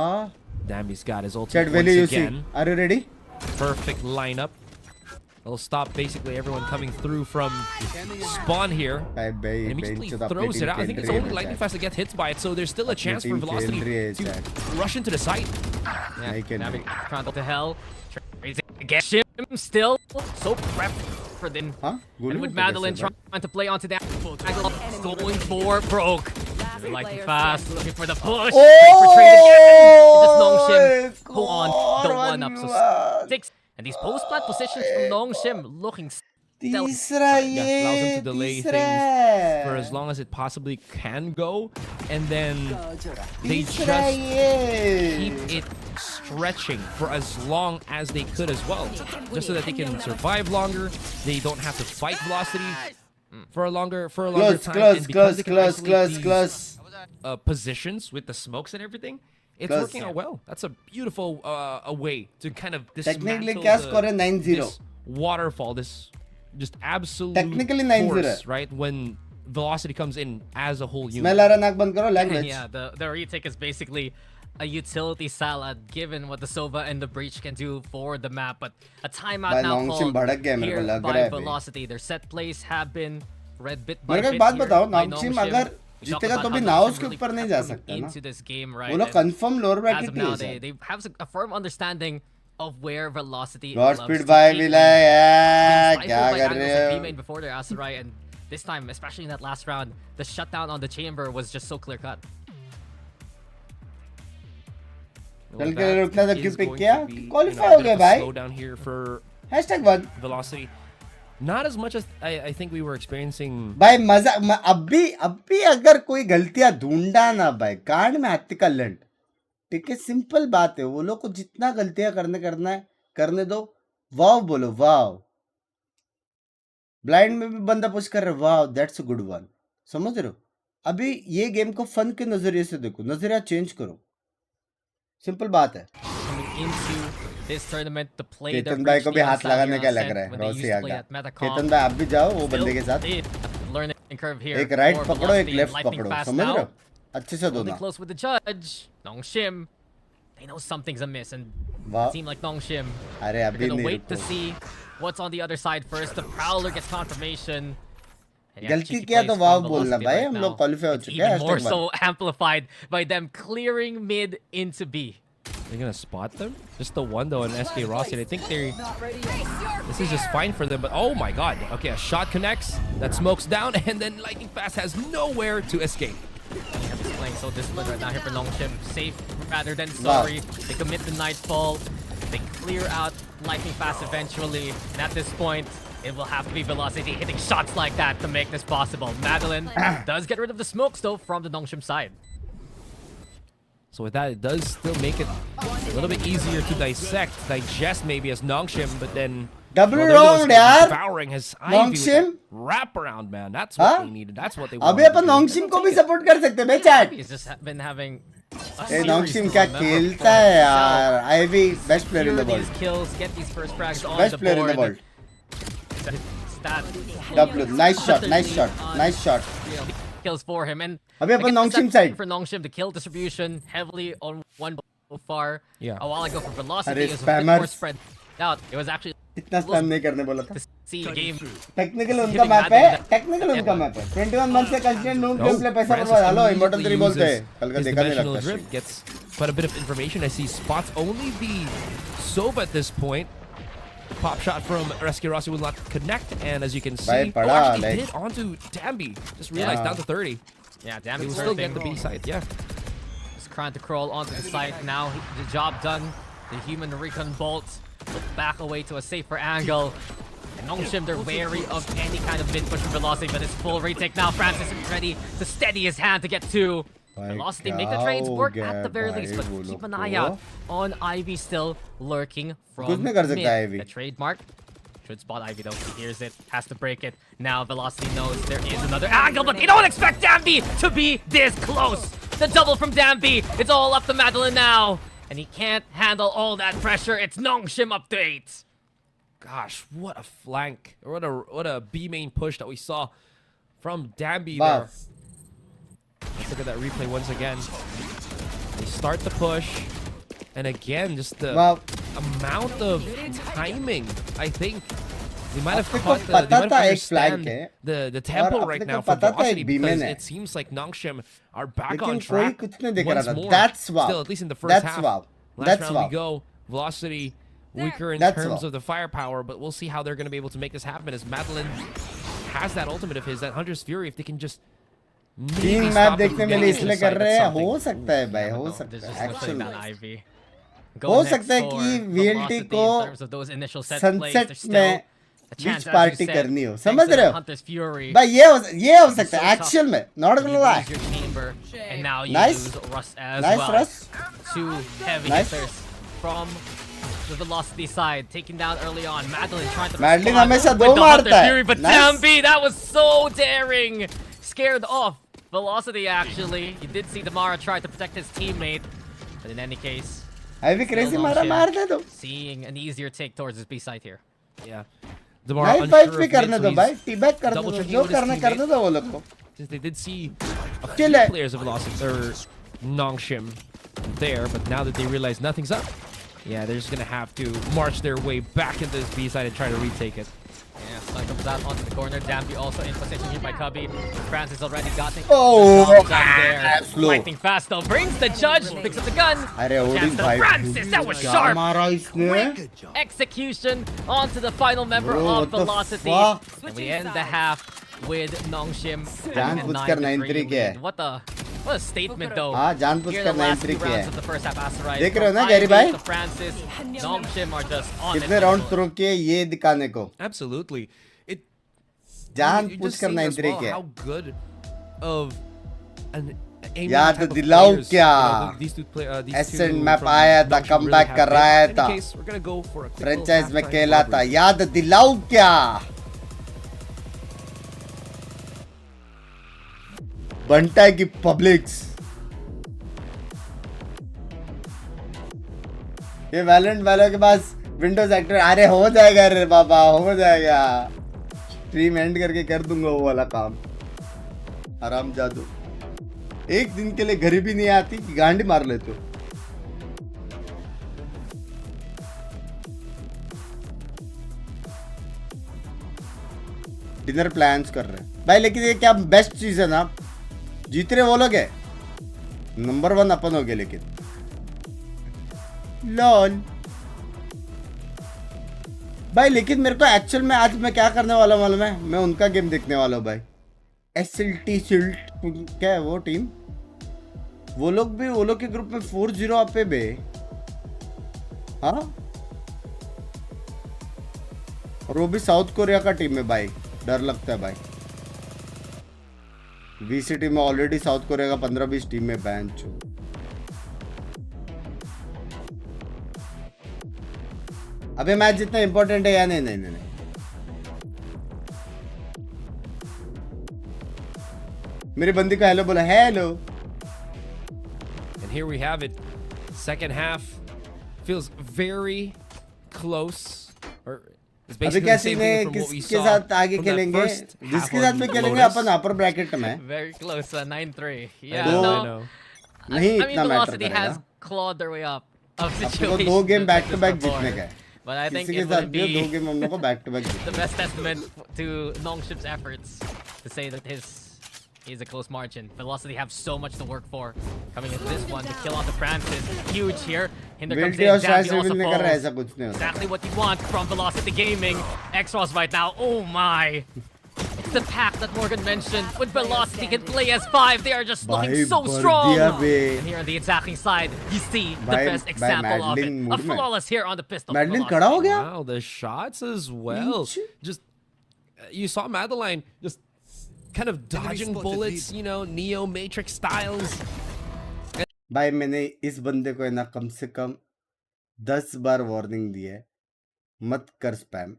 Dambi's got his chat ultimate value you once see again. Are you ready Perfect lineup. It'll stop basically everyone coming through from spawn here. भाई And भाई immediately bench तो throws it out. I think it's only Lightning fast Fast that gets hit by it, so there's still a chance for team Velocity खेल रही है, uh, to Chad. rush into the site. Yeah, They can Dambi do. trying to go to hell. Raising again. Shim still so prepped for the. हाँ And with Madeline trying to play onto that. Going for broke. Lightning fast, looking for the push. Great for trade again. It is Nong Shim. Go on, the one up. So 6. And these post plant positions from Nong Shim looking stellar. तीसरा Yeah, allows them to delay तीसरा things for as long as it possibly can go, and then they तीसरा just ये keep it stretching for as long as they could as well, just so that they can survive longer. They don't have to fight Velocity for a longer close time. close and because close they can close isolate close these, close positions with the smokes and everything, it's Close. working out well. That's a beautiful a way to kind of Technically dismantle क्या score है 9-0 this waterfall, this just absolute Technically 9-0 force, right? When Velocity comes in as a whole unit. Smell आ रहा नाक बंद करो And language yeah, the retake is basically a utility salad given what the Sova and the Breach can do for the map. But a timeout भाई now Nong Shim called भड़क गया मेरे को here लग by रहा है भाई। Velocity. Their set plays have been read bit by मेरे को bit एक बात here बताओ by Nong Nong Shim Shim. अगर We talked जीतेगा about तो how भी Nong नाउस Shim के really ऊपर नहीं kept जा coming सकता ना into this game, right? वो लोग And confirm lower as bracket of नहीं now, है they have a firm understanding of where Velocity god loves speed to by take विलय lead. यार Been क्या stifled by कर रहे angles of हो B-main before their Aserai, and this time, especially in that last round, the shutdown on the chamber was just so clear cut. चल के That रुकना था is क्यों पिक going किया to be, क्वालीफाई a हो bit गया of a भाई slowdown here for #1 Velocity. Not as much as I think we were experiencing. भाई मजा अब भी अगर कोई गलतियां ढूंढा ना भाई कांड में हाथी का लंड ठीक है सिंपल बात है वो लोग को जितना गलतियां करना है करने दो वाव बोलो वाव ब्लाइंड में भी बंदा पुश कर रहा है वाव दैट्स अ गुड वन समझ रहे हो अभी ये गेम को फन के नजरिए से देखो नजरिया चेंज करो सिंपल बात है. Coming into this tournament to play the Ketan भाई को भी Neon हाथ style लगाने here का on लग Ascent रहा है. when they Rossi used to आ play गया. at Metacom. केतन भाई आप भी जाओ वो बंदे के साथ. Learning curve here. एक राइट for पकड़ो एक Velocity, लेफ्ट lightning पकड़ो. fast समझ रहे now. हो? अच्छे से दो Holding ना. close with the judge. Nong Shim. They know something's amiss, and a वाह. team like Nong Shim, अरे they're अभी gonna नहीं wait to रुको. see what's on the other side first. The Prowler gets confirmation. And yeah, गलती cheeky किया तो plays wow from बोलना Velocity भाई. right हम now. लोग क्वालिफाई हो It's चुके हैं. even more hashtag so amplified by them clearing mid into B. They're gonna spot them. Just the one though, and SK Rossi. I think they're. This is just fine for them, but oh my god. Okay, a shot connects. That smokes down, and then Lightning Fast has nowhere to escape. He's playing so disciplined right now here for Nong Shim. Safe rather than sorry. They commit the Nightfall. They clear out Lightning Fast eventually. And at this point, it will have to be Velocity hitting shots like that to make this possible. Madeline does get rid of the smokes though from the Nong Shim side. So with that, it does still make it a little bit easier to digest maybe as Nong Shim, but then Double there goes round यार. devouring his Nong Ivy with Shim? that wraparound, man. That's what हाँ? they needed. That's what they अबे wanted. अपन नोंगशिम को भी support कर सकते हैं बे chat. He's just been having a ए series नोंगशिम to क्या remember खेलता for है himself. यार. Ivy best player in Secure the these world. kills, get these first frags on Best the player in the board. world. Stat. W. Nice shot. Nice shot. Nice shot. Kills for him, and अबे अपन again, Nong Shim it's that side. for Nong Shim, the kill distribution heavily on one so far. Yeah. A while ago for Velocity, अरे it was a bit more spammers. spread out. It was actually इतना spam नहीं करने बोला था. to see a game. Technical उनका map है. Technical उनका map है. 21 मंथ से कंस्टेंट नून गेम प्ले पैसा बर्बाद. हेलो इमोर्टल 3 बोलते हैं. कल का his देखा नहीं dimensional लगता. drip gets quite a bit of information. I see spots only the soap at this point. Pop shot from Rescue Rossi will not connect, and as you can see, Bhai, pada, actually like- did onto Dambi. Just realized down to 30. Yeah, damn He it. will still get the B side. Yeah. Just trying to crawl onto the site. Now the job done. The human recon bolt will back away to a safer angle. And Nong Shim, they're wary of any kind of mid push from Velocity, but it's full retake now. Francis is ready to steady his hand to get two. Velocity make the trades work at the very least, but keep an eye out on Ivy still lurking from कुछ नहीं कर सकता mid. Ivy. The trademark should spot Ivy though. He hears it, has to break it. Now Velocity knows there is another angle, but they don't expect Dambi to be this close. The double from Dambi. It's all up to Madeline now. And he can't handle all that pressure. It's Nong Shim up to 8. Gosh, what a flank. Or what a B main push that we saw from Dambi Wow. there. Let's look at that replay once again. They start the push. And again, just the Wow. amount of timing, I think. They might have अपने को caught the, they पता might था have एक flank understand है. the tempo और right अपने now को for पता था Velocity एक B because main है. it seems like Nong Shim are back लेकिन on कोई track कुछ नहीं दिख रहा once था. more. That's wow. Still, at least in the first That's half. wow. Last That's round wow. we go. Velocity weaker in That's terms wow. of the firepower, but we'll see how they're going to be able to make this happen as Madeline has that ultimate of his, that Hunter's Fury, if they can just maybe team map stop them देखने from में getting इसलिए inside, कर that's रहे हैं. something. हो सकता है भाई. हो There's सकता just है. no Actual playing में. that Ivy. हो Go सकता है next कि for VLT Velocity को in terms of those initial set plays, there's sunset still में a chance, beach as party you said, करनी हो. thanks समझ to रहे हो? Hunter's Fury. भाई ये हो सकता so है. tough. Actual में. Not You gonna lie. lose your chamber, and now you Nice. lose Russ as Nice well. Russ. Two heavy Nice. hitters from the Velocity side, taken down early on. Madeline trying to Madeline respond हमेशा with दो the Hunter मारता है. Fury, but Nice. Dambi, that was so daring. Scared off Velocity actually. You did see Damara try to protect his teammate, but in any case, Ivy crazy मारा मार दे दो. seeing an easier take towards his B side here. Yeah. Damara night unsure fight of भी mid, करने so दो he's भाई. T-back करने double दो. checking जो with his करने teammate. करने दो वो लोग को. since they did see a few Kill it. players of Velocity or Nong Shim there, but now that they realize nothing's up, yeah, they're just gonna have to march their way back into this B side and try to retake it. Yeah, Sun comes out onto the corner. Dambi also in position here by Cubby. Francis already got it. Oh, The job done there. slow. Lightning fast though. Brings the judge. Picks up the gun. अरे Chance Odin to भाई. Francis. That was क्या sharp. मारा इसने? Quick execution onto the final member Bro, of what the Velocity. fuck? And we end the half with Nong Shim having a जानबूझकर 9-3 9-3 किया है. lead. What a statement though. हाँ Here जानबूझकर the last 9-3 two किया rounds है. of the first half Asteroid. देख रहे हो ना, From गैरी Ivy भाई? to Francis, Nong Shim are just on it. कितने राउंड थ्रो किए ये दिखाने को. Absolutely. It जानबूझकर 9-3 किया. how good of an aiming याद type of दिलाओ players, क्या? you know, these two Ascent two map from आया था, Nong Shim comeback have कर been. रहा In था. any case, we're gonna go for a quick little franchise में halftime खेला था. collaboration. याद दिलाओ क्या? बनता है कि पब्लिक्स ये वैलेंट वालों के पास विंडोज एक्टर, अरे हो जाएगा रे बाबा, हो जाएगा। स्ट्रीम एंड करके कर दूंगा वो वाला काम। आराम जादू, एक दिन के लिए घर भी नहीं आती कि गांडी मार लेते हो। डिनर प्लान्स कर रहे हैं भाई, लेकिन ये क्या बेस्ट चीज है ना, जीत रहे वो लोग है, नंबर 1 अपन हो गए। लेकिन लॉल भाई, लेकिन मेरे को एक्चुअल में आज मैं क्या करने वाला हूँ मालूम है? मैं उनका गेम देखने वाला हूँ भाई। SLT क्या है वो टीम, वो लोग के ग्रुप में 4-0 आप पे बे। हाँ, और वो भी साउथ कोरिया का टीम है भाई, डर लगता है भाई। VCT में ऑलरेडी साउथ कोरिया का 15-20 टीम में बैन छो। अबे मैच जितना इंपॉर्टेंट है या नहीं? नहीं नहीं नहीं, मेरी बंदी को हेलो बोला, hello. And here we have it. Second half feels very close. Or it's अभी basically क्या the सीन same है, thing from what we किसके saw साथ आगे from that खेलेंगे? first half जिसके साथ on में खेलेंगे Lotus. अपन अपर ब्रैकेट में। Very close, 9-3. I Yeah, know, तो- I no. know. नहीं I mean, इतना मैटर Velocity has करेगा। clawed their way up of अपने को situations 2 game like back to this back before. जीतने का है। But I think किसी के it साथ would भी 2 be गेम हम लोग को बैक टू बैक the जीतना। best testament to Nong Shim's efforts to say that he's a close margin. Velocity have so much to work for. Coming into this one to kill off the Francis. Huge here. Hinder comes VLT और in. शायद Zambi also नहीं कर रहा है, falls. ऐसा कुछ नहीं होता। Exactly what you want from Velocity Gaming. X-Ross right now. Oh my. It's the pack that Morgan mentioned. When Velocity can play as 5, they are just looking भाई so भर strong. दिया बे। And here on the attacking side, you see the भाई- best भाई example of Madeline it. A mood में। flawless here on the pistol. Madeline Velocity. खड़ा हो गया? Wow, the shots as well. Just you saw Madeline just kind of dodging bullets, you know, Neo Matrix styles. भाई मैंने इस बंदे को है ना कम से कम 10 बार वार्निंग दी है, मत कर स्पैम।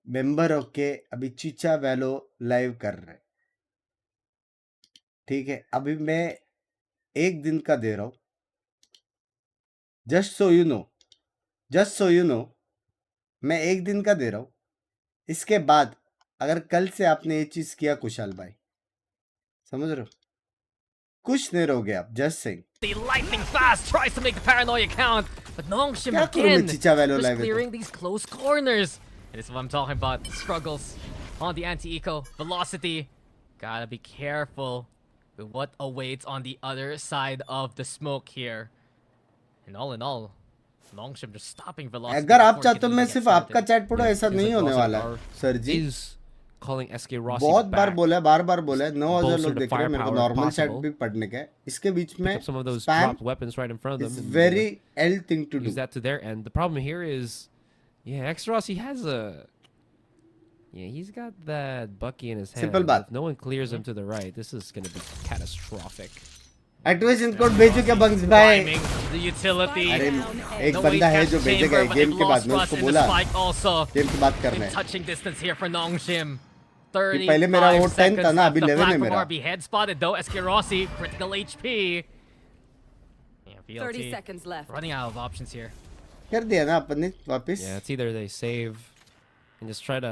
मेंबर होके अभी चीचा वैलो लाइव कर रहे, ठीक है? अभी मैं 1 दिन का दे रहा हूं, जस्ट सो यू नो, मैं 1 दिन का दे रहा हूं। इसके बाद अगर कल से आपने ये चीज किया कुशाल भाई, समझ रहे हो, कुछ नहीं रहोगे आप। Just saying. The lightning fast tries to make the paranoia count, but Nong Shim क्या करूं मैं again चीचा वैलो just लाइव है तो? clearing these close corners. And this is what I'm talking about. The struggles on the anti-eco. Velocity. Gotta be careful with what awaits on the other side of the smoke here. And all in all, Nong Shim just stopping Velocity. अगर आप before चाहते हो getting मैं to सिर्फ get आपका started. Chat पढ़ो, ऐसा Seems नहीं like होने Velocity वाला है sir ji. is calling SK Rossi बहुत बार back. बोला है, बार बोला है, 9000 Bolster लोग the देख रहे हैं, मेरे को firepower नॉर्मल चैट possible. भी पढ़ने का है। इसके बीच में Pick up some of those spam dropped weapons right in front of is them. Very एल thing to Use do. that to their end. The problem here is, yeah, X Rossi has a, yeah, he's got that Bucky in his hand. Simple बात। If no one clears him to the right, this is gonna be catastrophic. Activation code भेजो क्या bunks भाई? Timing, the utility. अरे एक No बंदा way है catch जो chamber, भेजेगा but गेम they've के बाद, lost मैं Russ उसको in the बोला spike also. गेम की बात करना In है। touching distance here for Nong Shim. कि पहले मेरा वो 35 10 था seconds ना, left. अभी The 11 है flag from मेरा। RB head spotted though. SK Rossi, critical HP. Yeah, 30 VLT seconds left. running out of options here. कर दिया ना अपन ने वापस। Yeah, it's either they save and just try to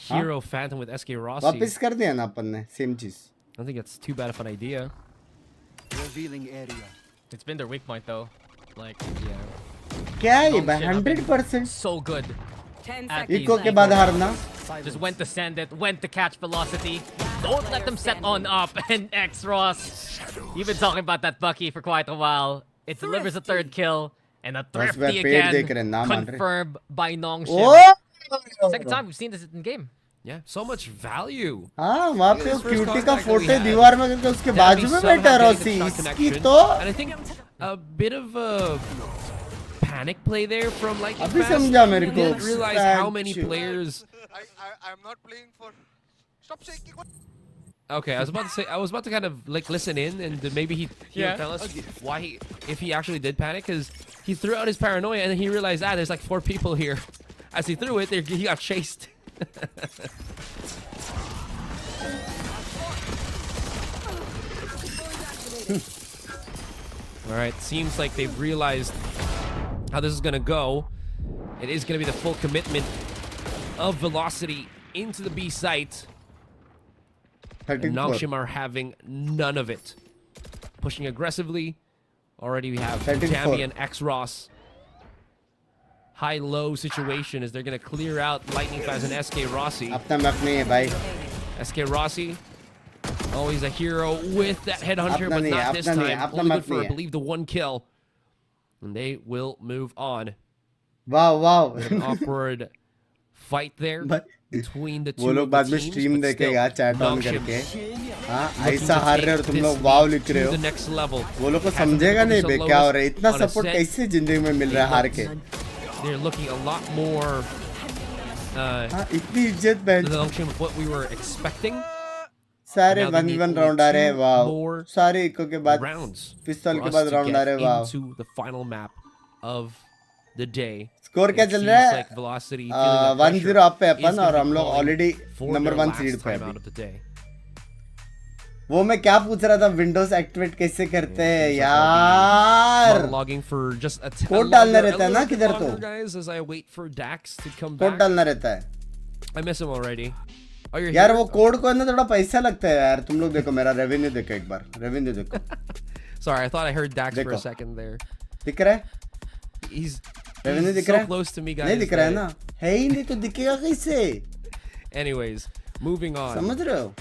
hero Phantom with SK Rossi. वापस कर दिया ना अपन ने, सेम चीज। I don't think it's too bad of an idea. Revealing area. It's been their weak point though. Like, Yeah. क्या है ये Nong भाई? Shim have been 100% so good. 10 At seconds eco के left. बाद हारना। Just went to send it, went to catch Velocity. Don't let them set on up. And X-Ross, you've been talking about that Bucky for quite a while. It delivers a third kill. And a बस thrifty वह पेड़ देख रहे हैं, again, ना मान रहे। confirmed by Nong O Shim. Second time we've seen this in game. Yeah, so much value. हाँ, वहाँ पे वो First क्यूटी का contact that we photo had. दीवार में करके उसके बाजू में Somehow बैठा getting रॉसी। the shot इसकी connection. तो And I think a bit of a panic play there from like अभी समझा मेरे को। didn't realize how many Thank you. players. I'm not playing for. Stop shaking. What? Okay, I was about to kind of like listen in and then maybe he Yeah. would tell us why if he actually did panic, because he threw out his paranoia and then he realized there's like 4 people here. As he threw it, he got chased. All right, seems like they've realized how this is going to go. It is going to be the full commitment of Velocity into the B site. And Nong Shim are having none of it. Pushing aggressively. Already we have Jambi and X-Ross. High-low situation as they're going to clear out Lightning Fast and SK Rossi. SK Rossi, always a hero with that headhunter, but not this time. Only good for, I believe, the 1 kill. And they will move on. Wow. An awkward fight there between the two. वो लोग बाद में stream देखेगा chat on करके हाँ ऐसा हार रहे हो तुम लोग वाव लिख रहे हो वो लोग को समझेगा नहीं बे क्या हो रहा है इतना सपोर्ट कैसे जिंदगी में मिल रहा है हार के They're looking a lot more इतनी इज्जत बहन what we were expecting. सारे 1v1 राउंड आ रहे हैं वाव सारे इको के बाद पिस्तौल के बाद राउंड आ रहे हैं वाव into the final map of the day. Score क्या चल रहा है 1-0 आप पे अपन और हम लोग ऑलरेडी नंबर 1 सीड पे अभी वो मैं क्या पूछ रहा था विंडोज एक्टिवेट कैसे करते हैं यार कोड डालना रहता है ना किधर तो कोड डालना रहता है I miss him already. यार वो कोड को ना थोड़ा पैसा लगता है यार तुम लोग देखो मेरा रेवेन्यू देखो एक बार रेवेन्यू देखो Sorry, I thought I heard Dax for a second there. दिख रहा है He's रेवेन्यू दिख so रहा है close to me, guys. नहीं दिख रहा है ना है ही नहीं तो दिखेगा कैसे Anyways, moving on. समझ रहे हो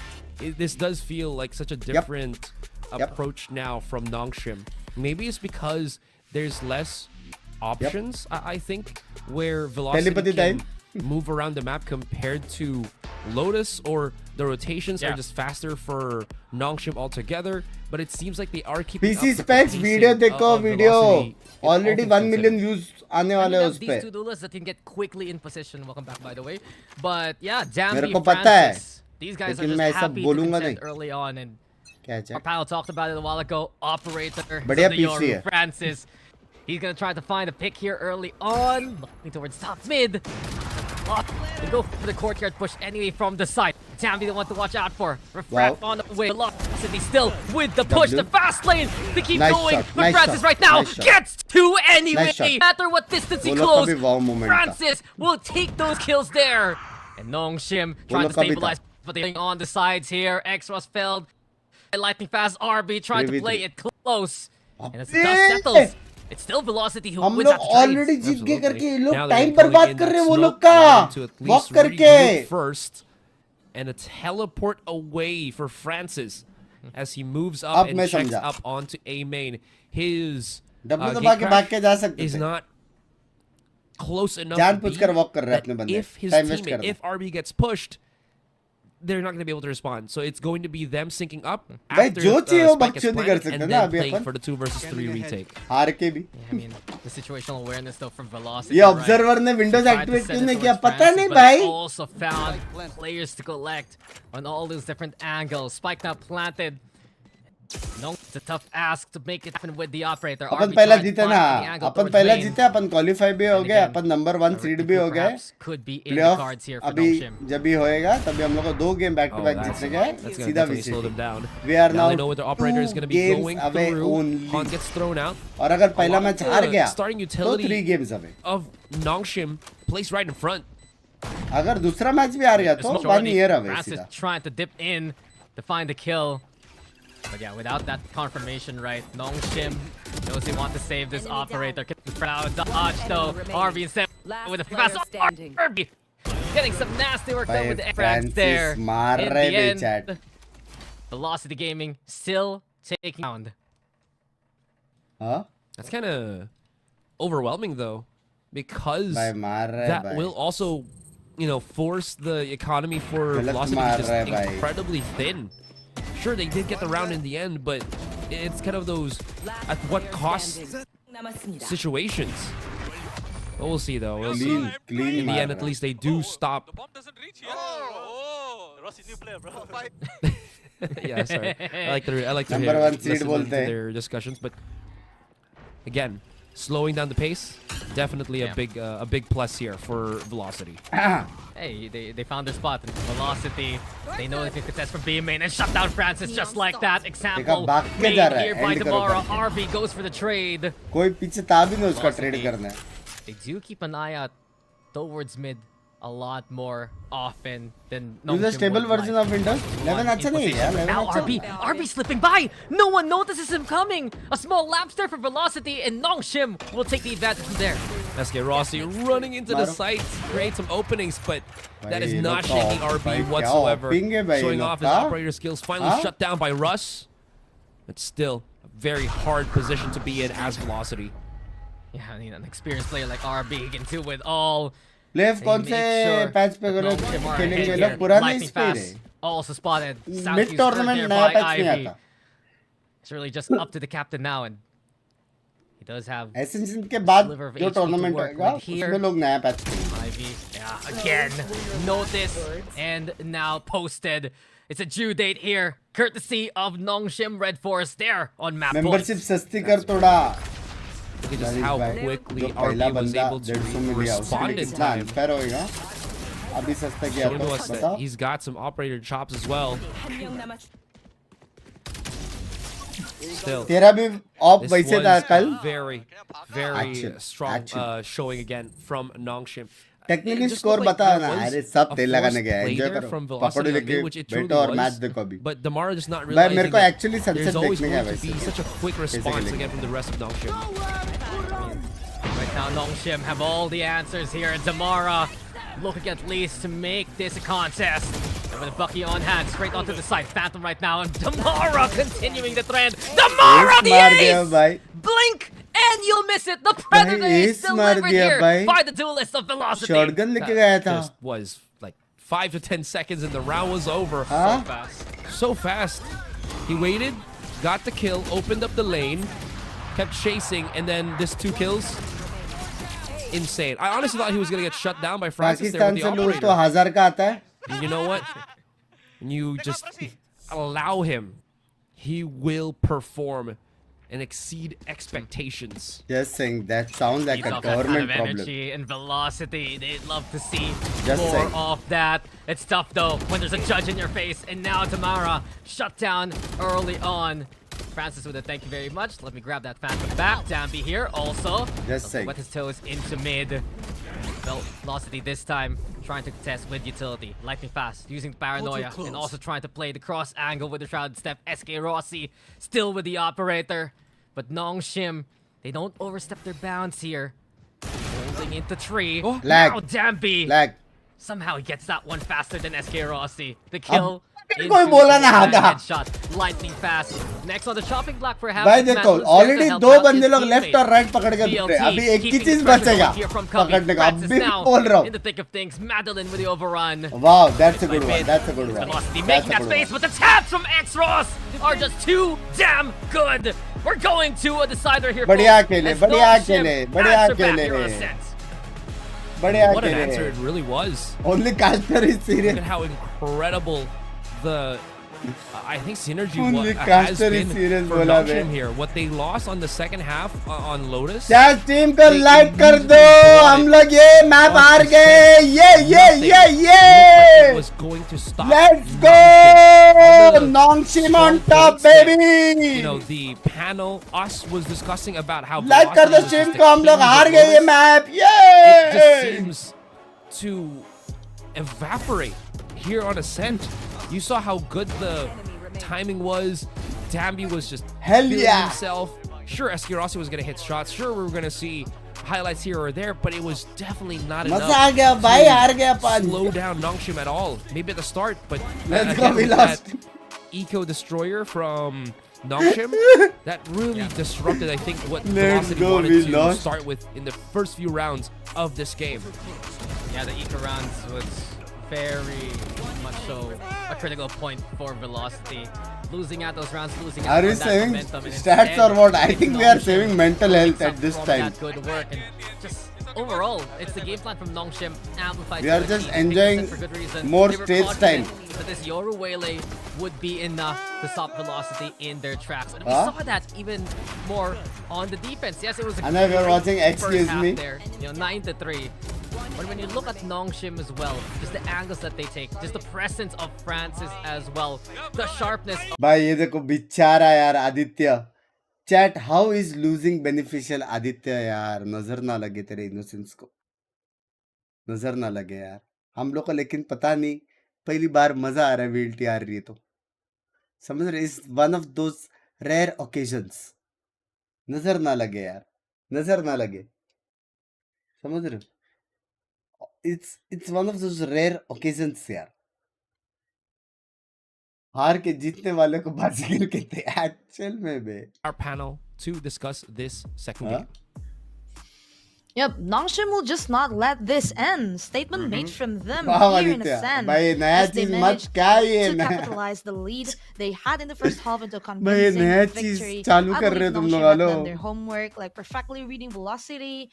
This does feel like such a different approach now from Nong Shim. Maybe it's because there's less options, I think, where Velocity can move around the map compared to Lotus, or the rotations are just faster for Nong Shim altogether. But it seems like they are keeping PC specs video देखो video already 1 million views आने वाले हैं उस पे these two duelists that can get quickly in position. Welcome back, by the way. But yeah, मेरे Jambi, को पता है these guys are लेकिन just मैं ऐसा happy to बोलूंगा contend नहीं early on, and क्या our pal talked about it a while ago. Operator, बढ़िया Yoru, PC है Francis. He's gonna try to find a pick here early on. Looking towards top mid. They go for the courtyard push anyway from the side. Jambi the one to watch out for. Refract on the way. Velocity still with the push. The fast lane. They keep going. But Francis right now gets two anyway. No matter what distance he close, Francis will take those kills there. And Nong Shim trying to stabilize, but they're on the sides here. X-Ross felled. Lightning Fast RB trying to play it close. And as the dust settles, it's still Velocity who wins that trade. Already जीत के करके ये लोग time बर्बाद कर रहे हैं वो लोग का वॉक करके first and a teleport away for Francis as he moves up and checks up onto A main. His is not close enough to be that if his teammate, if RB gets pushed, they're not going to be able to respond. So it's going to be them syncing up after Spike gets planted and then playing for the 2 versus 3 retake. I mean, the situational awareness though from Velocity. ये observer ने Windows activate क्यों नहीं किया पता नहीं भाई. Also found players to collect on all those different angles. Spike now planted. No, it's a tough ask to make it happen with the operator. अपन पहला जीते ना अपन पहला जीते अपन क्वालिफाई भी हो गए अपन नंबर 1 सीड भी हो गए प्लेऑफ अभी जब भी होएगा तभी हम लोग को 2 गेम बैक टू बैक जीतने गए सीधा VCT we are now know what the operator is going to be going through. Han gets thrown out. और अगर पहला मैच हार गया starting तो utility 3 games away of Nong Shim placed right in front. अगर दूसरा मैच भी हार गया तो 1 ईयर अवे सीधा trying to dip in to find the kill. But yeah, without that confirmation, right? Nong Shim knows he wants to save this operator. Proud dodge though. RB instead with a fast RB getting some nasty work done with the Francis there. In the end, Velocity Gaming still taking round. Huh? That's kind of overwhelming though, because that will also, you know, force the economy for Velocity to just incredibly thin. Sure, they did get the round in the end, but it's kind of those at what cost situations. But we'll see, though. We'll see. In the end, at least they do stop. The bomb doesn't reach here. Oh, Rossi, new player, bro. Yeah, sorry. I like to Number 1 listen seed to their discussions, but again, slowing down the pace. Definitely a big plus here for Velocity. Hey, they found their spot. Velocity. They know they can contest from B main and shut down Francis just like that. Example made here by Damara. RB goes for the trade. कोई पीछे था भी नहीं उसका trade करना है. They do keep an eye out towards mid a lot more often than Nong Use a Shim stable would version like. of Windows. 11 अच्छा नहीं है यार. 11 Now अच्छा RB, RB slipping by. No one notices him coming. A small lapster for Velocity, and Nong Shim will take the advantage from there. SK Rossi running into the sights, create some openings, but that is not shaking RB whatsoever. Showing off his operator skills, finally shut down by Russ. It's still a very hard position to be in as Velocity. Yeah, I mean, an experienced player like RB he can do with all. प्लेफ कौन से patch पे खेलेंगे लोग पुराने इस पे रहे. Also spotted. Mid tournament नया पैच नहीं आता. It's really just up to the captain now, and he does have Ascension के बाद जो tournament होगा उसमें लोग नया पैच खेलेंगे. Ivy, yeah, again, notice and now posted. It's a due date here, courtesy of Nong Shim Red Forest there on map Membership सस्ती कर थोड़ा. Look at just how quickly RB was able to respond in time. Showing to us that he's got some operator chops as well. Still, तेरा भी of this वैसे था कल. was very strong showing again from Nong Shim. Technically score बता ना. अरे सब तेल लगाने गया. एंजॉय करो. पकड़ो लेके बैठो और मैच देखो अभी. But Damara just not भाई realizing मेरे को that actually there's sunset always देखने going गया to be वैसे. such a quick response again from the rest of Nong Shim. Right now, Nong Shim have all the answers here. And Damara looking at least to make this a contest. And with Bucky on hand, straight onto the side. Phantom right now, and Damara continuing the trend. Damara the ace! Blink! And you'll miss it. The Predator is delivered here by the duelist of Velocity. Shotgun लेके गया था. Just was like 5 to 10 seconds and the round was over. So fast. So fast. He waited, got the kill, opened up the lane, kept chasing, and then this 2 kills. Insane. I honestly thought he was going to get shut down by Francis there with the Pakistan से loose तो operator. 1000 का आता है. And you know what? When you just allow him, he will perform and exceed expectations. Just saying that sounds like a government problem. Energy and velocity. They'd love to see Just more saying. of that. It's tough though when there's a judge in your face. And now Tamara shut down early on. Francis with a thank you very much. Let me grab that Phantom back. Dambi here also. Just saying. Wet his toes into mid. Velocity this time trying to contest with utility. Lightning fast, using paranoia, and also trying to play the cross angle with the shroud step. SK Rossi still with the operator. But Nong Shim, they don't overstep their bounds here. Holding into tree. Oh, lag. Now Dambi. Lag. Somehow he gets that one faster than SK Rossi. The kill. कोई बोला ना आधा. Headshot. Lightning fast. Next on the chopping block for half. भाई देखो already 2 बंदे लोग left और right पकड़ के घूम रहे हैं. अभी एक ही चीज बचेगा पकड़ने का. अभी बोल रहा In the thick of things, Madeline with the overrun. Wow, that's a good one. That's a good one. Velocity That's making a that good space, one. but the taps from X-Ross are just too damn good. We're going to a decider here. बढ़िया folks, खेले, as बढ़िया Nong Shim खेले, बढ़िया answer back खेले. here on Ascent. बढ़िया What an answer खेले. it really was. Only caster is Look serious. at how incredible the I think synergy Only has caster is been serious for बोला Nong बे. Shim here. What they lost on the second half on Lotus. Chat team को like कर दो. हम लोग ये map हार गए. ये. Was going to stop. Let's Nong go. Shim. Nong Shim on Strong top, points that, baby. You know, the panel, us was discussing about how like कर दो Velocity was स्ट्रीम just को. the हम लोग king of हार गए ये Lotus. Map. It just ये. seems to evaporate here on Ascent. You saw how good the timing was. Dambi was just Hell feeling yeah. himself. Sure, SK Rossi was going to hit shots. Sure, we were going to see highlights here or there, but it was definitely not मजा enough आ गया भाई. हार गया to पांच. slow down Nong Shim at all. Maybe at the start, but Let's go, again, we with lost. that Eco Destroyer from Nong Shim, that really disrupted, I think, what Let's Velocity go, wanted we to lost. start with in the first few rounds of this game. Yeah, the eco rounds was very much so a critical point for Velocity. Losing out those rounds, losing out Are we on that saving momentum, and stats instead, or what? I think we are Nong Shim saving mental health picks up at this from time. that good work, and just overall, it's the game plan from Nong Shim amplified. We are to a just T. enjoying For good reason. more They were stage confident time. that this Yoru Wele would be enough to stop velocity in their tracks. And we Huh? saw that even more on the defense. Yes, it was a And if you're great watching, first excuse half me. there, 9-3. But when you look at Nong Shim as well, just the angles that they take, just the presence of Francis as well, the sharpness. भाई ये देखो बेचारा यार Aditya. Chat, how is losing beneficial Aditya यार? नजर ना लगे तेरे इनोसेंस को. नजर ना लगे यार. हम लोग को लेकिन पता नहीं, पहली बार मजा आ रहा है VLT आ रही है तो. समझ रहे? इस one of those rare occasions. नजर ना लगे यार. नजर ना लगे. समझ रहे? It's one of those rare occasions यार. हार के जीतने वाले को बाजीगर कहते हैं एक्चुअल में बे. Our panel to discuss this second Huh? game. Yep, Nong Shim will just not let this end. Statement made from them Wow, here in Aditya. Ascent. भाई नया as they चीज मत managed क्या ये to नया capitalize the lead they had in the first half into a भाई convincing नया victory. चीज चालू I कर रहे believe हो तुम Nong लोग Shim had आलो. done their homework, like perfectly reading velocity,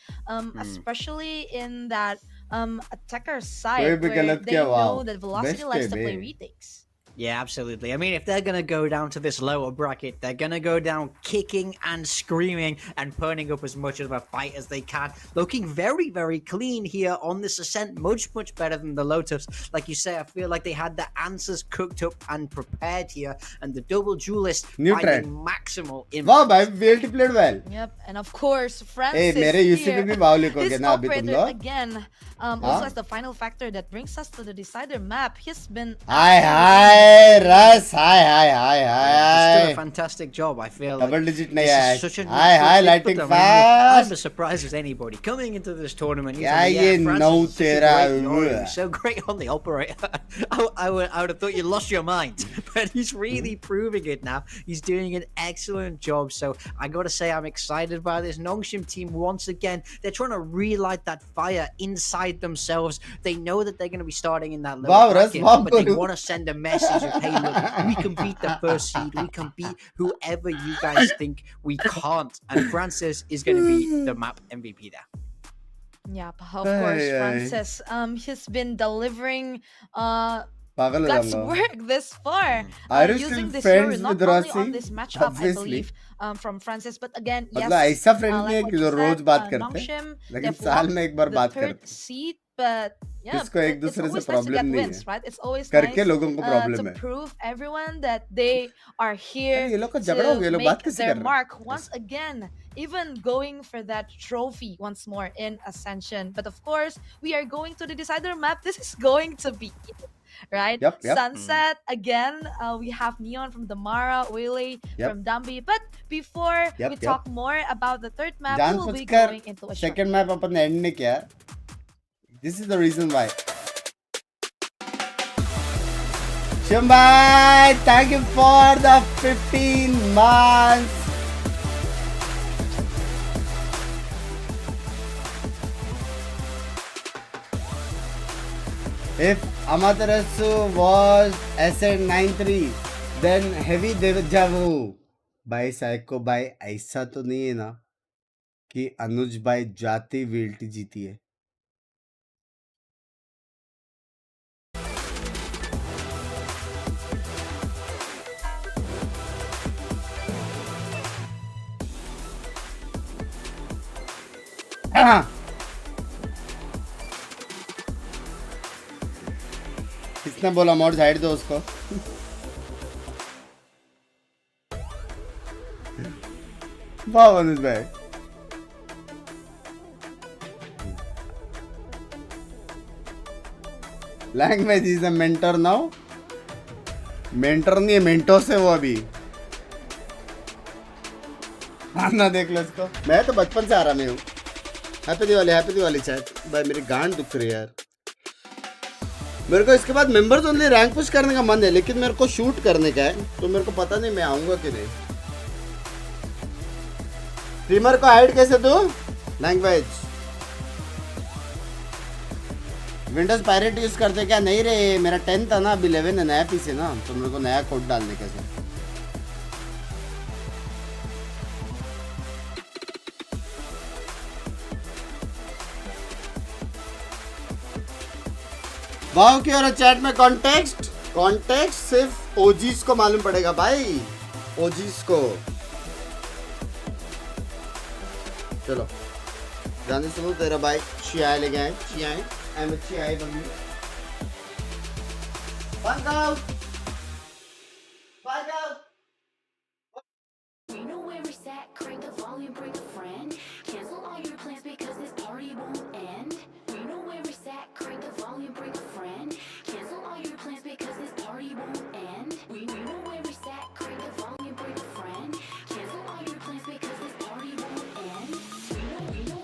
especially in that attacker कोई side भी where गलत they किया know wow. that velocity best है likes to बे. play retakes. Yeah, absolutely. I mean, if they're going to go down to this lower bracket, they're going to go down kicking and screaming and putting up as much of a fight as they can. Looking very, very clean here on this Ascent. Much, much better than the Lotus. Like you say, I feel like they had the answers cooked up and prepared here. And the double duelist New finding trend. maximal वाह impact. भाई VLT played well. Yep, and of course, Francis मेरे UC here, पे भी वाव लिखोगे this ना अभी तुम operator लोग. again, also as the final factor that brings us to the decider map. He's been हाय हाय रस हाय हाय हाय Just did a hi. fantastic job. I feel Double like digit this नहीं is आया. such a hi hi good lighting for them. I'm fast. as surprised as anybody coming into this tournament. क्या He's like, ये Francis now is such a तेरा great Yori. हुआ. He's so great on the operator. I would have thought you lost your mind, but he's really proving it now. He's doing an excellent job. So I got to say, I'm excited by this Nong Shim team once again. They're trying to relight that fire inside themselves. They know that they're going to be starting in that Wow, lower Russ, bracket, wow, but they Guru. want to send a message of, hey, look, we can beat the first seed. We can beat whoever you guys think we can't. And Francis is going to be the map MVP there. Yep, of course, Ay, ay. Francis. He's been delivering पागल हो God's जाऊंगा. work this far. Are you Using still this friends Yuri, not with only on Rossi? this matchup, I Obviously. believe, from Francis, but again, yes. मतलब ऐसा friend नहीं है like कि what जो you rose said, बात Nong करते हैं, Shim, लेकिन they've साल lost में एक बार the बात third करते हैं. seed, but yeah, जिसको एक it's दूसरे से always nice to problem get नहीं wins, है. right? It's always करके nice लोगों को प्रॉब्लम to है. prove everyone that they are here अरे ये लोग का झगड़ा हो to गया, ये लोग बात make कैसे their कर रहे हैं? mark once again, even going for that trophy once more in Ascension. But of course, we are going to the decider map. This is going to be right? Yep, yep. Sunset again. We have Neon from Damara, Willie Yep. from Dumby. But before Yep, we yep. talk more about the third map, we जान will be पूछकर going into a short second map अपन ने end नहीं किया. This is the reason why. Shim bhai, thank you for the 15 months. If Amaterasu was Ascent 9-3, then heavy dejavu. भाई psycho भाई ऐसा तो नहीं है ना कि अनुज भाई जाती VLT जीती है. किसने बोला मोड़ साइड दो उसको. वाह अनुज भाई. Language is a mentor now. Mentor नहीं है, मेंटोस है वो अभी. ना देख लो इसको. मैं तो बचपन से आ रहा मैं हूँ. हैप्पी दिवाली चैट भाई. मेरी गांड दुख रही है यार. मेरे को इसके बाद मेंबर्स ओनली रैंक पुश करने का मन है, लेकिन मेरे को शूट करने का है, तो मेरे को पता नहीं मैं आऊंगा कि नहीं. स्ट्रीमर को हाइड कैसे दूं? लैंग्वेज विंडोज पायरेट यूज करते क्या? नहीं रे, मेरा 10 था ना, अब 11 है, नया पीसी ना, तो मेरे को नया कोड डालने कैसे. वाओ क्यों रहा चैट में कॉन्टेक्स्ट. कॉन्टेक्स्ट सिर्फ ओजीज को मालूम पड़ेगा भाई, ओजीज को। चलो जाने सुनो, तेरा भाई चियाई लेके आए, चियाई आई एम चियाई बंगी। बंद आउट, बंद out. We know where it's at, crank the volume, bring a friend. Cancel all your plans because this party won't end. We know where it's at, crank the volume, bring a friend. Cancel all your plans because this party won't end. We know where it's at, crank the volume, bring a friend. Cancel all your plans because this party won't end. We know.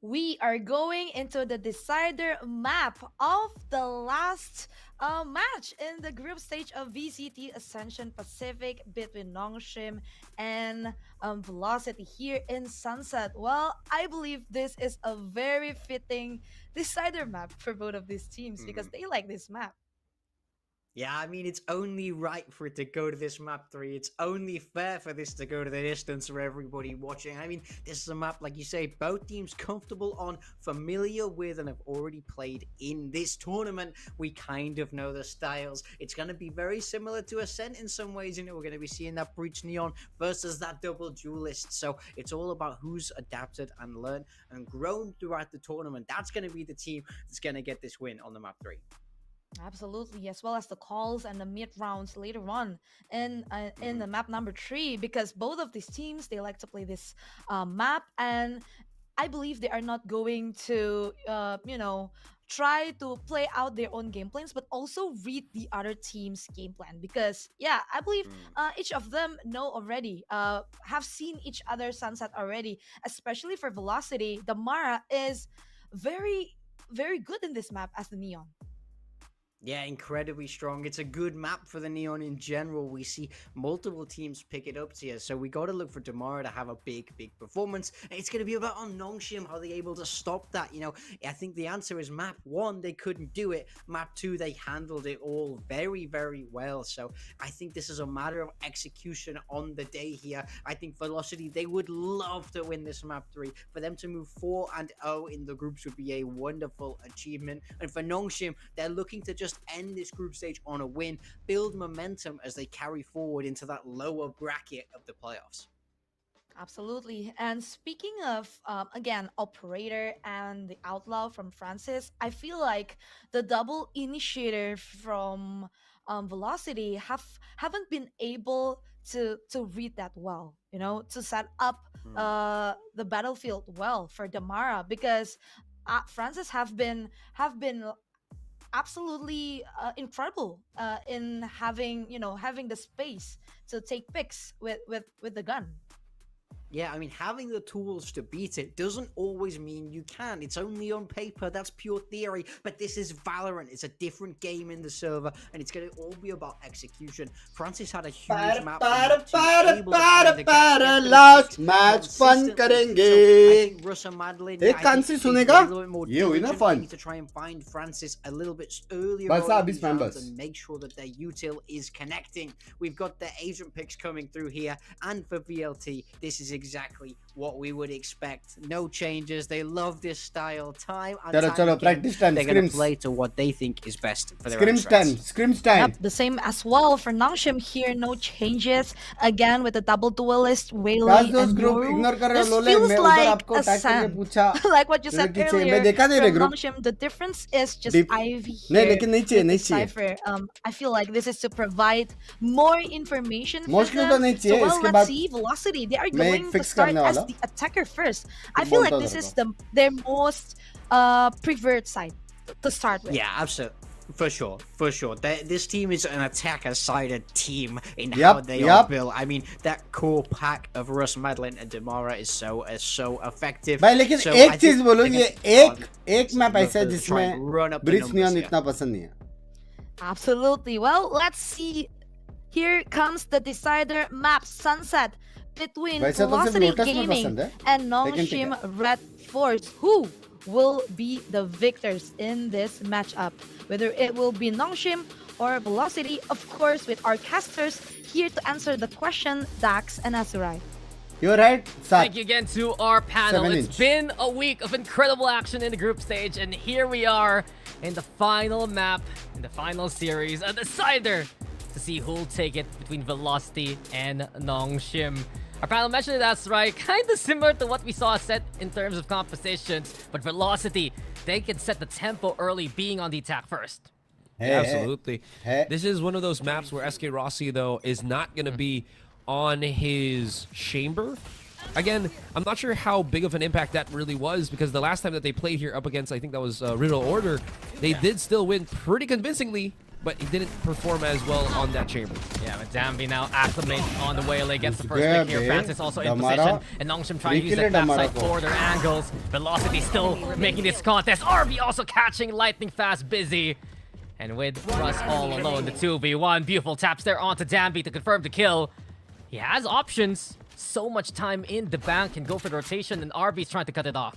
We are going into the decider map of the last match in the group stage of VCT Ascension Pacific between Nong Shim and Velocity here in Sunset. Well, I believe this is a very fitting decider map for both of these teams because they like this map. Yeah, I mean, it's only right for it to go to this map 3. It's only fair for this to go to the distance for everybody watching. I mean, this is a map, like you say, both teams comfortable on, familiar with, and have already played in this tournament. We kind of know the styles. It's going to be very similar to Ascent in some ways. You know, we're going to be seeing that Breach Neon versus that double duelist. So it's all about who's adapted and learned and grown throughout the tournament. That's going to be the team that's going to get this win on the map 3. Absolutely, as well as the calls and the mid rounds later on in the map number 3, because both of these teams, they like to play this map, and I believe they are not going to try to play out their own game plans, but also read the other team's game plan, because yeah, I believe each of them know already, have seen each other's sunset already, especially for Velocity. The Mara is very good in this map as the Neon. Yeah, incredibly strong. It's a good map for the Neon in general. We see multiple teams pick it up here. So we got to look for Damara to have a big performance. And it's going to be about on Nong Shim, how they're able to stop that. You know, I think the answer is map 1, they couldn't do it. Map 2, they handled it all very well. So I think this is a matter of execution on the day here. I think Velocity, they would love to win this map 3. For them to move 4-0 in the groups would be a wonderful achievement. And for Nong Shim, they're looking to just end this group stage on a win, build momentum as they carry forward into that lower bracket of the playoffs. Absolutely. And speaking of, again, Operator and the Outlaw from Francis, I feel like the double initiator from Velocity haven't been able to read that well, to set up the battlefield well for Damara, because Francis have been absolutely incredible in having the space to take picks with the gun. Yeah, I mean, having the tools to beat it doesn't always mean you can. It's only on paper. That's pure theory. But this is Valorant. It's a different game in the server, and it's going to all be about execution. Francis had a huge map. Last match fun करेंगे. Russ and Madeline. एक कान से सुनेगा? ये हुई ना fun. To try and find Francis a little bit earlier बस on अभी in rounds members. and make sure that their util is connecting. We've got the agent picks coming through here, and for VLT, this is exactly what we would expect. No changes. They love this style. Time and time चलो again, practice time. they're going to Scrims. play to what they think is best for their Scrims time. Scrims time. Yep, the same as well for Nong Shim here. No changes. Again with the double duelist, Waylay Guys, those and group Noru. ignore कर रहे This हो लोले. feels मैं उधर like आपको tag करके Ascent. पूछा. Like what you said नीचे earlier. मैं देखा नहीं रे From group. Nong Shim, the difference is just Deep. Ivy नहीं here. लेकिन नहीं चाहिए with नहीं the चाहिए. Cypher. I feel like this is to provide more information for Mostly them. तो नहीं So चाहिए. well, इसके let's बाद see Velocity. They are मैं going एक to fix start करने as वाला. the attacker first. I feel like this is their most preferred side to start with. Yeah, absolutely. For sure, for sure. This team is an attacker-sided team in Yep, how they yep. are built. I mean, that core pack of Russ, Madeline, and Demara is so effective. भाई लेकिन So एक I चीज think बोलो they're ये gonna एक map ऐसा है try जिसमें and run up the bridge numbers neon here. इतना पसंद नहीं है. Absolutely. Well, let's see. Here comes the decider map sunset between वैसे तो सिर्फ Velocity Lotus में Gaming पसंद है. and Nong लेकिन ठीक Shim है. Red Force. Who will be the victors in this matchup? Whether it will be Nong Shim or Velocity, of course, with our casters here to answer the question, Dax and Azurai. You're right. Thank you again to our panel. 7 It's inch. been a week of incredible action in the group stage, and here we are in the final map, in the final series, a decider to see who'll take it between Velocity and Nong Shim. Our panel mentioned it, that's right, kind of similar to what we saw set in terms of compositions, but Velocity, they can set the tempo early, being on the attack first. Hey, Absolutely. Hey. This is one of those maps where SK Rossi, though, is not going to be on his chamber. Again, I'm not sure how big of an impact that really was, because the last time that they played here up against, I think that was Riddle Order, they did still win pretty convincingly, but he didn't perform as well on that chamber. Yeah, but Dambi now acclimate on the Waylay, gets the first Yeah, pick here. babe. Francis also in Damara. position, and Nong Shim trying to use that backside for their angles. Velocity still making this contest. RB also catching lightning fast, busy. And with Russ all alone, the 2v1. Beautiful taps there onto Dambi to confirm the kill. He has options. So much time in the bank, can go for the rotation, and RB's trying to cut it off.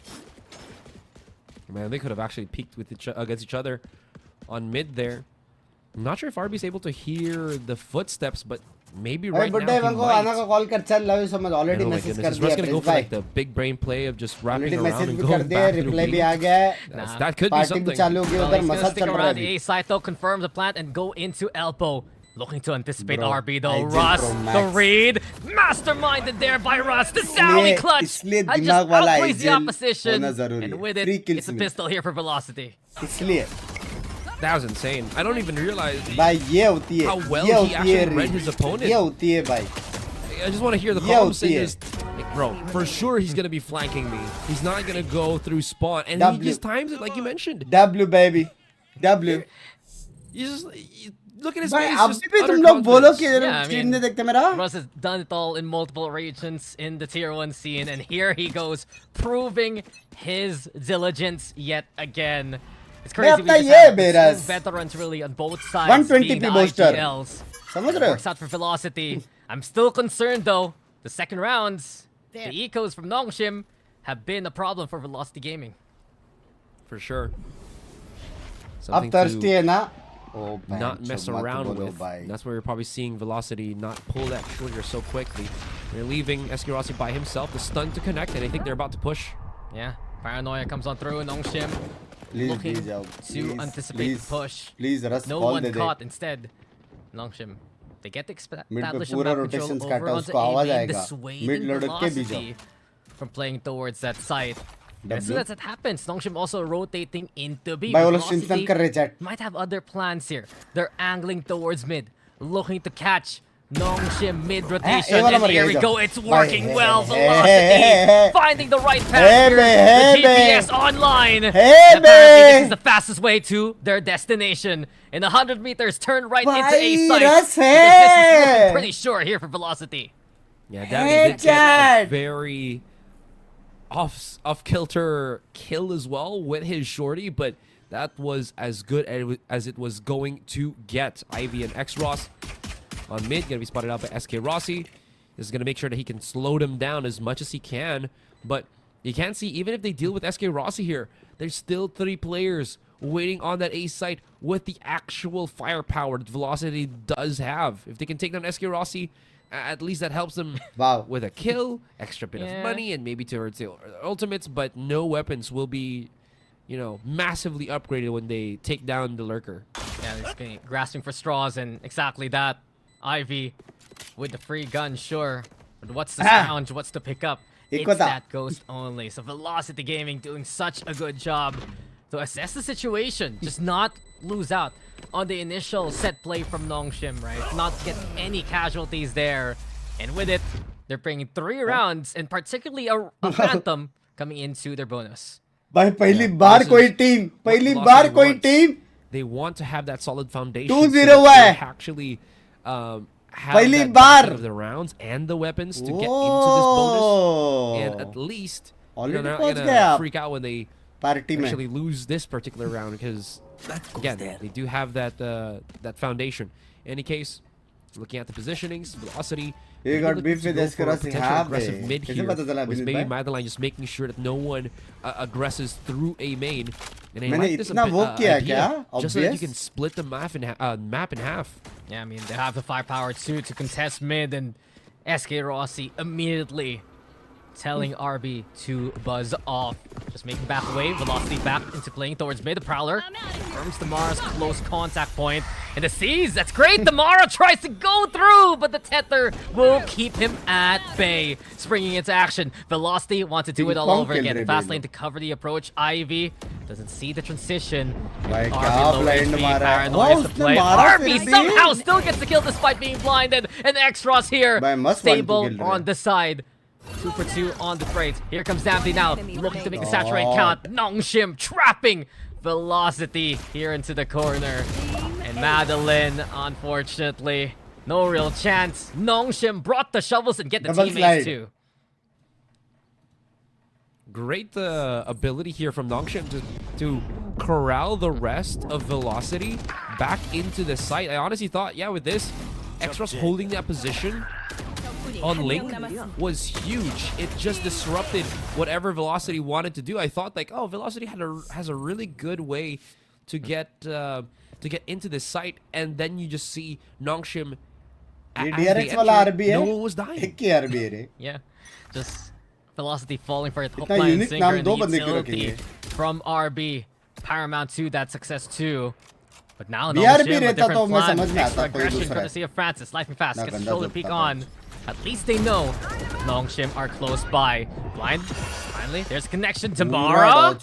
Man, they could have actually peeked with against each other on mid there. I'm not sure if RB's able to hear the footsteps, but maybe भाई right बुड्ढे now he को आना का might. Call कर चल love समझ already Oh my message goodness, कर is Russ दिया gonna go प्रिंस for भाई like the big brain play of just wrapping already around message and भी कर going दिया back through रिप्लाई भी B? आ गया है. That could be पार्टी भी something. चालू होगी Well, उधर he's gonna मसाज stick चल रहा है around the अभी. A site though, confirm the plant and go into Elbow. Looking to anticipate Bro, RB though. IG Russ, Pro the Max. read. Masterminded there by Russ. The Zowie clutch. इसलिए And दिमाग just वाला outplays the IG opposition. होना जरूरी And है. with Free it, kills it's a मिलते pistol here for Velocity. हैं. इसलिए That was insane. I don't even realize भाई ये होती है. how well ये he होती है actually read his opponent. ये होती है भाई. I just want to hear the Yeah, calm saying yeah. this. Like, bro, for sure he's going to be flanking me. He's not going to go through spawn. And W. he just times it like you mentioned. W baby. W. Look at his भाई face. अभी just भी utter तुम लोग बोलो confidence. कि Yeah, I screen mean, नहीं देखते मेरा. Russ has done it all in multiple regions in the tier 1 scene, and here he goes, proving his diligence yet again. It's crazy we अपना just ये have बेरस. two veterans really on both sides 120p being the booster. IGLs. समझ रहे हो? Works out for Velocity. I'm still concerned though. The second rounds, the ecos from Nong Shim have been a problem for Velocity Gaming. For sure. अब Something thirsty to है ना. Oh, not mess around बोलो with. भाई. That's where you're probably seeing Velocity not pull that trigger so quickly. They're leaving SK Rossi by himself. The stun to connect, and I think they're about to push. Yeah, Paranoia comes on through. Nong Shim Please, looking please, जाओ. to Please, anticipate please, the push. Please, रस No call one they they. caught instead. Nong Shim. They get to Mid पे establish a पूरा map control rotations over काटा, onto उसको आवाज A, आएगा. dissuading Mid लड़क के भी Velocity जाओ. from playing towards that side. And as soon as that happens, Nong Shim also rotating into B. भाई वो लोग Velocity सिंपल कर रहे chat. might have other plans here. They're angling towards mid, looking to catch Nong Shim mid rotation. वाला And मर here गया we इधर. go, it's भाई, working hey, well. hey, Velocity hey, hey. finding the right path Hey, here. hey, The hey. GPS online. Hey, And apparently this hey. is the fastest way to their destination. In 100 meters, turn right into A भाई site. रस Because this is है. looking pretty sure here for Velocity. Yeah, Dambi did get a very off-kilter kill as well with his shorty, but that was as good as it was going to get. Ivy and X-Ross on mid, gonna be spotted out by SK Rossi. This is gonna make sure that he can slow them down as much as he can, but you can't see, even if they deal with SK Rossi here, there's still 3 players waiting on that A site with the actual firepower that Velocity does have. If they can take down SK Rossi, at least that helps them with a kill, extra bit of money, and maybe towards the ultimates, but no weapons will be, you know, massively upgraded when they take down the lurker. Yeah, they're just grasping for straws, and exactly that. Ivy with the free gun, sure. But what's the challenge? What's to pick up? It's that ghost only. So Velocity Gaming doing such a good job to assess the situation. Just not lose out on the initial set play from Nong Shim, right? Not get any casualties there. And with it, they're bringing 3 rounds, and particularly a Phantom coming into their bonus. भाई पहली बार कोई team They want to have that solid foundation. 2-0 हुआ है. Actually have पहली that bar of the rounds and the weapons to get into this bonus, and at least they're not gonna freak out when they actually lose this particular round, because again they do have that that foundation. In any case, looking at the positionings, Velocity, you got beef with aggressive mid here, with maybe Madeline just making sure that no one aggresses through a main. And I like this idea, just so that you can split the map in half. Yeah, I mean, they have the firepower too to contest mid, and SK Rossi immediately telling RB to buzz off. Just making back away, Velocity back into playing towards mid. The Prowler confirms Damara's close contact point. And the C's, that's great! Damara tries to go through, but the Tether will keep him at bay. Springing into action, Velocity wants to do it all over again. Fast lane to cover the approach. Ivy doesn't see the transition. Paranoid to play. RB somehow still gets the kill despite being blinded. And X-Ross here, stable on the side. 2 for 2 on the trades. Here comes Dambi now, looking to make the saturate count. Nong Shim trapping Velocity here into the corner. And Madeline, unfortunately, no real chance. Nong Shim brought the shovels and get the teammates too. Great ability here from Nong Shim to corral the rest of Velocity back into the site. I honestly thought, yeah, with this, X-Ross holding that position on Link was huge. It just disrupted whatever Velocity wanted to do. I thought like, oh, Velocity has a really good way to get into this site, and then you just see Nong Shim no one was dying. Yeah, just Velocity falling for a top line sinker, and the utility from RB paramount to that success too. But now Nong Shim a different plan. Extra aggression courtesy of Francis. Lightning fast gets a shoulder peek on. At least they know Nong Shim are close by. Blind. Finally, there's a connection. Damara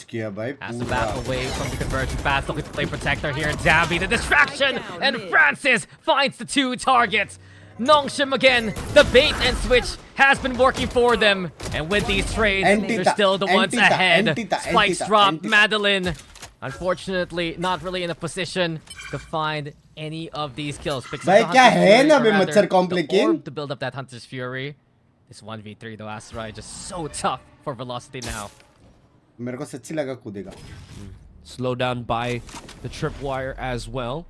has to back away from the conversion path. Looking to play protector here. Dambi, the distraction. And Francis finds the 2 targets. Nong Shim again. The bait and switch has been working for them. And with these trades, they're still the ones ahead. Spikes drop. Madeline, unfortunately, not really in a position to find any of these kills. Picks up the orb to build up that Hunter's Fury. This 1v3 though, Asteroid, just so tough for Velocity now. Slowed down by the tripwire as well.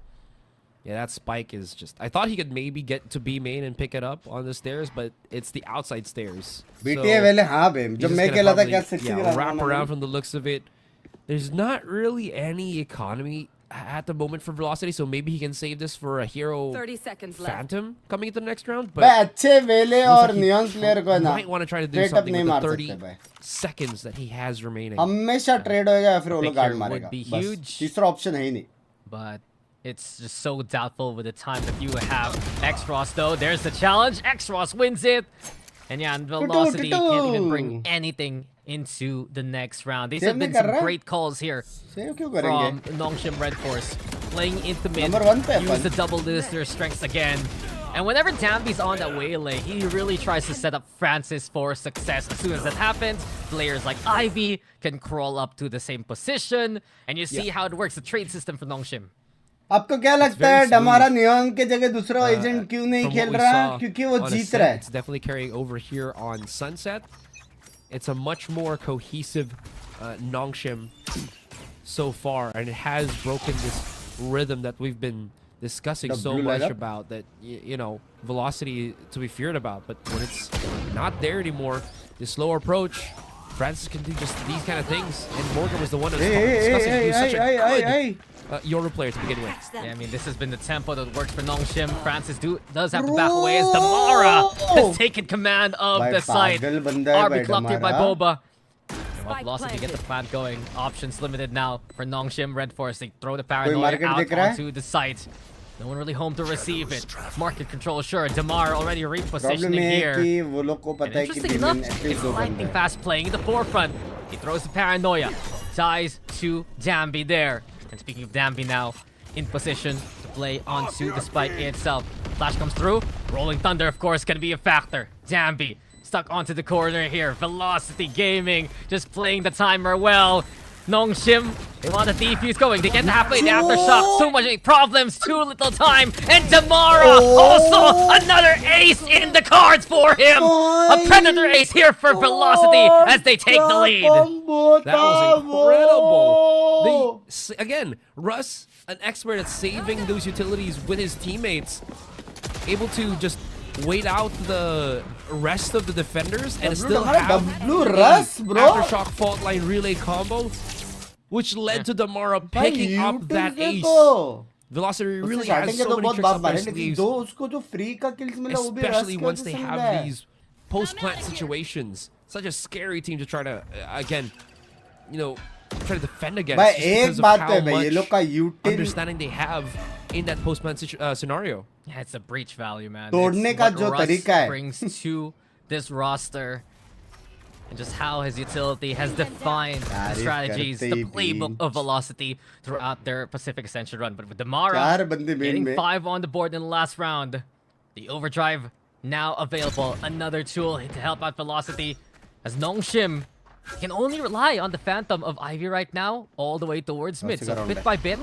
Yeah, that spike is just... I thought he could maybe get to B main and pick it up on the stairs, but it's the outside stairs. So wrap around from the looks of it. There's not really any economy at the moment for Velocity, so maybe he can save this for a hero 30 seconds Phantom coming into the next round. But might want to try to do something with the 30 seconds that he has remaining. Would be huge, but it's just so doubtful with the time that you have. X-Ross though, there's the challenge. X-Ross wins it. And yeah, and Velocity can't even bring anything into the next round. These have been some great calls here from Nong Shim Red Force. Playing into mid, use the double listener strengths again. And whenever Dambi's on that waylay, he really tries to set up Francis for success. As soon as that happens, players like Ivy can crawl up to the same position. And you see how it works, the trade system for Nong Shim. आपको क्या लगता है डमारा neon के जगह दूसरा agent क्यों नहीं खेल रहा है? क्योंकि वो जीत रहा है. It's definitely carrying over here on Sunset. It's a much more cohesive Nong Shim so far, and it has broken this rhythm that we've been discussing so much about, that you know, velocity to be feared about. But when it's not there anymore, this slow approach, Francis can do just these kind of things, and Morgan was the one that was discussing to do such a good Yoru player to begin with. Yeah, I mean, this has been the tempo that works for Nong Shim. Francis does have to back away as Damara has taken command of the site. RB clubbed here by Boba. Well, Velocity get the plant going. Options limited now for Nong Shim. Red Force, they throw the paranoia out onto the site. No one really home to receive it. Market control, sure. Damar already repositioning here. And interesting enough, it's lightning fast playing in the forefront. He throws the paranoia. Ties to Dambi there. And speaking of Dambi now, in position to play onto the spike itself. Flash comes through. Rolling Thunder, of course, can be a factor. Dambi stuck onto the corner here. Velocity Gaming just playing the timer well. Nong Shim, they want the defuse going. They get halfway, the aftershock. So much problems, too little time. And Damara, also another ace in the cards for him. A Predator ace here for Velocity as they take the lead. That was incredible. Again, Russ, an expert at saving those utilities with his teammates, able to just wait out the rest of the defenders and still have aftershock fault line relay combo, which led to Damara picking up that ace. Velocity really has so many tricks up their sleeves, especially once they have these post-plant situations. Such a scary team to try to, again, you know, try to defend against, just because of how much understanding they have in that post-plant scenario. Yeah, it's a breach value, man. It's what Russ brings to this roster, and just how his utility has defined the strategies, the playbook of Velocity throughout their Pacific Ascension run. But with Damara getting 5 on the board in the last round, the overdrive now available. Another tool to help out Velocity, as Nong Shim can only rely on the Phantom of Ivy right now, all the way towards mid. So bit by bit,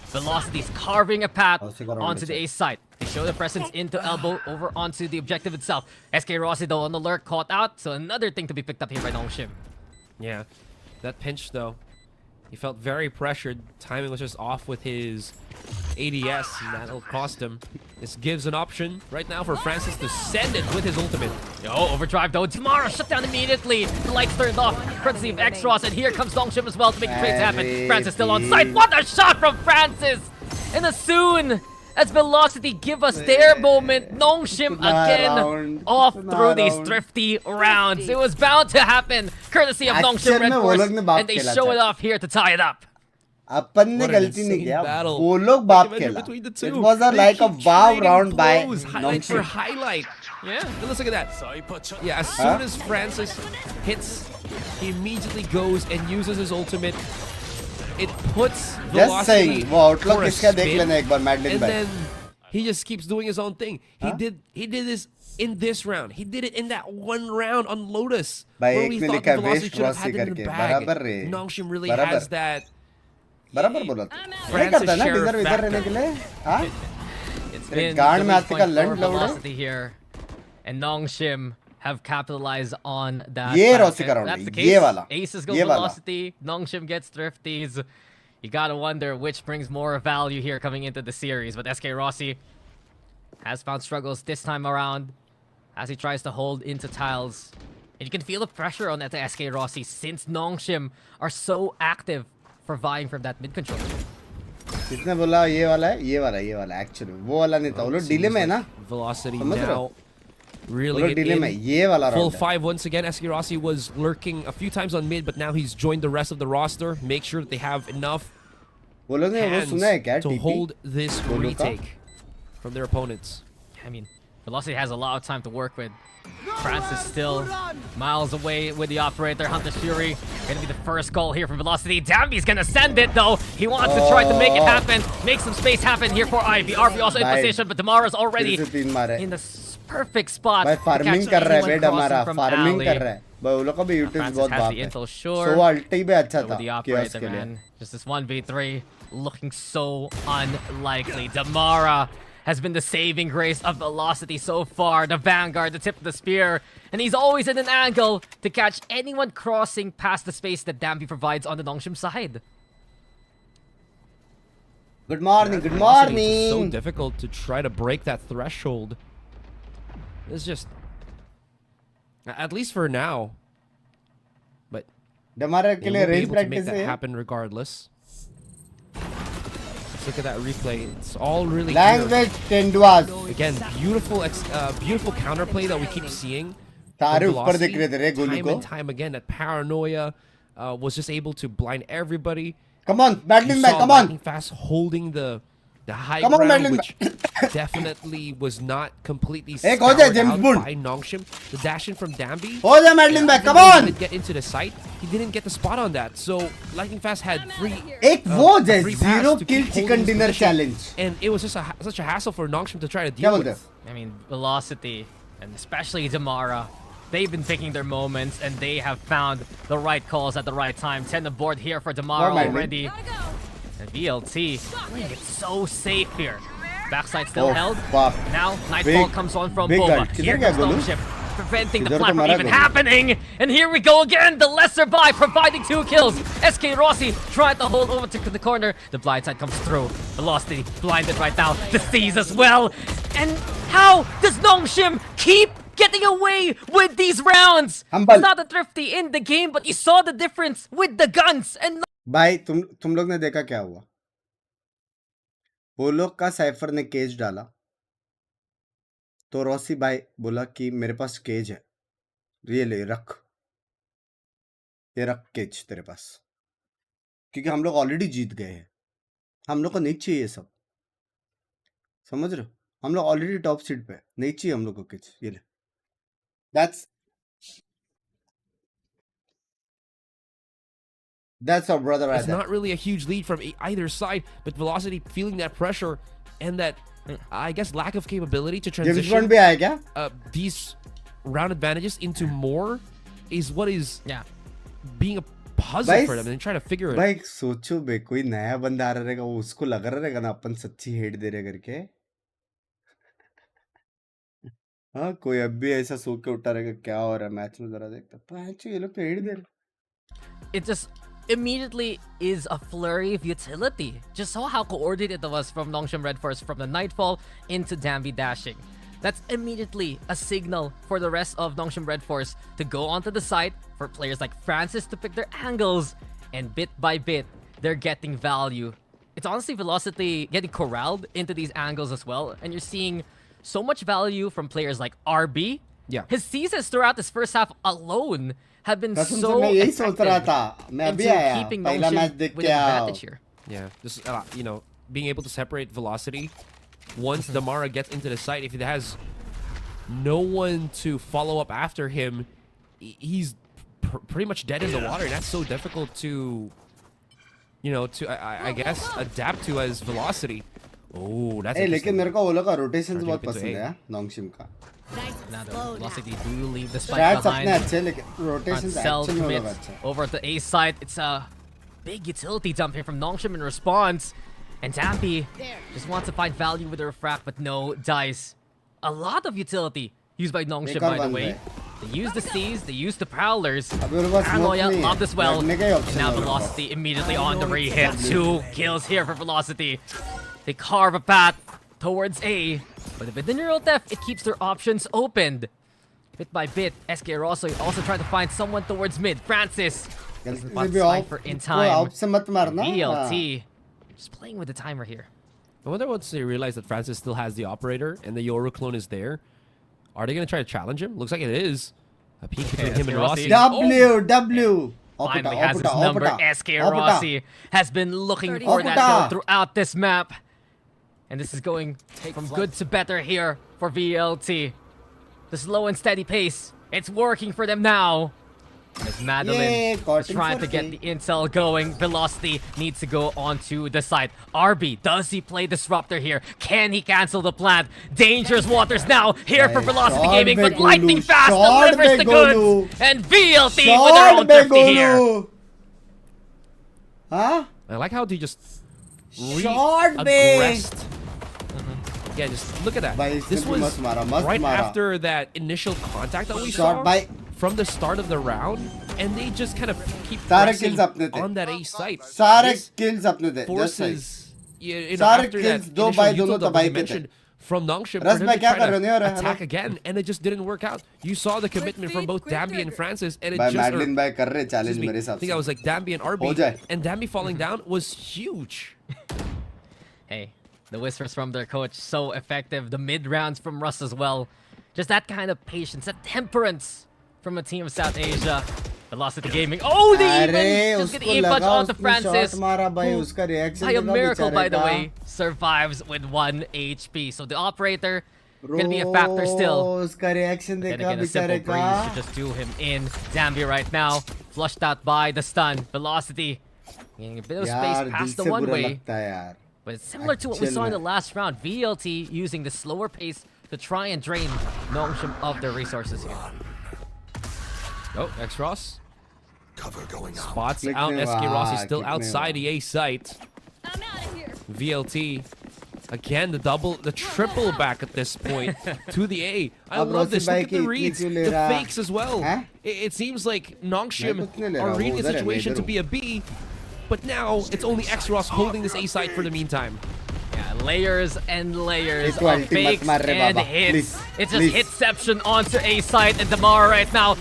Velocity's carving a path onto the ace side. They show the presence into elbow over onto the objective itself. SK Rossi though on the lurk, caught out. So another thing to be picked up here by Nong Shim. Yeah, that pinch though, he felt very pressured. Timing was just off with his ADS, and that'll cost him. This gives an option right now for Francis to send it with his ultimate. Yo, overdrive though. Tomorrow shut down immediately. The lights turned off, courtesy of X-Ross, and here comes Nong Shim as well to make the trades happen. Francis still on site. What a shot from Francis! And as soon as Velocity give us their moment, Nong Shim again off through these thrifty rounds. It was bound to happen, courtesy of Nong Shim Red Force, and they show it off here to tie it up. अपन ने गलती नहीं किया, वो लोग बाप खेला. It was like a wow round by Nong Shim. Highlight. Yeah, let's look at that. Yeah, as soon as Francis hits, he immediately goes and uses his ultimate. It puts Velocity for a spin, and then he just keeps doing his own thing. He did this in this round. He did it in that one round on Lotus, where we thought Velocity should have had it in the bag. Nong Shim really has that. बराबर बोला तू. नहीं करता ना deserve इधर रहने के लिए. हाँ? तेरे गांड में आते का लंड Velocity here, and Nong Shim have capitalized on that. ये रॉसी का That's the राउंड. case. ये वाला. Aces go Velocity. Nong Shim gets thrifties. You gotta wonder which brings more value here coming into the series. But SK Rossi has found struggles this time around as he tries to hold into tiles. And you can feel the pressure on that SK Rossi since Nong Shim are so active for vying from that mid control. किसने बोला ये वाला है? ये वाला actually वो वाला नहीं था. वो लोग डिले में है ना. Velocity now really in full 5 once again. SK Rossi was lurking a few times on mid, but now he's joined the rest of the roster. Make sure that they have enough hands to hold this retake from their opponents. I mean, Velocity has a lot of time to work with. Francis still miles away with the operator. Hunter's Fury gonna be the first goal here from Velocity. Dambi's gonna send it though. He wants to try to make it happen, make some space happen here for Ivy. RB also in position, but Damara's already in the perfect spot. Farming कर रहा है बेटा हमारा. Farming कर रहा है. भाई वो लोग का भी यूटिलिटी Francis बहुत has बाप the है intel, so sure. वो अल्टी भी अच्छा With था the chaos operator, के लिए man. Just this 1v3 looking so unlikely. Damara has been the saving grace of Velocity so far. The Vanguard, the tip of the spear. And he's always in an angle to catch anyone crossing past the space that Dambi provides on the Nong Shim side. good morning good Velocity, it's just so morning difficult to try to break that threshold. It's just, at least for now. But Damara के they लिए will be range able to make practice that है happen regardless. Let's look at that replay. It's all really language Tenduas again beautiful counterplay that we keep seeing. सारे from ऊपर दिख Velocity. रहे थे रे Golu Time को and time again, that paranoia was just able to blind everybody. come on Madeline You back saw come on Lightning Fast holding the high Come on, ground, Madeline. which definitely was not completely Hey, go there, scoured James out Bond. by Nong Shim. The dash in from Dambi. हो जा Madeline back come Even though on He didn't get into the site. He didn't get the spot on that. So Lightning Fast had एक वो है free pass zero to kill keep chicken holding his dinner position. challenge And it was just such a hassle for Nong Shim to try to क्या deal बोलते with. हैं I mean, Velocity, and especially Damara, they've been picking their moments, and they have found the right calls at the right time. 10 aboard here for Damara Oh, my already. And VLT playing it so safe here. Backside still Oh, held. fuck. Now, Nightfall Big- comes on from big Boba. ult. Here किधर गया comes Nong Golu? Shim, preventing the किधर plan तो from मारा even Golu? happening. And here we go again. The lesser buy providing 2 kills. SK Rossi tried to hold over to the corner. The blind side comes through. Velocity blinded right now. The Seas as well. And how does Nong Shim keep getting away with these rounds? Humble. He's not a thrifty in the game, but you saw the difference with the guns. And भाई तुम लोग ने देखा क्या हुआ वो लोग का साइफर ने केज डाला तो रॉसी भाई बोला कि मेरे पास केज है ये ले रख ये रख केज तेरे पास क्योंकि हम लोग ऑलरेडी जीत गए हैं हम लोग को नहीं चाहिए ये सब समझ रहे हो हम लोग ऑलरेडी टॉप सीट पे हैं, नहीं चाहिए हम लोग को केज ये ले that's our brother right It's there. not really a huge lead from either side, but Velocity feeling that pressure and that, I guess, lack of capability to James Bond transition भी आया क्या these round advantages into more is what is yeah, being a puzzle भाई for them and trying to figure it. भाई सोचो बे कोई नया बंदा आ रहेगा वो उसको लग रहा रहेगा ना अपन सच्ची हेट दे रहे करके हाँ कोई अब भी ऐसा सो के उठा रहेगा क्या हो रहा है मैच में जरा देखता पांच ये लोग तो हेट दे रहे it just immediately is a flurry of utility. Just saw how coordinated it was from Nong Shim Red Force from the Nightfall into Dambi dashing. That's immediately a signal for the rest of Nong Shim Red Force to go onto the site, for players like Francis to pick their angles, and bit by bit, they're getting value. It's honestly Velocity getting corralled into these angles as well, and you're seeing so much value from players like RB. Yeah. His seasons throughout this first half alone have been कसम से so मैं यही सोच रहा effective था मैं अभी into आया keeping पहला Nong मैच Shim देख with के an आया advantage here. Yeah, just being able to separate Velocity once Damara gets into the site. If it has no one to follow up after him, he's pretty much dead in the water, and that's so difficult to, I guess, adapt to as Velocity. Oh, that's ए लेकिन interesting. मेरे को वो लोग का rotations Charging बहुत up into पसंद A. है नोंगशिम का Now the Velocity do leave the spike Strats behind. अपने अच्छे लेकिन Front रोटेशंस cell एक्चुअली वो लोग commits अच्छा over at the A side. It's a big utility dump here from Nong Shim in response. And Dampi just wants to find value with the refract, but no dice. A lot of utility used by Nong Shim, by the way. They use the C's, they use the Prowlers. अभी उनके पास smoke Paranoia नहीं loved है as well. लगने का ही And option now है उनके पास Velocity immediately on the re-hit. 2 kills here for Velocity. They carve a path towards A. But with the neural theft, it keeps their options opened. Bit by bit, SK Rosso also trying to find someone towards mid. Francis doesn't गलती spot से भी of Cypher in कोई time. Of से मत मारना VLT just playing with the timer here. I wonder once they realize that Francis still has the operator and the Yoru clone is there, are they going to try to challenge him? Looks like it is. A peek between him and Rossi. W Finally has his number. SK Rossi has been looking for that kill throughout this map. And this is going from good to better here for VLT. The slow and steady pace. It's working for them now. As Madeline Yay, is caught trying him to for get free. the intel going. Velocity needs to go onto the side. RB, does he play Disruptor here? Can he cancel the plant? Dangerous waters now here for Hey, Velocity shot Gaming, but be lightning Golu, fast shot delivers be the Golu. goods. And VLT with their Shot own be 50 here. Golu. Huh? I like how they just Shot be. aggressed. Yeah, just look at that. Bhai, This इसने was मस्त मारा, मस्त right मारा. after that initial contact that we Shot saw by from the start of the round, and they just kind of keep सारे pressing kills अपने थे. on that A site. सारे This kills अपने थे. Just like. forces, you know, सारे after kills that दो initial by util दोनों double तबाही you के थे. mentioned from Nong Shim रस for them भाई to क्या try कर रहे to हो रे? attack again, and it just didn't work out. You saw the commitment from both Dambi and Francis, and it भाई just मैडलिन भाई कर रहे challenge excuse me, मेरे I हिसाब think I से. was like Dambi and हो RB, जाए. and Dambi falling down was huge. Hey, the whispers from their coach, so effective. The mid rounds from Russ as well. Just that kind of patience, that temperance from a team of South Asia. Velocity Gaming. Oh, they अरे even just get उसको E-punch लगा onto उसने Francis. shot मारा भाई who, उसका reaction by a देखा miracle, बेचारे by the का. way, survives with 1 HP. So the operator gonna be a factor still. उसका reaction Then देखा again, a simple बेचारे breeze का. should just do him in. Zambia right now, flushed out by the stun. Velocity getting a bit of यार space दिल past the से one बुरा way. लगता है यार. But it's similar to what we Actual saw in the में. last round. VLT using the slower pace to try and drain Nong Shim of their resources here. Oh, X-Ross spots Click out me, SK Ross. He's wah, still click me, outside wah. the A site. VLT again, the triple back at this point to the A. I अब love Rossi this. भाई Look at की the इतनी reads, क्यों ले the रहा? fakes as well. हैं? It seems like Nong Shim कुछ नहीं ले are रहा, reading वो the उधर है, मैं situation इधर to हूँ. be a B, but now it's only X-Ross holding this A site for the meantime. Yeah, layers and layers Itu of ultimate fakes marre, and baba. hits. Please, It's just please. hitception onto A side, and Damara right now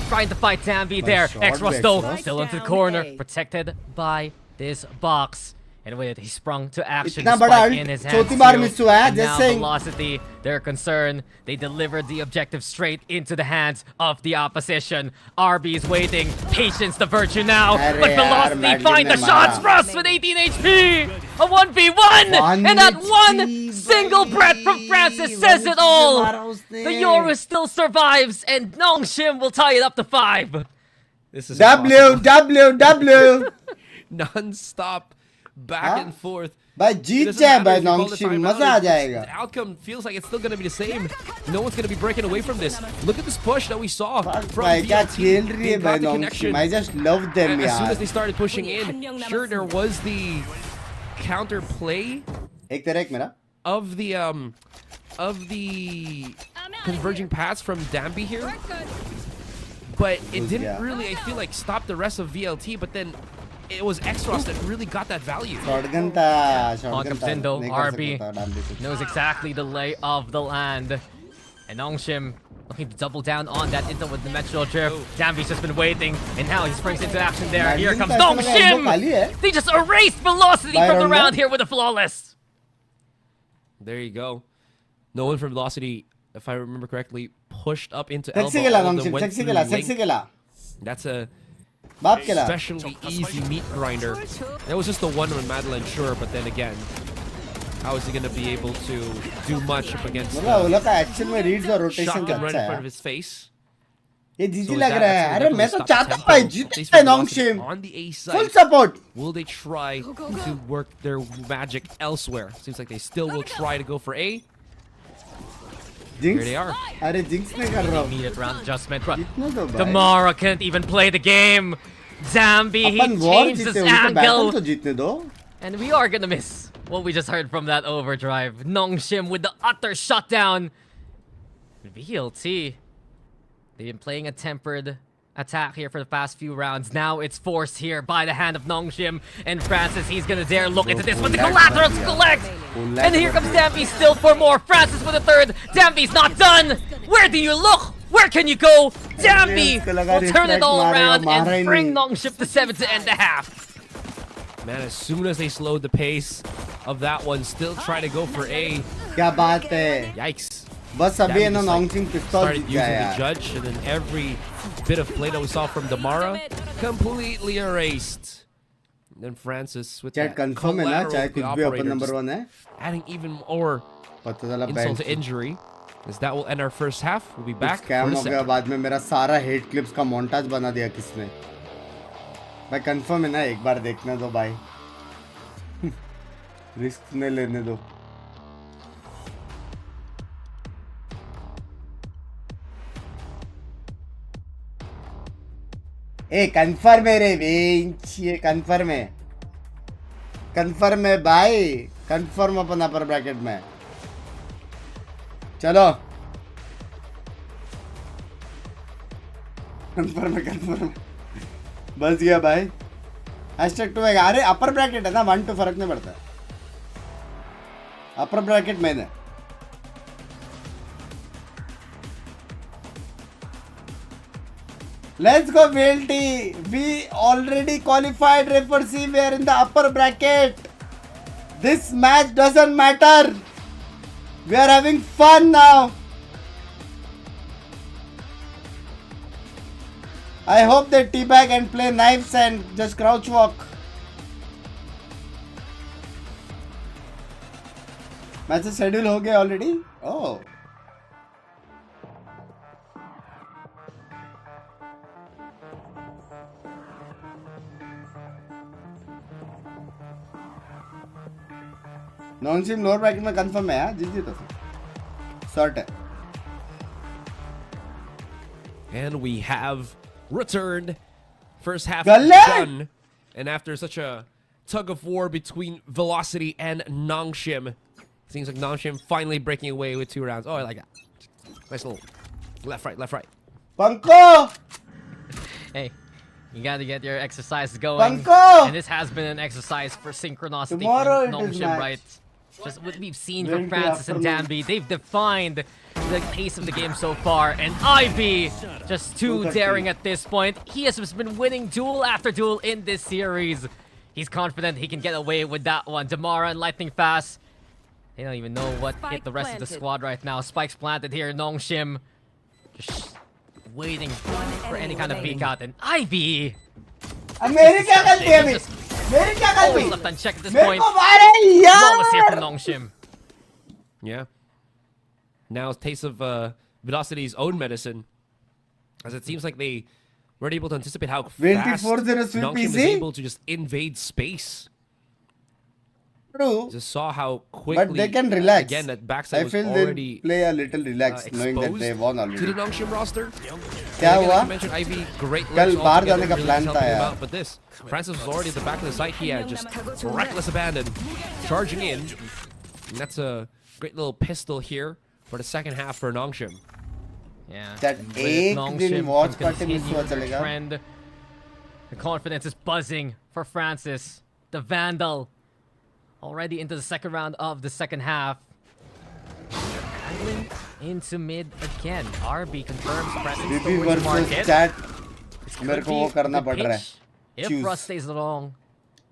trying to fight Dambi there. shot, X-Ross though X-Ross. still into the Down corner, A. protected by this box. And with it, he sprung to action. इतना Spike बड़ा ult in his चौथी hands बार too. miss हुआ है, And just now saying. Velocity, their concern, they delivered the objective straight into the hands of the opposition. RB is waiting. Patience the virtue now. अरे But यार, Velocity Madeline find the ने shots. मारा. Russ with 18 HP. A 1v1. And that 1 one HP, single buddy. breath from Francis 1 says it HP all. मारा उसने. The Yoru still survives, and Nong Shim will tie it up to 5. This is W non-stop back Huh? and forth. भाई It Jeet doesn't जाए matter भाई if you call नॉन्ग the शिम timeout, मजा आ it's- जाएगा. The outcome feels like it's still going to be the same. No one's going to be breaking away from this. Look at this push that we saw from भाई क्या VLT. खेल रही They है got भाई the नॉन्ग connection. शिम. I just love them As soon as यार. they started pushing in, sure there was the counter play एक तेरा एक मेरा. of the converging paths from Dambi here, but it Yeah. didn't really, I feel like, stop the rest of VLT. But then it was X-Ross that really got that value. Shotgun था, On shotgun comes था. in though, नहीं कर RB सकता था, डाल दी कुछ. knows exactly the lay of the land. And Nong Shim looking to double down on that intel with the Metro Drift. Dambi's just been waiting, and now he springs into action there. Here Madeline comes का Nong ऐसा लगा elbow Shim! खाली है. They just erased Velocity By from the round round one? here with a flawless. There you go. No one from Velocity, if I remember correctly, pushed up into Sexy elbow. खेला All of नॉन्ग them शिम, went sexy through खेला, link. sexy खेला. That's a बाप खेला. especially easy meat grinder. That was just the one with Madeline, sure, but then again, how is he going to be able to do much up against मतलब ओला का action में reads और rotation shotgun right अच्छा in front of है. his face? ये जीजी So लग that रहा है. actually अरे मैं definitely तो stopped चाहता the हूँ भाई tempo, जीते at least है for नॉन्ग Velocity शिम. on the A Full side. support. Will they try to work their magic elsewhere? Seems like they still will try to go for A. Here jinx. they are. अरे jinx नहीं कर रहा हूँ. Immediate round adjustment. But कितना तो भाई. Damara can't even play the game. Zambi, he upon war changed his जीते उनको बैटल angle. तो जीतने दो. And we are gonna miss what we just heard from that overdrive. Nong Shim with the utter shutdown. VLT. They've been playing a tempered attack here for the past few rounds. Now it's forced here by the hand of Nong Shim. And Francis, he's gonna dare look into this, but the collaterals collect! And here comes Dambi still for more. Francis with a third. Dambi's not done! Where do you look? Where can you go? Dambi will turn it all around and bring Nong Shim to 7 to end the half. Man, as soon as they slowed the pace of that one, still try to go for A. क्या बात है. Yikes. बस अभी है Dambi ना just, नॉन्ग like, शिम पिस्तौल started जीत using गया the यार. judge, and then every bit of play that we saw from Damara completely erased. And then Francis with chat that confirm है ना, collateral चाहे with the कुछ भी अपन operator, नंबर just 1 है. adding even more पता चला insult bank. to injury. As that will end our first half. We'll be back. Scam हो गया बाद में मेरा सारा हेट क्लिप्स का मोन्टाज बना दिया किसने भाई कंफर्म है ना एक बार देखने दो भाई रिस्क नहीं लेने दो ए कंफर्म है रे बेंच ये कंफर्म है भाई कंफर्म अपन अपर ब्रैकेट में चलो कंफर्म बस गया भाई #2 है अरे अपर ब्रैकेट है ना 1-2 फर्क नहीं पड़ता अपर ब्रैकेट में है Let's go VLT. We already qualified. Refer C. We are in the upper bracket. This match doesn't matter. We are having fun now. I hope they teabag and play knives and just crouch walk. Match schedule हो गया already. Oh. Nongshim lower bracket में confirm है यार जी तो short है And we have returned. First half Galle! done. And after such a tug of war between Velocity and Nong Shim, seems like Nong Shim finally breaking away with 2 rounds. Oh, I like that. Nice little left, right. पंको Hey, you gotta get your exercise going. Panko! And this has been an exercise for synchronicity Tomorrow from it Nong is Shim, match. right? Just what we've seen from Wednesday Francis and afternoon. Danby. They've defined the pace of the game so far. And Ivy, just too 230. daring at this point. He has just been winning duel after duel in this series. He's confident he can get away with that one. Damara and Lightning Fast. They don't even know what hit the rest of the squad right now. Spikes planted here. Nong Shim just waiting for any kind of peek out. And Ivy मेरी क्या गलती है अभी मेरी क्या always गलती left unchecked at this मेरे point. को मारे Flawless here from यार Nong Shim. Yeah. Now a taste of Velocity's own medicine. As it seems like they weren't able to anticipate how fast 24-0 sweep Nong Shim was easy? able to just invade space. True Just saw how quickly. but they can relax Again, that I backside was feel they'll already play a little relaxed knowing that exposed they won to already the Nong Shim roster. क्या Again, हुआ like you mentioned, Ivy, great कल looks बाहर altogether, जाने का really plan was था helping him यार। out, but this, Francis was already at the back of the site. He had just reckless abandon, charging in. And that's a great little pistol here for the second half for Nong Shim. Yeah. That with एक Nong दिन Shim watch can party miss हुआ continue the चलेगा। trend. The confidence is buzzing for Francis. The Vandal already into the second round of the second half. Angling into mid again. RB confirms presence BB towards versus market. chat This मेरे could को be वो करना the पड़ रहा है pitch if Choose. Russ stays along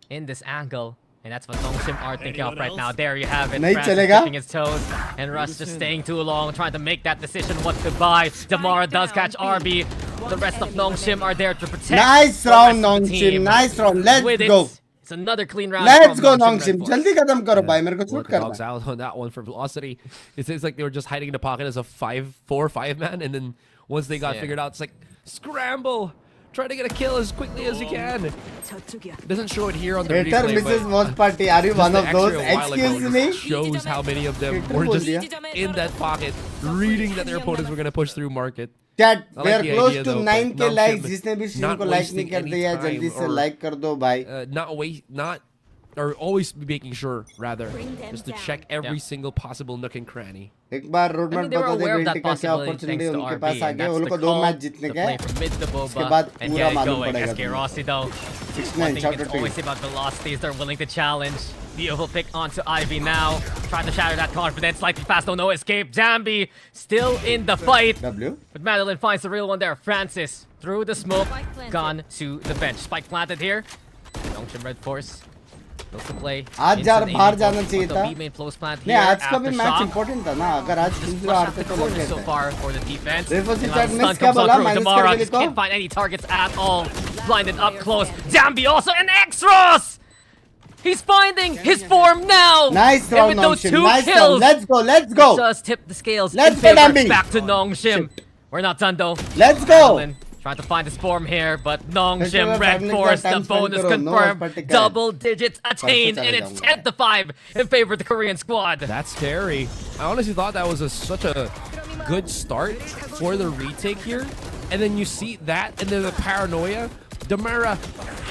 in this angle. And that's what Nong Shim are thinking of right now. There you have it. नहीं Francis चलेगा। dipping his toes. And Russ just staying too long, trying to make that decision what to buy. Damara does catch RB. The rest of Nong Shim are there to protect. Nice the round rest of the Nong Shim team. nice round let's With go it, it's another clean round. let's from go Nong Red Shim Force. जल्दी खत्म करो भाई मेरे को shoot Work करना dogs out on that one for Velocity. It seems like they were just hiding in the pocket as a 4-5 man, and then once they got Yeah. figured out, it's like scramble, try to get a kill as quickly as you can. It doesn't show it here on the Hater replay, Mrs. but Watch Party are you just one the of extra those a while ago excuse just me shows how many of them Hater were बोल just दिया। in that pocket, reading that their opponents were going to push through market. Chat I we like are the close idea, to though, 9k but Nong likes Shim जिसने भी stream not को like नहीं wasting कर any दिया time जल्दी से or, like कर दो भाई or always be making sure, rather, just to check every Yeah. single possible nook and cranny. एक बार road I mean, map they were बता दे aware of बेल्ट that का क्या possibility अपॉर्चुनिटी thanks to उनके RB, पास आ and गया that's उन लोग the को 2 call, मैच जीतने the के play from mid to उसके Boba बाद and पूरा get it मालूम going. पड़ेगा SK तुम्हें। Rossi though, 69 one thing shout out it's to you always about velocities. They're willing to challenge. Beautiful pick onto Ivy now. Trying to shatter that confidence. Slightly fast, no escape. Damby still in the fight. W But Madeline finds the real one there. Francis through the smoke, gone to the bench. Spike planted here. Nong Shim Red Force. Goes to play. आज into यार the बाहर AD जाना point. चाहिए The था B main close plant नहीं here. आज का भी मैच Aftershock. इंपॉर्टेंट था ना अगर आज Just 3-0 flush out हारते the तो लग corner गए so थे far for the defense. Reverse And chat now the miss stun क्या comes on बोला? through. Minus Damara करके just लिखो। can't find any targets at all. Blinded up close. Damby also an X-Ross! He's finding his form now. Nice And round, with Nong those Shim. 2 Nice round. kills, Let's go. Let's go. just tip the scales Let's in go, favor. Dambi. Back to Nong Shim. We're not done though. Let's go. Madeline trying to find his form here, but Nong Let's Shim go, red family force, का the time spend bonus करो. No confirmed, particular. double digits attained, and it's 10-5 in favor of the Korean squad. That's scary. I honestly thought that was such a good start for the retake here. And then you see that, and then the paranoia. Demara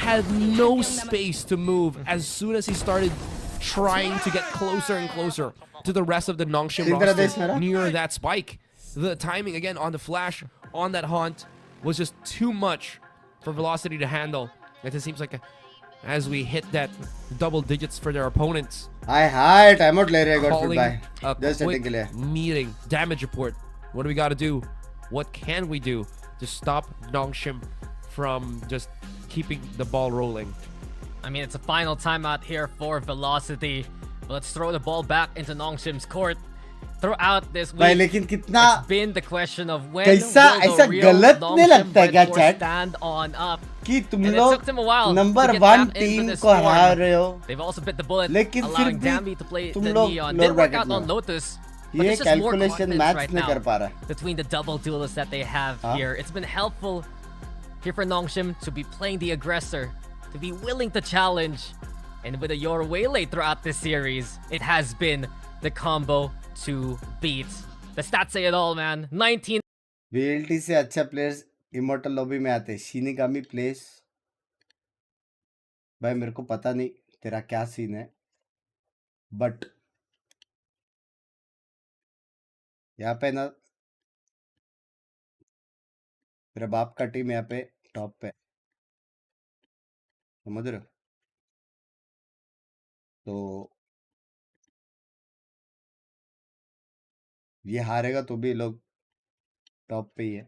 had no space to move as soon as he started trying to get closer and closer to the rest of the Nong Shim roster near that spike. The timing, again, on the flash, on that haunt, was just too much for Velocity to handle. It seems like as we hit that double digits for their opponents. Hi, timeout ले रहे हैं God Calling goodbye. a Just setting के quick लिए. meeting, damage report. What do we got to do? What can we do to stop Nong Shim from just keeping the ball rolling? I mean, it's a final timeout here for Velocity. Let's throw the ball back into Nong Shim's court. Throughout this भाई week, लेकिन कितना it's been the question of when कैसा will ऐसा the real गलत Nong नहीं Shim लगता है Red क्या Force chat stand on up. कि तुम And it लोग took them a while number to get 1 tapped into team this को form. हरा रहे हो. They've also bit the bullet, लेकिन फिर allowing भी Dambi to play तुम the लोग Neon. lower Didn't work bracket out में on हो. Lotus. But ये it's just more calculation confidence match right नहीं now कर पा रहा है. between the double duelists that they have Huh? here. It's been helpful here for Nong Shim to be playing the aggressor, to be willing to challenge. And with a Your Waylay throughout this series, it has been the combo to beat. The stats say it all, man. 19. VLT से अच्छा players immortal lobby में आते हैं. Shinigami place. भाई मेरे को पता नहीं तेरा क्या सीन है, बट यहाँ पे ना मेरे बाप का टीम यहाँ पे टॉप पे, समझ रहे हो? तो ये हारेगा तो भी ये लोग टॉप पे ही है.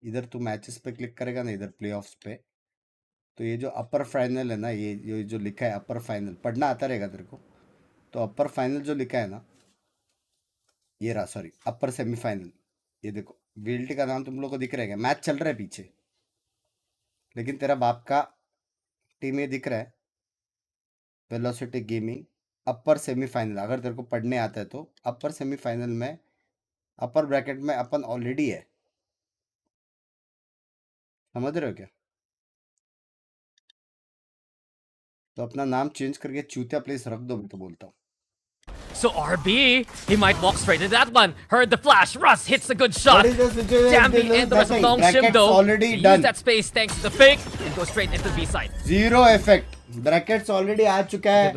इधर तू मैचेस पे क्लिक करेगा ना, इधर प्लेऑफ्स पे, तो ये जो अपर फाइनल है ना, ये जो लिखा है अपर फाइनल, पढ़ना आता रहेगा तेरे को. तो अपर फाइनल जो लिखा है ना, ये रहा, सॉरी अपर सेमीफाइनल. ये देखो वीएलटी का नाम तुम लोग को दिख रहेगा. मैच चल रहा है पीछे, लेकिन तेरा बाप का टीम ये दिख रहा है, वेलोसिटी गेमिंग अपर सेमीफाइनल. अगर तेरे को पढ़ने आता है तो अपर सेमीफाइनल में अपर ब्रैकेट में अपन ऑलरेडी है, समझ रहे हो क्या? तो अपना नाम चेंज करके चूतिया प्लेस रख दो, मैं तो बोलता हूँ. So RB, he might walk straight into that one. Heard the flash. Russ hits a good shot. What is the situation? Dambi and the rest of Nong Shim Brackets though. already They done. use that space thanks to the fake and go straight into the B side. Zero effect. Brackets already आ चुका है,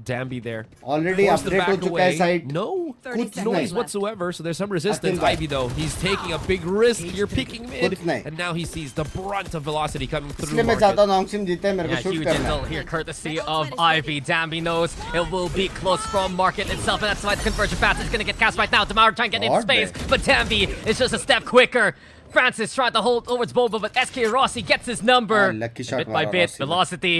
Dambi there. Already Forced to update हो back चुका है away. Site. No कुछ noise नहीं. whatsoever, so there's some resistance. Nothing. Ivy though, he's taking a big risk. You're peeking mid, कुछ नहीं. and now he sees the brunt of velocity coming through. इसलिए मैं चाहता हूँ नॉन्ग शिम जीते, मेरे को Yeah, शूट huge करना intel है. here, courtesy of Ivy. Dambi knows it will be close from market itself, and that's why the conversion pass is going to get cast right now. Tomorrow trying to get in God space, damn. but Dambi is just a step quicker. Francis tried to hold towards Boba, but SK Rossi gets his number. lucky shot Bit by वाला bit, Rossi. Velocity.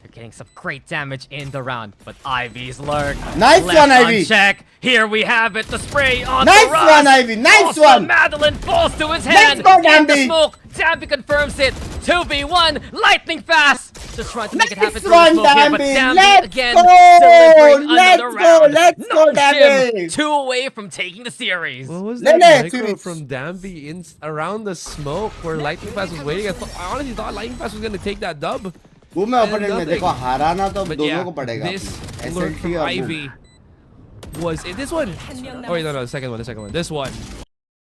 They're getting some great damage in the round, but Ivy's lurk. Nice left one, Ivy. unchecked. Here we have it, the spray on Nice the Russ. one, Ivy. Nice Also, one. Madeline falls to his Let's hand. go, In the Dambi. smoke. Dambi confirms it. 2v1, lightning fast. Just trying to make it happen Nice through the one, smoke here, but Dambi. Dambi Let's again go. delivering Let's another go. round. Let's go, Nong Shim, Dambi. 2 away from taking the series. What was Lele, that micro Suric. from Dambi in around the smoke where Lightning Fast was waiting? I honestly thought Lightning Fast was gonna take that dub. वो मैं opening में nothing. देखो, हराना तो But दोनों yeah, को पड़ेगा. this अपने. lurk SLT from और Ivy was this one. Oh wait, no, the second one. This one.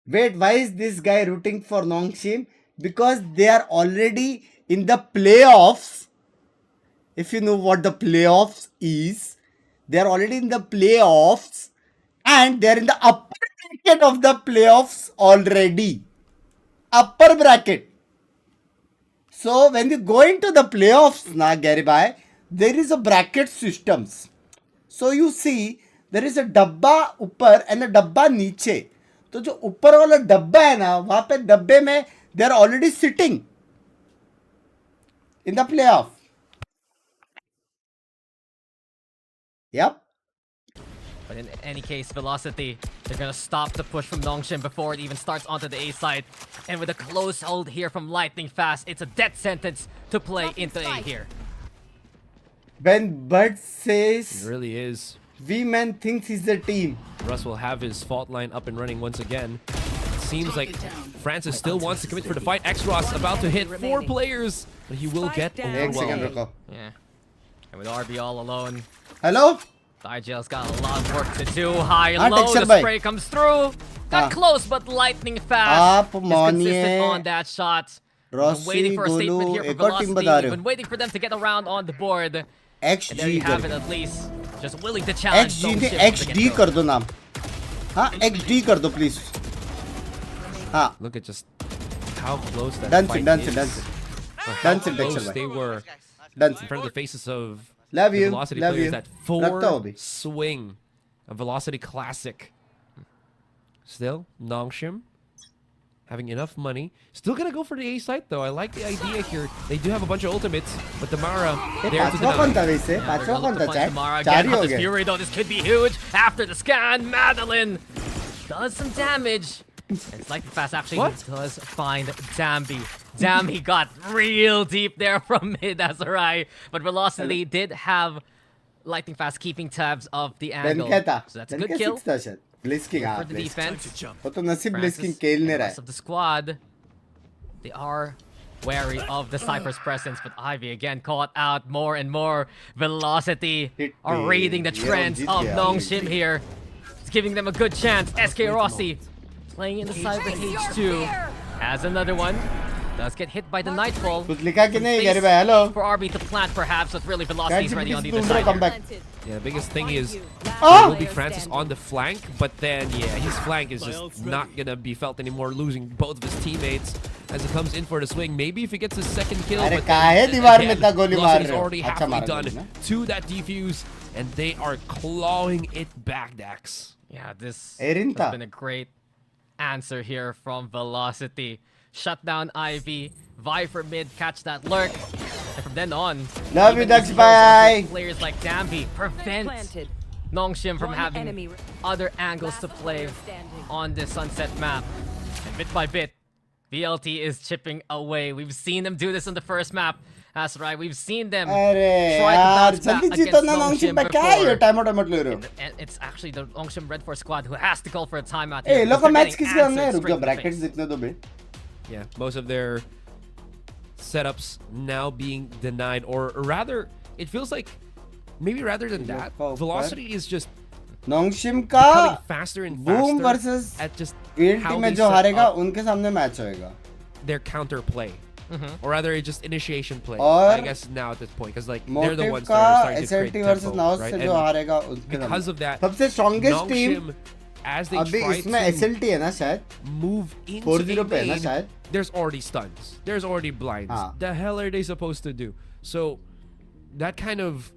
Wait, why is this guy rooting for Nong Shim? Because they are already in the playoffs. If you know what the playoffs is, they are already in the playoffs, and they are in the upper bracket of the playoffs already. Upper bracket. So when you go into the playoffs now, Gary Bhai, there is a bracket systems. So you see, there is a डब्बा ऊपर and a डब्बा नीचे. तो जो ऊपर वाला डब्बा है ना, वहाँ पे डब्बे में they are already sitting in the playoff. Yep. But in any case, Velocity, they're going to stop the push from Nong Shim before it even starts onto the A side. And with a close hold here from Lightning Fast, it's a death sentence to play into A here. When Bud It says really is. V-Man thinks he's the team. Russ will have his fault line up and running once again. It seems like Francis still wants to commit for the fight. X-Ross about to hit 4 players, but he will get overwhelmed. Yeah. And with RB all alone, Hello? the IGL's got a lot of work to do. High and Ah, low, Texture the bhai. spray comes through. Got Ah. close, but lightning fast. Aap is consistent maniye. on that shot. Been Rossi, waiting for a statement Golu, here from ek aur team Velocity. bata rahe ho. Been waiting for them to get around on the board. And there you XG have it कर at least. Just willing to challenge. XG Nong ने Shim from the XD get-go. कर दो नाम. हाँ XD कर दो please. हाँ. Look at just how close that Dance fight it, dance is. it, dance it. Or how Dance it, close Dexter they bhai. were Dance in it. front of the faces of Love the you, Velocity love players. you. That Ragta ho 4 bhi. swing. A Velocity classic. Still, Nong Shim having enough money. Still gonna go for the A site though. I like the idea here. They do have a bunch of ultimates, but Damara there to पांचवा कौन deny. था वैसे? Yeah, they're पांचवा gonna कौन look था to punch chat? Tamara चार again. ही हो Hot as गए. Fury though, this could be huge. After the scan, Madeline does some damage. And it's like fast actually does find Dambi. Dambi got real deep there from mid Azurai. But Velocity did have Lightning Fast keeping tabs of the Ben angle. क्या था? So that's a Ben good क्या kill 6 था शायद? Blisking for हाँ. the Blisk. defense. वो तो नसीब Francis Blisking खेल and नहीं the रहा rest of the squad, they are wary of the Cypher's presence, but Ivy again caught out more and more. Velocity Hit are me. reading the Yeah, trends hit of me. Nong Shim here. It's giving them a good chance. SK Rossi playing in the Cypher H2 has another one. Does get hit by the Nightfall. कुछ लिखा कि नहीं Space गरीब है? Hello. For RB to plant perhaps, but really Velocity is ready on the other दूसरा side. comeback. Yeah, the biggest thing is Ah! there will be Francis on the flank, but then yeah, his flank is just not gonna be felt anymore, losing both of his teammates as he comes in for the swing. Maybe if he gets his second kill, अरे but काहे then दीवार में again, इतना गोली मार Velocity's रहे हो? already अच्छा halfway मारा done गोली ना? to that defuse, and they are clawing it back, Dax. Yeah, this Erinta. has been a great answer here from Velocity. Shut down Ivy, vie for mid, catch that lurk. And from then on, Love you, even Dax, these bye. heroes, players like Dambi prevent Nong Shim from having other angles to play on this Sunset map. And bit by bit, VLT is chipping away. We've seen them do this on the first map. That's right, we've seen them अरे try to यार bounce back जल्दी जीतो against ना Nong नॉन्ग शिम Shim पे क्या है ये before. Time out ले रहे हो? And it's actually the Nong Shim Red Force squad who has to call for a timeout A here. लोग because का they're मैच getting किसके हमने answered रुक straight जा in the ब्रैकेट्स face. दिखने दो बे. Yeah, most of their setups now being denied, or rather, it feels like maybe rather than that, Velocity is just नॉन्ग शिम becoming का faster and boom faster versus at just VLT how में they जो set हारेगा up उनके सामने match होएगा. their counter play. Or rather, it's just initiation play. और I guess now at this point, because like they're the motive ones का that are starting to SLT create versus tempo, knows right? से जो And हारेगा उसके because सामने. of that, सबसे strongest Nong team Shim, as they अभी try इसमें to SLT है ना शायद. move into 4-0 पे है ना A-main, शायद. there's already stuns. There's already blinds. हाँ. The hell are they supposed to do? So that kind of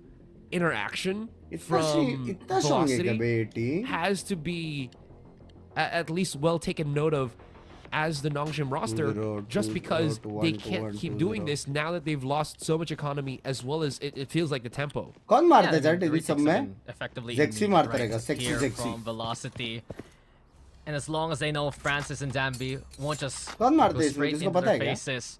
interaction from इतना स्ट्रॉन्ग है क्या Velocity बे team? has to be at least well taken note of as the Nong Shim roster, 2-0, just 2-0, because 2-1, they can't 2-1, keep doing 2-0. this now that they've lost so much economy, as well as it feels like the tempo. कौन Yeah, मारता है the chat in retake सब have में? been effectively Zexy neat मारता right रहेगा, sexy, here sexy. from Velocity. And as long as they know Francis and Dambi won't just कौन मारता go है इसमें? straight किसको into पता their है क्या? faces,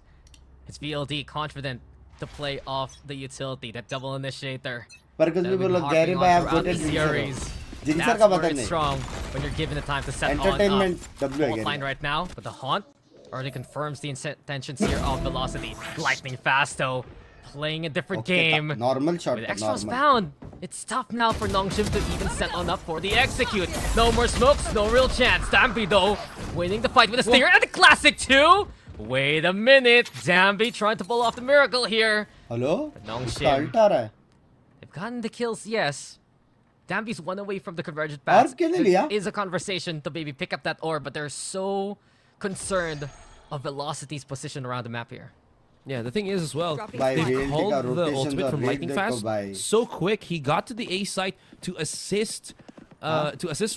it's VLT confident to play off the utility, that double initiator. पर कुछ that भी we've been बोलो harping गैरी on भाई आप throughout गोटेड the जिंक्सर series. हो. जिंक्सर That's का where पता it's नहीं. strong when you're given the time to set Entertainment on W up. again. Line right now, but the haunt already confirms the intentions here of Velocity. Lightning fast though, playing a different game. Normal shot. With extras Normal. found, it's tough now for Nong Shim to even set on up for the execute. No more smokes, no real chance. Dambi though, winning the fight with a stinger and the classic too. Wait a minute, Dambi trying to pull off the miracle here. Hello? Nong इसका Shim. Alt आ रहा है. They've gotten the kills, yes. Dambi's one away from the convergent और pass. Kill There लिया? is a conversation to maybe pick up that orb, but they're so concerned of Velocity's position around the map here. Yeah, the thing is as well, भाई they VLT called का the rotation ultimate और from rate Lightning देखो Fast भाई. so quick. He got to the A site to assist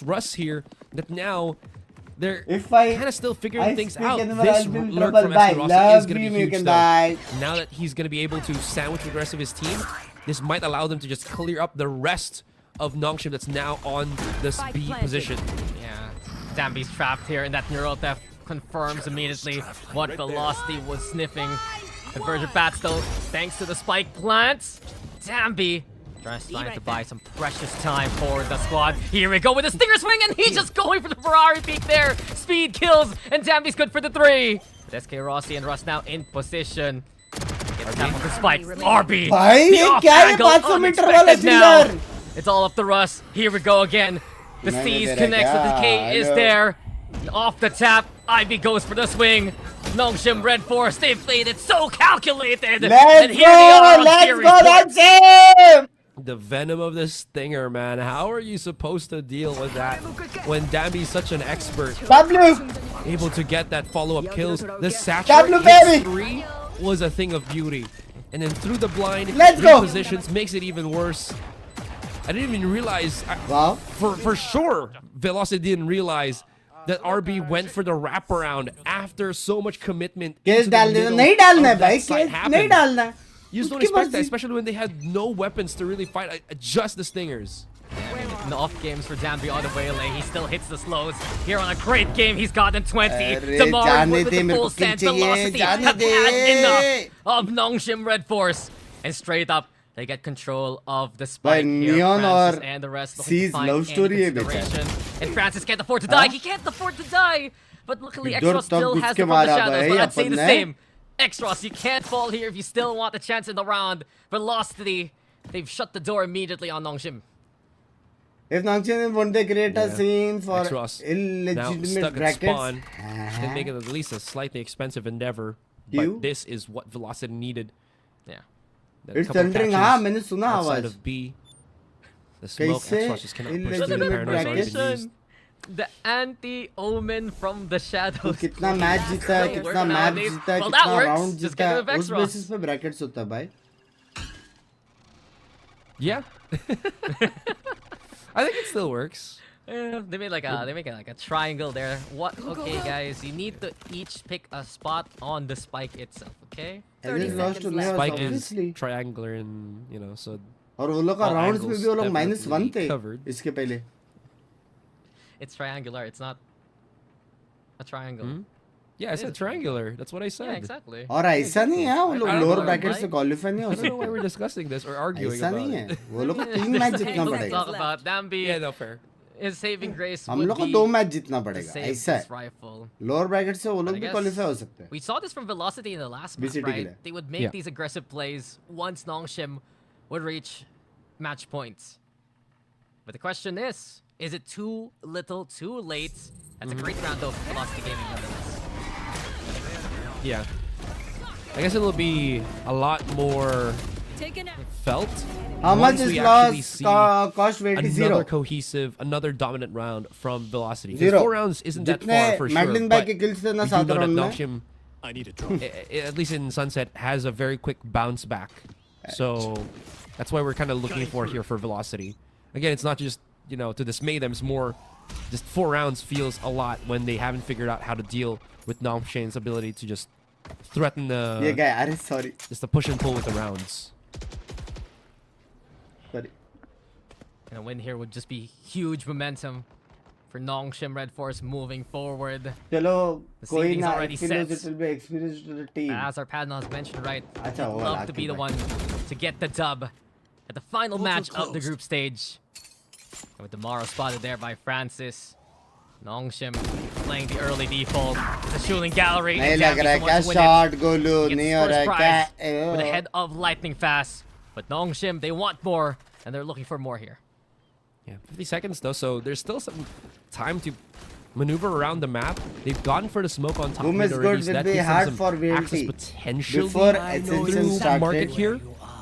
Russ here. That now they're If I kind of still figuring things speak out. anymore, This I'll be in lurk trouble. from Bye. Esmeralda is Love going to you, be you huge can though. die. Now that he's going to be able to sandwich with the rest of his team, this might allow them to just clear up the rest of Nong Shim that's now on this B position. Yeah, Dambi's trapped here, and that neural theft confirms immediately what Velocity was sniffing. Convergent bats though, thanks to the spike plants, Dambi trying to buy some precious time for the squad. Here we go with the stinger swing, and he's just going for the Ferrari peak there. Speed kills, and Dambi's good for the 3. But SK Rossi and Russ now in position. Gets tap on the spike. RB. भाई The ये off क्या है angle, 500 metre वाला unexpected now. चिल्लर It's all up to Russ. Here we go again. The नहीं C's दे रहा connects with the क्या? K is Hello. there. Off the tap, Ivy goes for the swing. Nong Shim Red Force, they've played it so calculated. And Let's here they are go, on let's Series go, four. that's it. The venom of this stinger, man. How are you supposed to deal with that when Dambi's such an expert, W. able to get that follow-up kills? The W, satchel baby. hit 3 was a thing of beauty, and then through the blind, Let's go. positions makes it even worse. I didn't even realize. Wow. For sure, Velocity didn't realize that RB went for the wraparound after so much commitment. Case into the डाल देना middle नहीं डालना है of that भाई site case नहीं happened. डालना है You just don't उसकी expect that, मर्जी। especially when they had no weapons to really fight just the stingers. In the off games for Dambi on the Waylay, he still hits the slows. Here on a great game, he's gotten 20. अरे Tomorrow जाने with they the मेरे full को किल sense चाहिए velocity जाने have they had enough of Nong Shim Red Force. And straight up, they get control of the spike here. Neon Francis और and the rest looking C's to find love any story है consideration. And Francis can't afford to die. He can't afford to die. But luckily, इधर Extros still तक has घुस the के from the मारा shadows. भाई But I'd say upon the ने। same. Extros, you can't fall here if you still want the chance in the round. Velocity, they've shut the door immediately on Nong Shim. If Nong Shim won't they create a scene for Extros now illegitimate stuck at brackets? spawn. They make it at least a slightly expensive endeavor. You? But this is what Velocity needed. Yeah. The It's couple thundering, catches हाँ मैंने सुना outside आवाज। of B. The smoke, कैसे Extros just cannot push through. The illegitimate paranoid's already been brackets? used. The anti-omen from the तो shadows. कितना match जीता है Doesn't work कितना मैच nowadays. जीता है Well, that कितना works. राउंड Just जीता get है rid of उस Extros. बेसिस पे ब्रैकेट्स होता है भाई Yeah. I think it still works. They made like a triangle there. What? Okay, guys, you need to each pick a spot on the spike itself. Okay. And this lost to Neos, Spike is obviously triangular and, you know, so और वो लोग का all rounds में angles भी वो लोग -1 definitely थे covered. इसके पहले It's triangular. It's not a triangle. Hmm? Yeah, I It said is a triangular. That's what I said. Yeah, exactly. और ऐसा नहीं है वो लोग I don't lower know, bracket right? से क्वालिफाई नहीं I हो don't know why सकते we're discussing this or arguing ऐसा about नहीं it. है वो लोग को 3 मैच जीतना Let's पड़ेगा talk about Dambi. Yeah, no, fair. His saving grace हम would लोग को be 2 मैच जीतना to पड़ेगा save ऐसा this है rifle. लोअर ब्रैकेट से वो But लोग I भी guess क्वालिफाई हो सकते हैं We saw this from Velocity in the last match, VCT के right? लिए। They would make Yeah. these aggressive plays once Nong Shim would reach match points. But the question is it too little, too late? That's a great round of Velocity Gaming nonetheless. Yeah. I guess it'll be a lot more Taken out. felt. How much once is we actually lost see cost weight is another 0 cohesive, another dominant round from Velocity. 'Cause 0 4 rounds isn't that जितने far for sure, Madeline but भाई के kills थे ना we do 7 know that round Nong में Shim, I need a drop. at least in Sunset, has a very quick bounce back. So that's why we're kind of looking for here for Velocity. Again, it's not just, you know, to dismay them. It's more just 4 rounds feels a lot when they haven't figured out how to deal with Nong Shim's ability to just threaten ये the गए अरे sorry just the push and pull with the rounds. Sorry And a win here would just be huge momentum for Nong Shim Red Force moving forward. चलो The कोई seeding's ना already experience set. it will be experience to the team As our panel has mentioned, right? Acha, They'd well, love to be the Akil one to get the dub at the final match of the group stage. And with Tomorrow spotted there by Francis. Nong Shim playing the early default. The shooting gallery. नहीं and लग Dambi's रहा है the क्या one to win it. Shot Golu Gets नहीं हो रहा first है क्या prize with a head of lightning fast. But Nong Shim, they want more, and they're looking for more here. Yeah, 50 seconds though, so there's still some time to maneuver around the map. They've gone for the smoke on top Boom of it is already, good, so will that be gives them hard some for VLT. access potentially Before through Ascension the market started. here.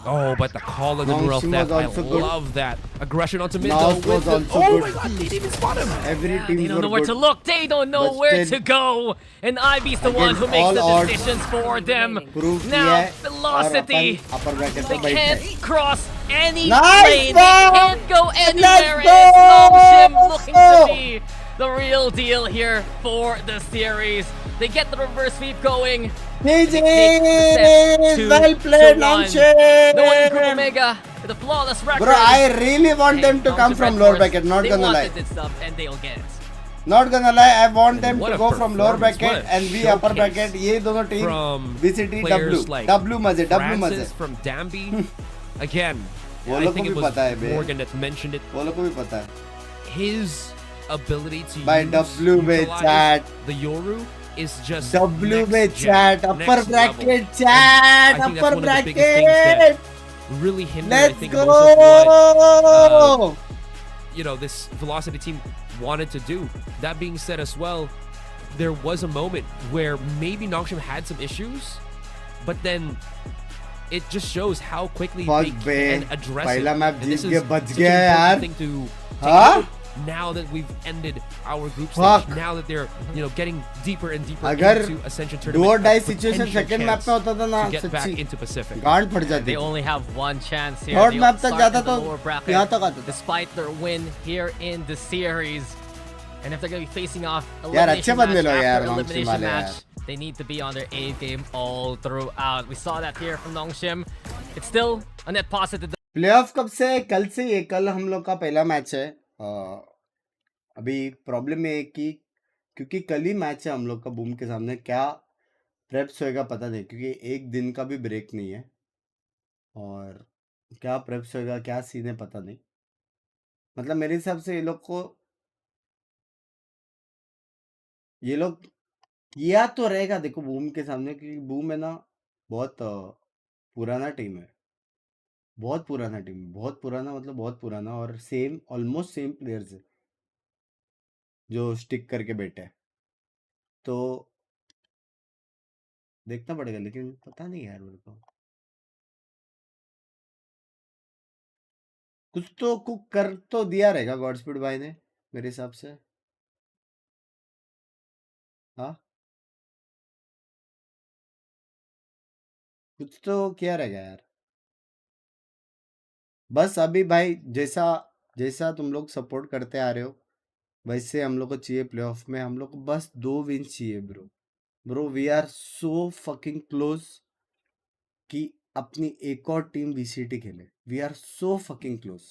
Oh, but the call of the Nong Neural Shim Theft, was I also good. love that. Aggression onto mid Naos though. was With the, also oh good. my god, they didn't even spot him! every They team don't know were where good to look. They don't know But where still, to go. And Ivy's the one who against makes all the odds, decisions for them. proof Now, किया है और Velocity. Upon upper bracket They पे बैठे हैं can't cross any Nice lane. ball! They can't go anywhere. Let's And it's Nong Shim go! looking to be the real deal here for the series. They get the reverse sweep going. GG Two well to played Nong one. No one in Group Shim Omega with a flawless record. bro I really want them to Nong come Shim from Red lower Force, bracket not they gonna lie wanted this stuff and they'll get it. not gonna lie I want them What to a go from lower performance, bracket what a and we upper showcase bracket ये दोनों team from VCT players W like W मजे W Francis मजे from Dambi, again, वो I लोग को think भी it was पता है बे, Morgan that mentioned it. वो लोग को भी पता है His ability to भाई W में utilize chat the Yoru is just W next में gen, chat upper next bracket level. chat And I think that's upper one of the biggest things that bracket really hindered, I let's think, go most of what this Velocity team wanted to do. That being said as well, there was a moment where maybe Nong Shim had some issues, but then it just shows how quickly Fuck they बे, can address it. पहला map And जीत this के is बच such गया an important यार thing to take हाँ note now that we've ended our group Fuck. stage. Now that they're getting deeper and deeper अगर into Ascension do or tournament, die a situation potential second map chance पे होता था ना to get back सच्ची into Pacific. गांड फट जाती They थी only have one chance here. Third They map तक start जाता in the तो lower bracket, यहाँ तक आता था despite their win here in the series. And if they're going to be facing off यार अच्छे elimination बंदे match लोग यार after नॉन्ग शिम elimination वाले यार match, they need to be on their A game all throughout. We saw that here from Nong Shim. It's still a net positive. Playoff कब से कल से ये कल हम लोग का पहला मैच है अभी प्रॉब्लम ये है कि क्योंकि कल ही मैच है हम लोग का बूम के सामने क्या प्रेप्स होएगा पता नहीं क्योंकि एक दिन का भी ब्रेक नहीं है और क्या प्रेप्स होएगा क्या सीन है पता नहीं मतलब मेरे हिसाब से ये लोग किया तो रहेगा देखो बूम के सामने क्योंकि बूम है ना बहुत पुराना टीम है बहुत पुराना टीम बहुत पुराना मतलब बहुत पुराना और सेम ऑलमोस्ट सेम प्लेयर्स है जो स्टिक करके बैठे हैं तो देखना पड़ेगा लेकिन पता नहीं यार मेरे को कुछ तो कुक कर तो दिया रहेगा गॉडस्पीड भाई ने मेरे हिसाब से हाँ कुछ तो किया रहेगा यार बस अभी भाई जैसा जैसा तुम लोग सपोर्ट करते आ रहे हो वैसे हम लोग को चाहिए प्लेऑफ में हम लोग को बस 2 विन चाहिए bro bro we are so fucking close कि अपनी एक और टीम वीसीटी खेले we are so fucking close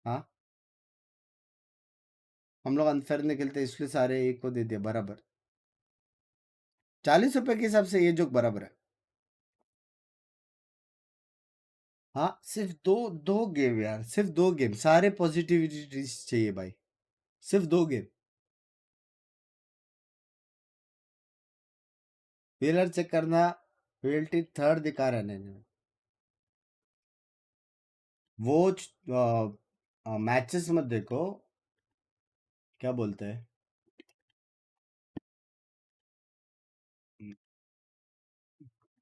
हाँ हम लोग अनफेयर नहीं खेलते इसलिए सारे एक को दे दिया बराबर 40 रुपए के हिसाब से ये जोक बराबर है हाँ सिर्फ दो गेम यार सिर्फ 2 गेम सारे पॉजिटिविटी चाहिए भाई सिर्फ 2 गेम व्हीलर चेक करना VLT थर्ड दिखा रहे हैं वो मैचेस मत देखो क्या बोलते हैं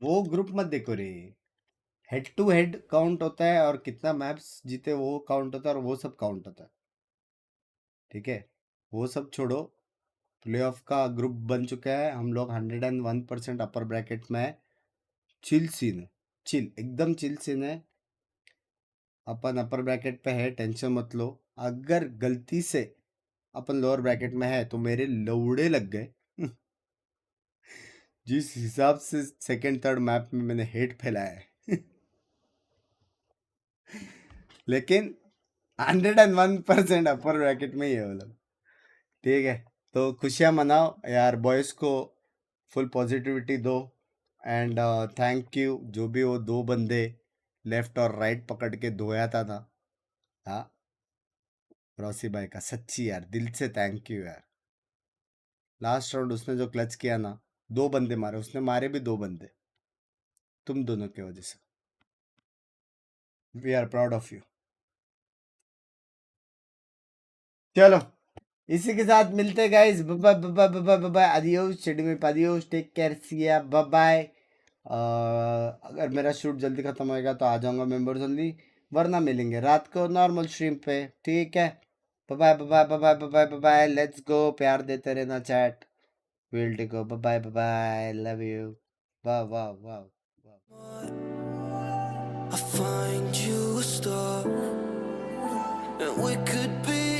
वो ग्रुप मत देखो रे हेड टू हेड काउंट होता है और कितना मैप्स जीते वो काउंट होता है और वो सब काउंट होता है ठीक है वो सब छोड़ो प्लेऑफ का ग्रुप बन चुका है हम लोग 101% अपर ब्रैकेट में है चिल सीन है चिल एकदम चिल सीन है अपन अपर ब्रैकेट पे है टेंशन मत लो अगर गलती से अपन लोअर ब्रैकेट में है तो मेरे लौड़े लग गए जिस हिसाब से सेकंड थर्ड मैप में मैंने हेट फैलाया है लेकिन 101% अपर ब्रैकेट में ही है वो लोग ठीक है तो खुशियाँ मनाओ यार बॉयज को फुल पॉजिटिविटी दो एंड थैंक यू जो भी वो 2 बंदे लेफ्ट और राइट पकड़ के धोया था ना हाँ रॉसी भाई का सच्ची यार दिल से थैंक यू यार लास्ट राउंड उसने जो क्लच किया ना 2 बंदे मारे उसने मारे भी 2 बंदे तुम दोनों की वजह से we are proud of you चलो इसी के साथ मिलते guys bye bye bye bye bye adios शेडी में पादियोस टेक केयर सी या बाय बाय अगर मेरा शूट जल्दी खत्म होएगा तो आ जाऊंगा मेंबर्स ओनली वरना मिलेंगे रात को नॉर्मल स्ट्रीम पे ठीक है bye bye bye bye bye bye bye let's go प्यार देते रहना chat will take bye bye bye love you वाह वाह वाह I find you a star, and we could be